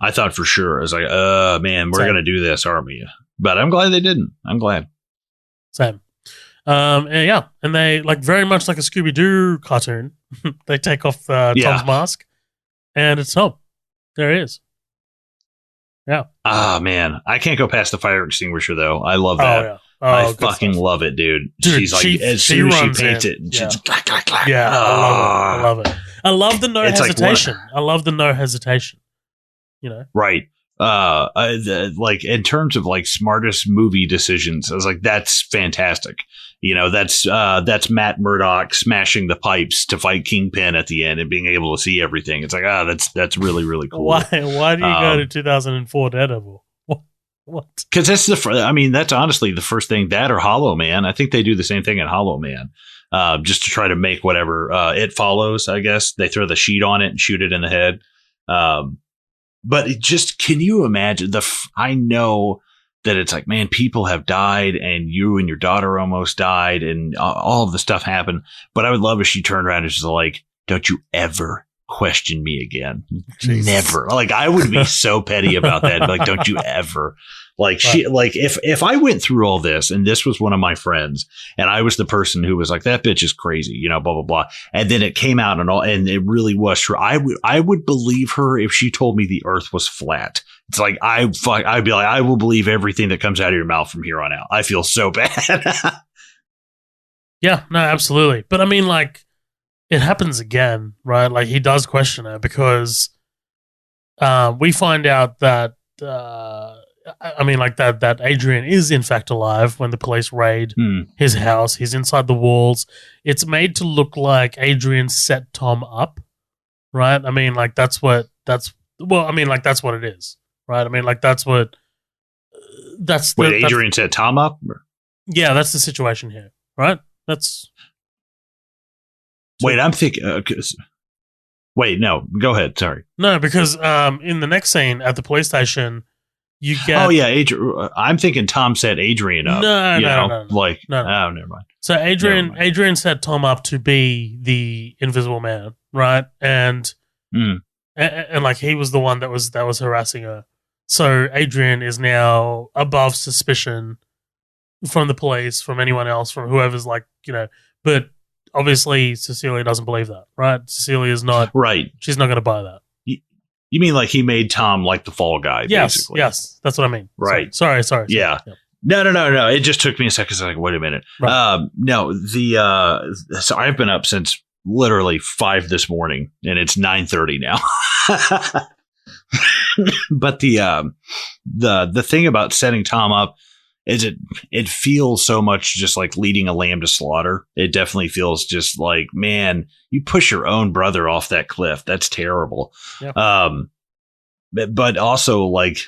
I thought for sure. I was like, man, we're going to do this, aren't we? But I'm glad they didn't. I'm glad. Same. And they like very much like a Scooby-Doo cartoon. They take off Tom's mask, and it's Tom. There he is. Yeah. Ah, man, I can't go past the fire extinguisher though. I love that. Oh, yeah. I fucking love it, dude. She's like, as soon as she paints it, she's clack, clack, clack. Yeah, I love it. I love the no hesitation. I love the no hesitation. Right. Like in terms of like smartest movie decisions, I was like, that's fantastic. That's Matt Murdock smashing the pipes to fight Kingpin at the end and being able to see everything. It's like, that's really, really cool. Why do you go to 2004 Daredevil? What? Because that's honestly the first thing, that or Hollow Man. I think they do the same thing in Hollow Man, just to try to make whatever It Follows. I guess they throw the sheet on it and shoot it in the head. But can you imagine I know that it's like, man, people have died and you and your daughter almost died and all of the stuff happened. But I would love if she turned around and she's like, don't you ever question me again. Jesus. Never. Like I would be so petty about that. Like, don't you ever. Like she, like if I went through all this and this was one of my friends and I was the person who was like, that bitch is crazy, blah, blah, blah. And then it came out and it really was true. I would believe her if she told me the earth was flat. It's like, I'd be like, I will believe everything that comes out of your mouth from here on out. I feel so bad. Yeah, no, absolutely. But I mean, like, it happens again, right? Like he does question her because we find out that that Adrian is in fact alive when the police raid his house. He's inside the walls. It's made to look like Adrian set Tom up, right? I mean, like that's what it is, right? I mean, like Adrian set Tom up? Yeah, that's the situation here, right? Wait, I'm thinking. Wait, no, go ahead. Sorry. No, because in the next scene at the police station, you get. Oh yeah, I'm thinking Tom set Adrian up. No. Oh, never mind. So Adrian set Tom up to be the Invisible Man, right? And like he was the one that was harassing her. So Adrian is now above suspicion from the police, from anyone else, from whoever's like but. Obviously, Cecilia doesn't believe that, right? Cecilia's not right. She's not going to buy that. You mean like he made Tom like the fall guy? Basically. Yes, that's what I mean. Right. Sorry. Yeah. No. It just took me a second. I was like, wait a minute. Right. So I've been up since literally 5 this morning, and it's 9:30 now. But the thing about setting Tom up is it feels so much just like leading a lamb to slaughter. It definitely feels just like, man, you push your own brother off that cliff. That's terrible. Yeah. But also like,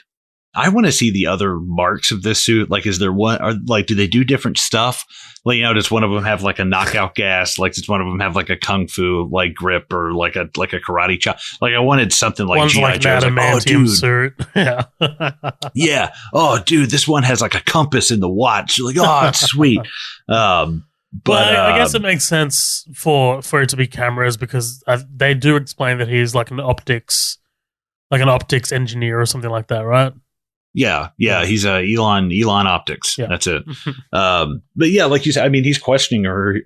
I want to see the other marks of this suit. Like, is there one, or like, do they do different stuff? Like, does one of them have like a knockout gas? Like, does one of them have like a kung fu like grip or like a karate chop? Like, I wanted something like G.I. Joe. Adamantium suit. Yeah. Yeah. Oh, dude, this one has like a compass in the watch. You're like, oh, it's sweet. But I guess it makes sense for it to be cameras because they do explain that he's like an optics engineer or something like that, right? Yeah, he's Elon Optics. Yeah. That's it. But yeah, like you said, I mean, he's questioning her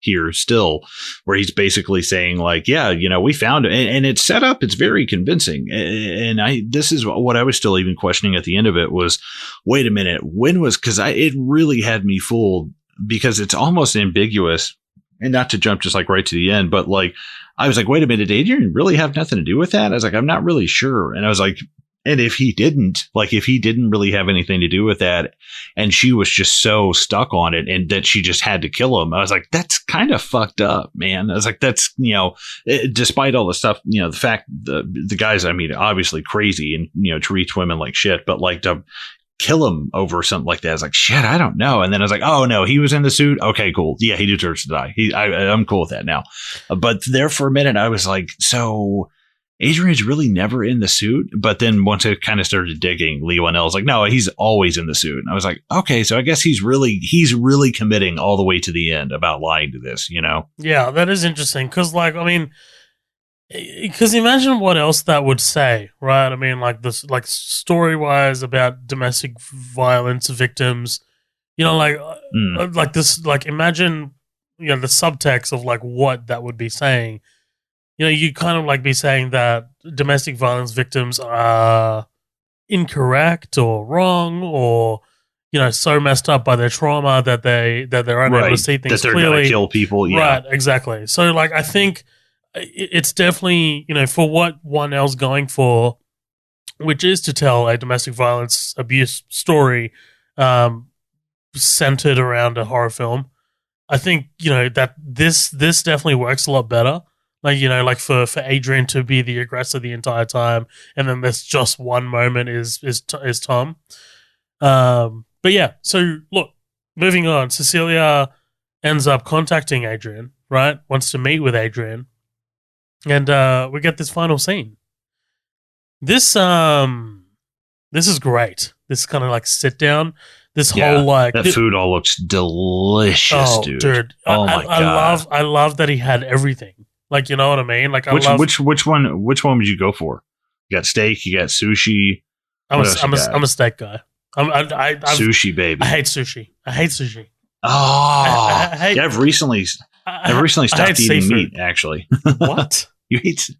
here still, where he's basically saying like, yeah, we found it, and it's set up. It's very convincing, and this is what I was still even questioning at the end of it was, wait a minute, when was, because it really had me fooled because it's almost ambiguous and not to jump just like right to the end, but like, I was like, wait a minute, did Adrian really have nothing to do with that? I was like, I'm not really sure. And I was like, and if he didn't really have anything to do with that, and she was just so stuck on it and that she just had to kill him, I was like, that's kind of fucked up, man. I was like, that's, despite all the stuff, the fact the guy's, I mean, obviously crazy and, treats women like shit, but like to kill him over something like that, I was like, shit, I don't know. And then I was like, oh no, he was in the suit. Okay, cool. Yeah, he deserves to die. I'm cool with that now. But there for a minute, I was like, so Adrian's really never in the suit. But then once I kind of started digging, Leigh Whannell's like, no, he's always in the suit. And I was like, okay, so I guess he's really committing all the way to the end about lying to this, Yeah, that is interesting. Because, like, I mean, because imagine what else that would say, right? I mean, like this, like story-wise about domestic violence victims, like this, like imagine, the subtext of like what that would be saying. You kind of like be saying that domestic violence victims are incorrect or wrong or, so messed up by their trauma that they're unable to see things that they're clearly. Gonna kill people. Yeah. Right, exactly. So like, I think it's definitely, for what Whannell's going for, which is to tell a domestic violence abuse story centered around a horror film. I think, that this definitely works a lot better. Like, for Adrian to be the aggressor the entire time, and then there's just one moment is Tom. But yeah, so look, moving on, Cecilia ends up contacting Adrian, right? Wants to meet with Adrian, and we get this final scene. This is great. This kind of like sit down. This whole like that food all looks delicious, dude. Oh my god! I love that he had everything. Like, you know what I mean? Like, which one would you go for? You got steak, you got sushi. I'm a steak guy. Sushi, baby. I hate sushi. Oh, I've recently stopped eating meat. Actually, what you eat?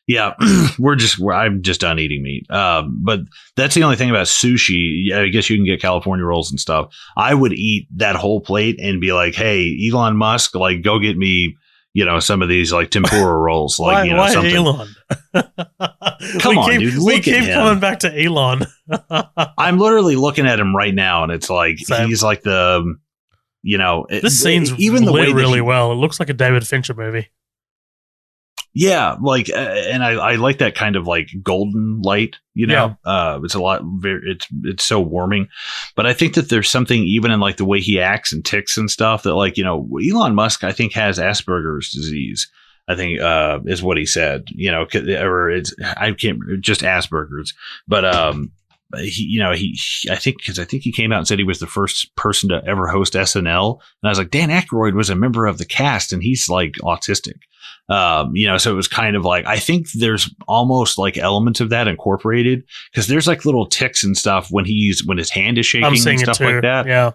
Yeah, I'm just done eating meat. But that's the only thing about sushi. I guess you can get California rolls and stuff. I would eat that whole plate and be like, hey, Elon Musk, like, go get me, some of these like tempura rolls, like, why something. Elon? Come on, dude. We keep coming back to Elon. I'm literally looking at him right now, and it's like he's like the, this scene's even the way really well. It looks like a David Fincher movie. Yeah, like, and I like that kind of like golden light, Yeah. It's a lot, it's so warming. But I think that there's something even in like the way he acts and ticks and stuff that, like, Elon Musk, I think, has Asperger's disease. I think is what he said, or I can't, just Asperger's. But I think he came out and said he was the first person to ever host SNL, and I was like, Dan Aykroyd was a member of the cast, and he's like autistic. So it was kind of like, I think there's almost like elements of that incorporated, because there's like little ticks and stuff when his hand is shaking and stuff like that. Yeah.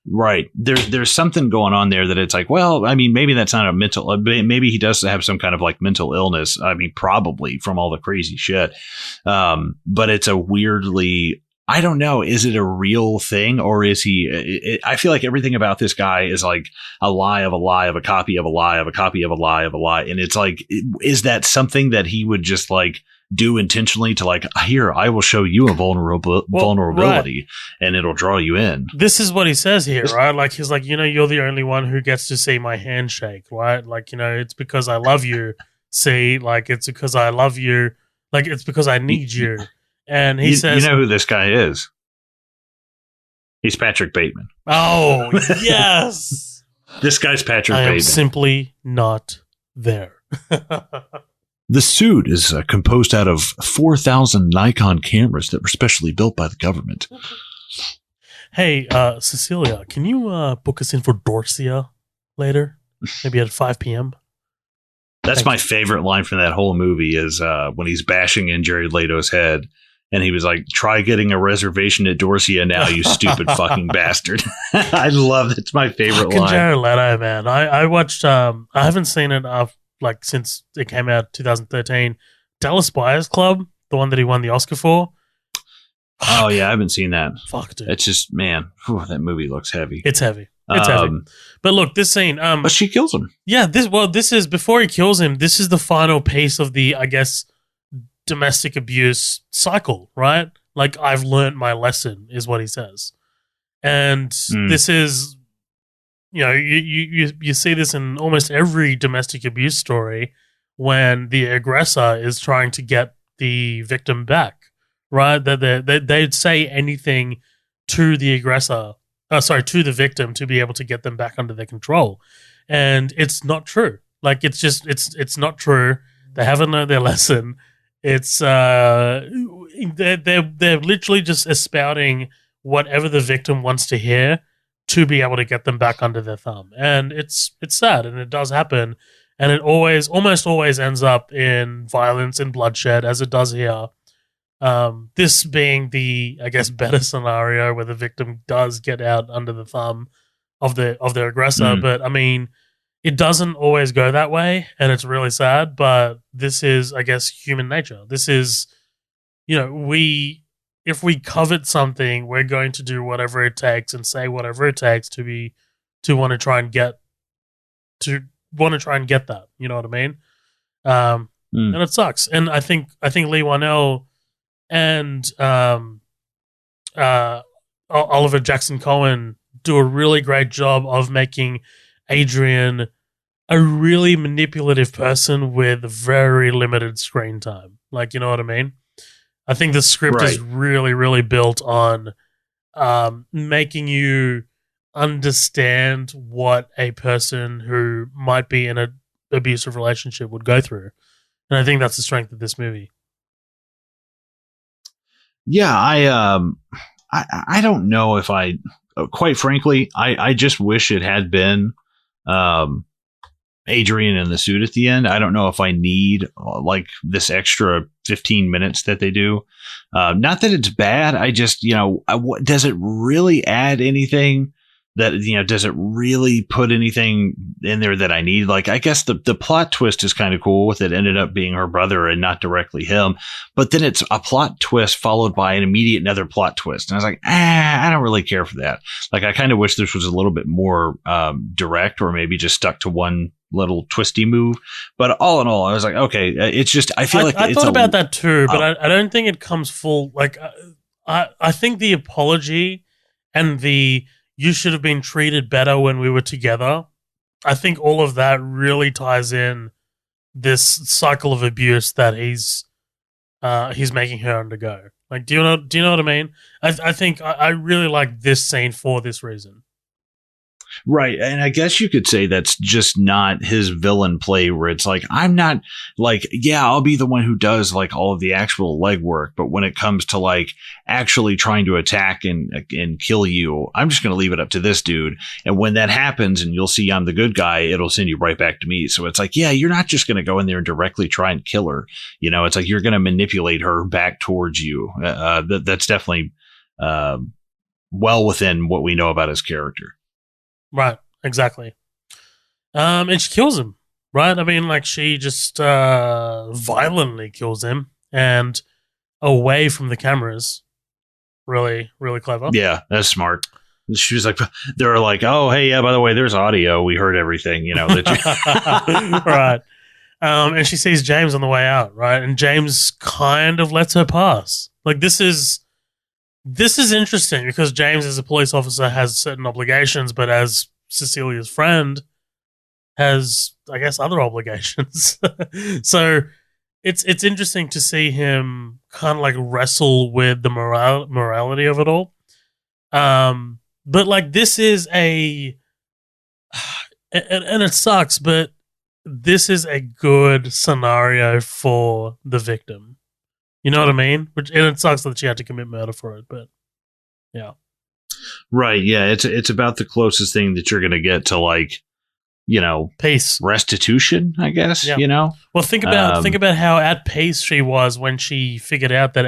Right. There's something going on there that it's like, well, I mean, maybe that's not a mental, maybe he does have some kind of like mental illness. I mean, probably from all the crazy shit. But it's a weirdly, I don't know. Is it a real thing, or is he? I feel like everything about this guy is like a lie of a lie of a copy of a lie of a copy of a lie of a lie. And it's like, is that something that he would just like do intentionally to like, here, I will show you a vulnerability, and it'll draw you in. This is what he says here, right? Like, he's like, you're the only one who gets to see my handshake, right? Like, it's because I love you. See, like, it's because I love you. Like, it's because I need you. And he says, you know who this guy is? He's Patrick Bateman. Oh, yes. This guy's Patrick I Bateman. am simply not there. The suit is composed out of 4,000 Nikon cameras that were specially built by the government. Hey, Cecilia, can you book us in for Dorsia later? Maybe at 5 p.m.? That's my favorite line from that whole movie is when he's bashing in Jared Leto's head. And he was like, try getting a reservation at Dorsia now, you stupid fucking bastard. I love it. It's my favorite line. Jared Leto, man. I watched, I haven't seen it like since it came out 2013. Dallas Buyers Club, the one that he won the Oscar for. Oh, yeah, I haven't seen that. Fuck, dude. It's just, man, that movie looks heavy. It's heavy. It's heavy. But look, this scene. But she kills him. Yeah. This is before he kills him. This is the final piece of the, I guess, domestic abuse cycle, right? Like, I've learned my lesson, is what he says, and this is, you see this in almost every domestic abuse story when the aggressor is trying to get the victim back, right? That they'd say anything to the aggressor. To the victim to be able to get them back under their control. And it's not true. Like, it's not true. They haven't learned their lesson. It's, they're literally just espouting whatever the victim wants to hear to be able to get them back under their thumb. And it's sad, and it does happen. And it almost always ends up in violence and bloodshed, as it does here. This being the, I guess, better scenario where the victim does get out under the thumb of their aggressor. But I mean, it doesn't always go that way, and it's really sad. But this is, I guess, human nature. This is, if we covet something, we're going to do whatever it takes and say whatever it takes to want to try and get that. You know what I mean? And it sucks. And I think Leigh Whannell and Oliver Jackson Cohen do a really great job of making Adrian a really manipulative person with very limited screen time. Like, you know what I mean? I think the script is really, really built on making you understand what a person who might be in an abusive relationship would go through. And I think that's the strength of this movie. Yeah, I don't know if quite frankly, I just wish it had been Adrian in the suit at the end. I don't know if I need like this extra 15 minutes that they do. Not that it's bad. I just, does it really add anything? That, does it really put anything in there that I need? Like, I guess the plot twist is kind of cool with it ended up being her brother and not directly him. But then it's a plot twist followed by an immediate another plot twist. And I was like, I don't really care for that. Like, I kind of wish this was a little bit more direct, or maybe just stuck to one little twisty move. But all in all, I was like, okay, it's just, I feel like I thought about that too, but I don't think it comes full. Like, I think the apology and the "you should have been treated better when we were together," I think all of that really ties in this cycle of abuse that he's making her undergo. Like, do you know what I mean? I think I really like this scene for this reason. Right. And I guess you could say that's just not his villain play, where it's like, I'm not like, yeah, I'll be the one who does like all of the actual legwork. But when it comes to like actually trying to attack and kill you, I'm just going to leave it up to this dude. And when that happens and you'll see I'm the good guy, it'll send you right back to me. So it's like, yeah, you're not just going to go in there and directly try and kill her. It's like you're going to manipulate her back towards you. That's definitely well within what we know about his character. Right, exactly. And she kills him, right? I mean, like, she just violently kills him and away from the cameras. Really, really clever. Yeah, that's smart. She was like, they're like, oh, hey, yeah, by the way, there's audio. We heard everything, Right. And she sees James on the way out, right? And James kind of lets her pass. Like, this is interesting because James, as a police officer, has certain obligations, but as Cecilia's friend, has, I guess, other obligations. So it's interesting to see him kind of like wrestle with the morality of it all. But like, this is and it sucks, but this is a good scenario for the victim. You know what I mean? And it sucks that she had to commit murder for it, but yeah. Right, yeah. It's about the closest thing that you're going to get to, like, peace, restitution, I guess, yeah. Well, think about how at peace she was when she figured out that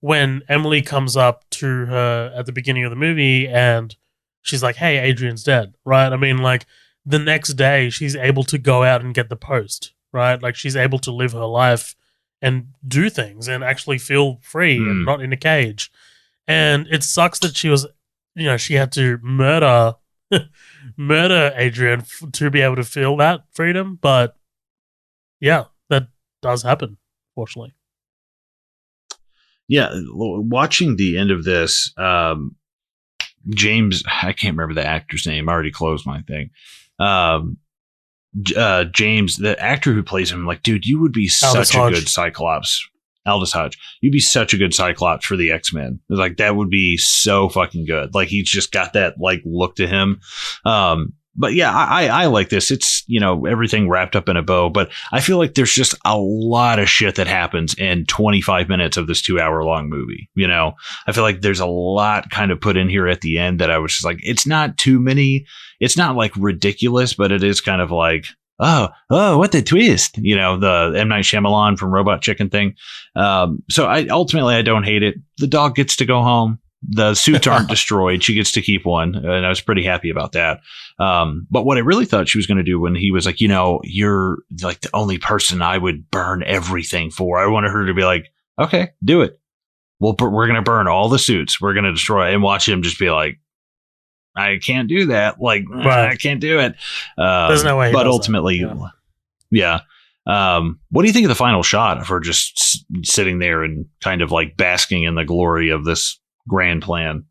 when Emily comes up to her at the beginning of the movie and she's like, hey, Adrian's dead, right? I mean, like, the next day she's able to go out and get the post, right? Like, she's able to live her life and do things and actually feel free and not in a cage. And it sucks that she was she had to murder murder Adrian to be able to feel that freedom. But yeah, that does happen, fortunately. Yeah, watching the end of this, James, I can't remember the actor's name. I already closed my thing. James, the actor who plays him, like, dude, you would be such a good Cyclops. Aldous Hodge. You'd be such a good Cyclops for the X-Men. Like, that would be so fucking good. Like, he's just got that, like, look to him. But yeah, I like this. It's, everything wrapped up in a bow, but I feel like there's just a lot of shit that happens in 25 minutes of this 2-hour long movie. I feel like there's a lot kind of put in here at the end that I was just like, it's not too many. It's not like ridiculous, but it is kind of like, oh, what the twist, the M. Night Shyamalan from Robot Chicken thing. So I don't hate it. The dog gets to go home. The suits aren't destroyed. She gets to keep one. And I was pretty happy about that. But what I really thought she was going to do when he was like, you're like the only person I would burn everything for. I wanted her to be like, okay, do it. Well, we're going to burn all the suits. We're going to destroy it, and watch him just be like, I can't do that. Like, right. I can't do it. There's no way. But ultimately, yeah. What do you think of the final shot of her just sitting there and kind of like basking in the glory of this grand plan?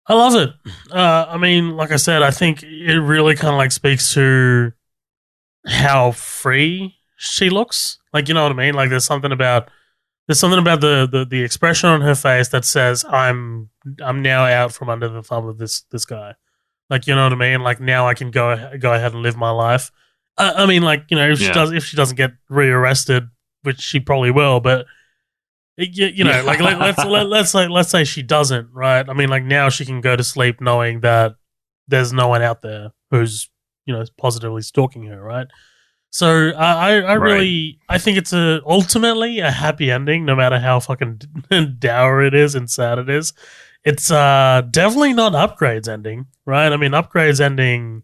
I love it. I mean, like I said, I think it really kind of like speaks to how free she looks. Like, you know what I mean? Like, there's something about the expression on her face that says, I'm now out from under the thumb of this guy. Like, you know what I mean? Like, now I can go ahead and live my life. I mean, like, if she doesn't get rearrested, which she probably will, but like let's say she doesn't, right? I mean, like, now she can go to sleep knowing that there's no one out there who's positively stalking her, right? So I really think it's ultimately a happy ending, no matter how fucking dour it is and sad it is. It's definitely not Upgrade's ending, right? I mean, Upgrade's ending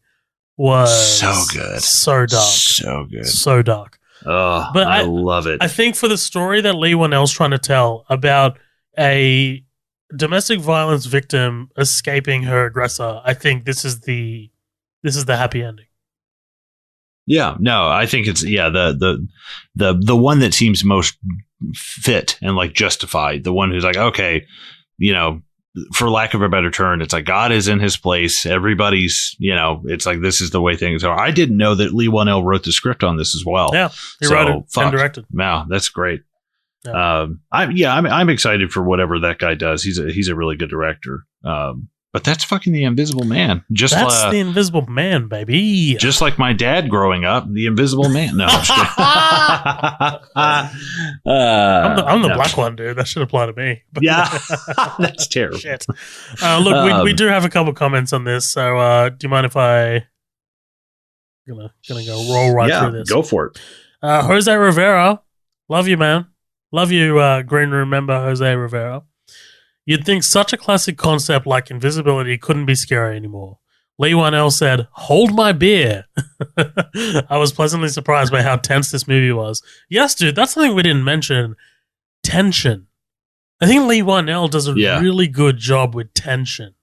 was so good, so dark, so good, so dark. Oh, but I love it. I think for the story that Leigh Whannell's trying to tell about a domestic violence victim escaping her aggressor, I think this is the happy ending. Yeah, no, I think it's the one that seems most fit and like justified. The one who's like, okay, for lack of a better term, it's like God is in his place. Everybody's, it's like, this is the way things are. I didn't know that Leigh Whannell wrote the script on this as well. Yeah, he wrote it and directed. Wow, that's great. Yeah. I'm excited for whatever that guy does. He's a really good director. But that's fucking the Invisible Man. That's the Invisible Man, baby. Just like my dad growing up, the Invisible Man. No, I'm just kidding. I'm the black one, dude. That should apply to me. Yeah, that's terrible. Shit. Look, we do have a couple comments on this, so do you mind if I'm gonna go roll right through this? Go for it. Jose Rivera, love you, man. Love you, Green Room member Jose Rivera. You'd think such a classic concept like invisibility couldn't be scary anymore. Leigh Whannell said, "Hold my beer." I was pleasantly surprised by how tense this movie was. Yes, dude, that's something we didn't mention. Tension. I think Leigh Whannell does a really good job with tension.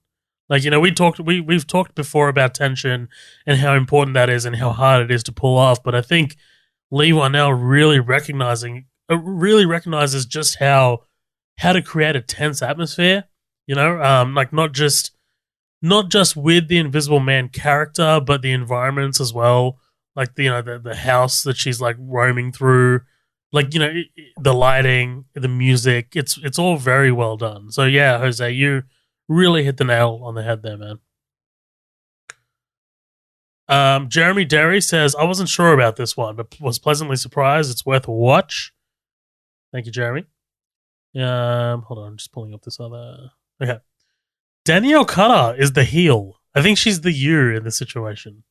Like, we've talked before about tension and how important that is and how hard it is to pull off. But I think Leigh Whannell really recognizes just how to create a tense atmosphere, like not just with the Invisible Man character, but the environments as well. Like, the house that she's like roaming through, like, the lighting, the music, it's all very well done. So yeah, Jose, you really hit the nail on the head there, man. Jeremy Derry says, I wasn't sure about this one, but was pleasantly surprised. It's worth a watch. Thank you, Jeremy. Hold on, I'm just pulling up this other. Okay, Danielle Cutter is the heel. I think she's the you in this situation,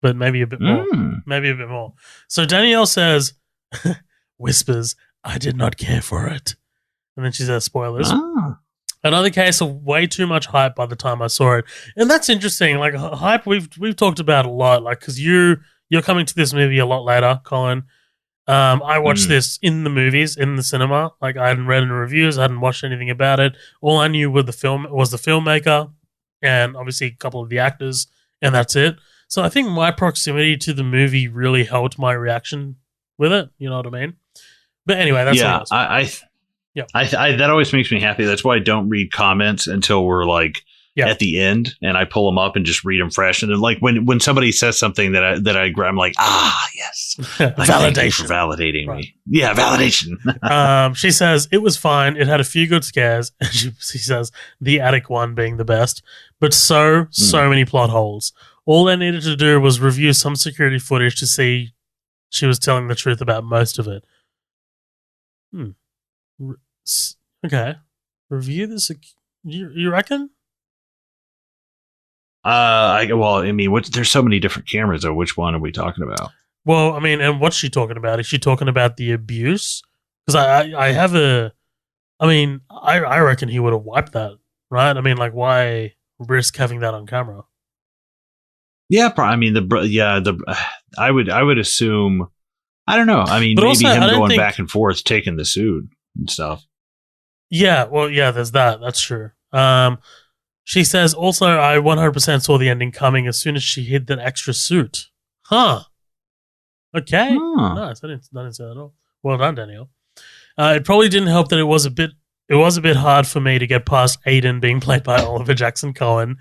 but maybe a bit more. Maybe a bit more. So Danielle says, whispers, "I did not care for it," and then she says, "Spoilers." Another case of way too much hype by the time I saw it, and that's interesting. Like, hype, we've talked about a lot. Like, because you're coming to this movie a lot later, Colin. I watched this in the movies, in the cinema. Like, I hadn't read any reviews, I hadn't watched anything about it. All I knew was the filmmaker. and obviously a couple of the actors, and that's it. So I think my proximity to the movie really helped my reaction with it. You know what I mean? But anyway, that's yeah. That always makes me happy. That's why I don't read comments until we're like at the end, and I pull them up and just read them fresh. And then, like when somebody says something that I agree, I'm like, yes, like, validation thank you for validating me. Yeah, validation. She says it was fine. It had a few good scares. And she says the attic one being the best, but so many plot holes. All they needed to do was review some security footage to see she was telling the truth about most of it. Okay. Review this. You reckon? There's so many different cameras, though. Which one are we talking about? Well, I mean, and what's she talking about? Is she talking about the abuse? Because I reckon he would have wiped that, right? I mean, like, why risk having that on camera? Yeah, I mean, I would assume. I don't know. I mean, but maybe also, him going back and forth, taking the suit and stuff. Yeah, well, yeah, there's that. That's true. She says, also, I 100% saw the ending coming as soon as she hid that extra suit. Huh. Okay. Nice. I didn't say that at all. Well done, Danielle. It probably didn't help that it was a bit hard for me to get past Aiden being played by Oliver Jackson Cohen,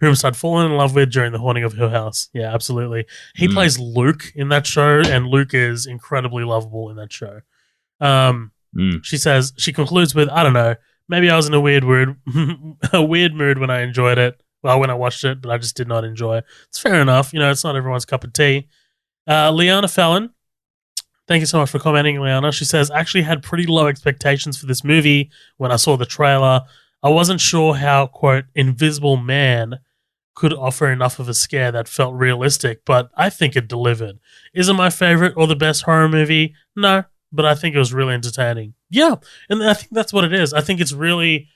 whom I'd fallen in love with during the haunting of Hill House. Yeah, absolutely. He plays Luke in that show, and Luke is incredibly lovable in that show. She says, she concludes with, I don't know, maybe I was in a weird mood when I enjoyed it. Well, when I watched it, but I just did not enjoy it. It's fair enough. You know, it's not everyone's cup of tea. Liana Fallon, thank you so much for commenting, Liana. She says, actually had pretty low expectations for this movie when I saw the trailer. I wasn't sure how, quote, Invisible Man could offer enough of a scare that felt realistic, but I think it delivered. Is it my favorite or the best horror movie? No, but I think it was really entertaining. Yeah, and I think that's what it is. I think it's really...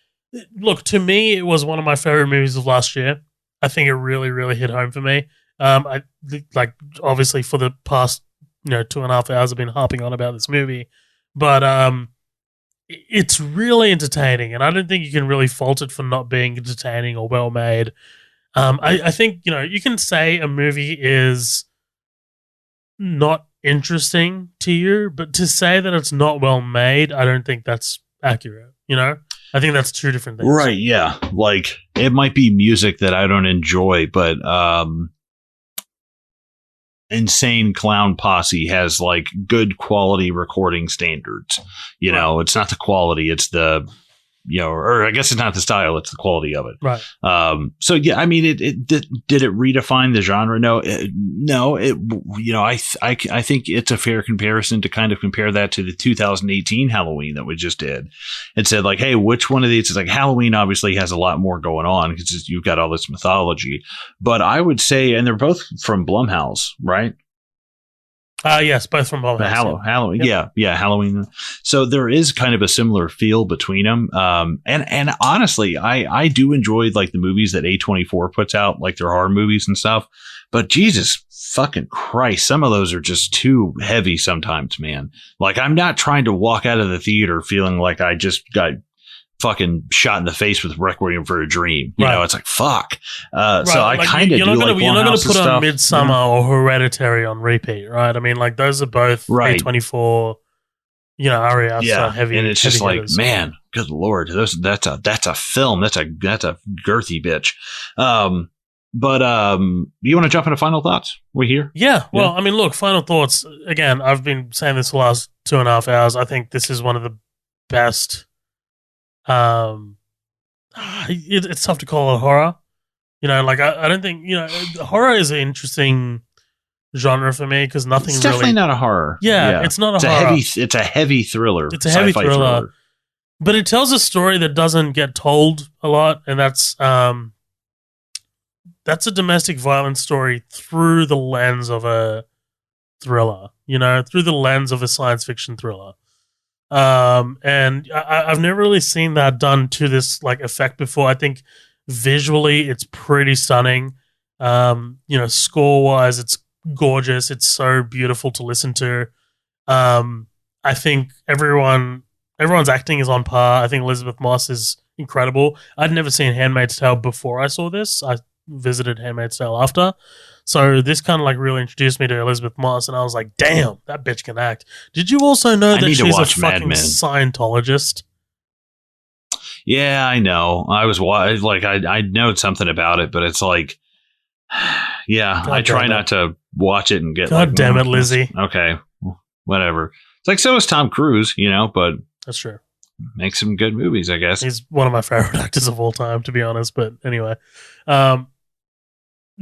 Look, to me, it was one of my favorite movies of last year. I think it really, really hit home for me. Obviously for the past 2.5 hours I've been harping on about this movie, but it's really entertaining, and I don't think you can really fault it for not being entertaining or well made. I think you can say a movie is not interesting to you, but to say that it's not well made, I don't think that's accurate. I think that's two different things. Right, yeah. Like, it might be music that I don't enjoy, but Insane Clown Posse has, like, good quality recording standards. It's not the quality, it's the... or I guess it's not the style, it's the quality of it. Right. So yeah, I mean, did it redefine the genre? No, I think it's a fair comparison to kind of compare that to the 2018 Halloween that we just did and said like, hey, which one of these is like Halloween obviously has a lot more going on because you've got all this mythology, but I would say, and they're both from Blumhouse, right? Yes, both from Blumhouse. Halloween, yep. yeah, Halloween. So there is kind of a similar feel between them. And honestly, I do enjoy like the movies that A24 puts out, like their horror movies and stuff. But Jesus fucking Christ, some of those are just too heavy sometimes, man. Like I'm not trying to walk out of the theater feeling like I just got fucking shot in the face with Requiem for a Dream. You know, it's like fuck. Right. So I kind of you're not going to put on Midsommar or Hereditary on repeat, right? I mean, like those are both A24. Ari Aster heavy. And it's just like, hitters. Man, good lord, that's a film. That's a girthy bitch. But you want to jump into final thoughts? We here? Yeah. Well, I mean, look, final thoughts. Again, I've been saying this the last 2.5 hours. I think this is one of the best. It's tough to call it horror. I don't think horror is an interesting genre for me because nothing. It's definitely not a horror. Yeah, it's not a horror. It's a heavy thriller. It's a heavy thriller, but it tells a story that doesn't get told a lot, and that's a domestic violence story through the lens of a thriller. Through the lens of a science fiction thriller. And I've never really seen that done to this like effect before. I think visually it's pretty stunning. Score wise, it's gorgeous. It's so beautiful to listen to. I think everyone's acting is on par. I think Elizabeth Moss is incredible. I'd never seen Handmaid's Tale before I saw this. I visited Handmaid's Tale after. So this kind of like really introduced me to Elizabeth Moss, and I was like, damn, that bitch can act. Did you also know that she's a fucking Scientologist? Yeah, I know. I know something about it, but it's like, yeah, I try not to watch it and get God damn it, Lizzie. Okay, whatever. It's like, so is Tom Cruise, but that's true. Makes some good movies, I guess. He's one of my favorite actors of all time, to be honest. But anyway,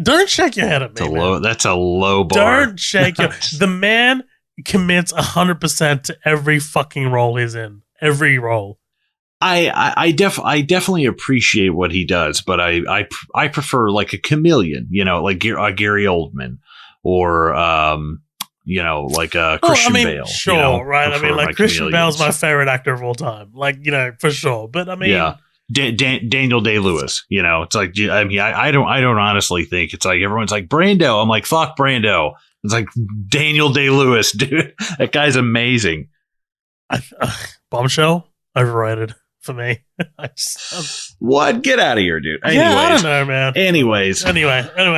don't shake your head at me. That's a low bar. Don't shake your. The man commits 100% to every fucking role he's in. Every role. I definitely appreciate what he does, but I prefer like a chameleon, like Gary Oldman or like a Christian Bale. Sure, right? I mean, like Christian Bale's my favorite actor of all time, for sure. But I mean, yeah. Daniel Day-Lewis, it's like, I mean, I don't honestly think it's like everyone's like Brando. I'm like, fuck Brando. It's like Daniel Day-Lewis, dude. That guy's amazing. Bombshell, overrated for me. What? Get out of here, dude. Anyways, I don't know, man. Anyway,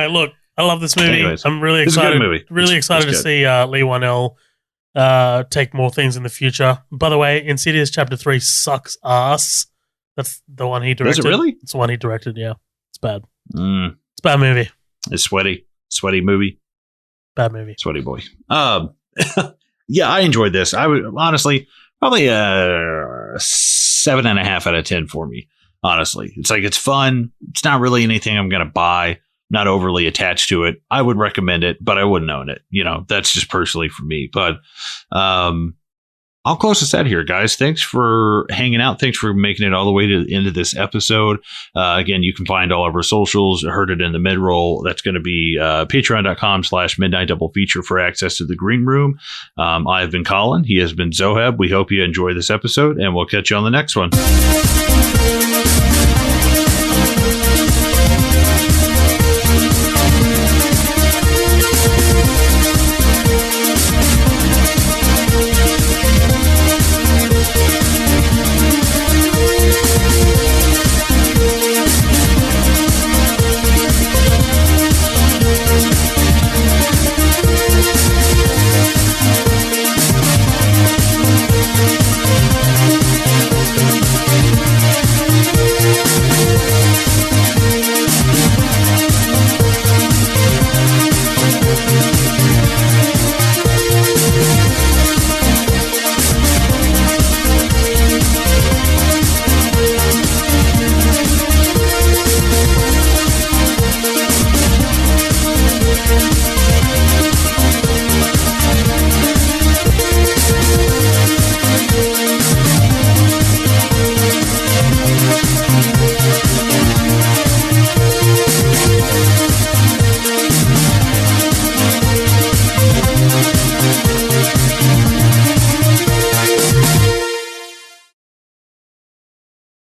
look, I love this movie. I'm really excited. Really excited to see Leigh Whannell take more things in the future. By the way, Insidious Chapter 3 sucks ass. That's the one he directed. Is it really? It's the one he directed, yeah. It's bad. It's a bad movie. It's sweaty movie. Bad movie. Sweaty boy. Yeah, I enjoyed this. I would honestly probably 7.5 out of 10 for me. Honestly, it's like, it's fun. It's not really anything I'm going to buy. Not overly attached to it. I would recommend it, but I wouldn't own it. That's just personally for me. But I'll close this out here, guys. Thanks for hanging out. Thanks for making it all the way to the end of this episode. Again, you can find all of our socials. Heard it in the mid-roll. That's going to be patreon.com/midnight double feature for access to the green room. I've been Colin. He has been Zoheb. We hope you enjoy this episode, and we'll catch you on the next one.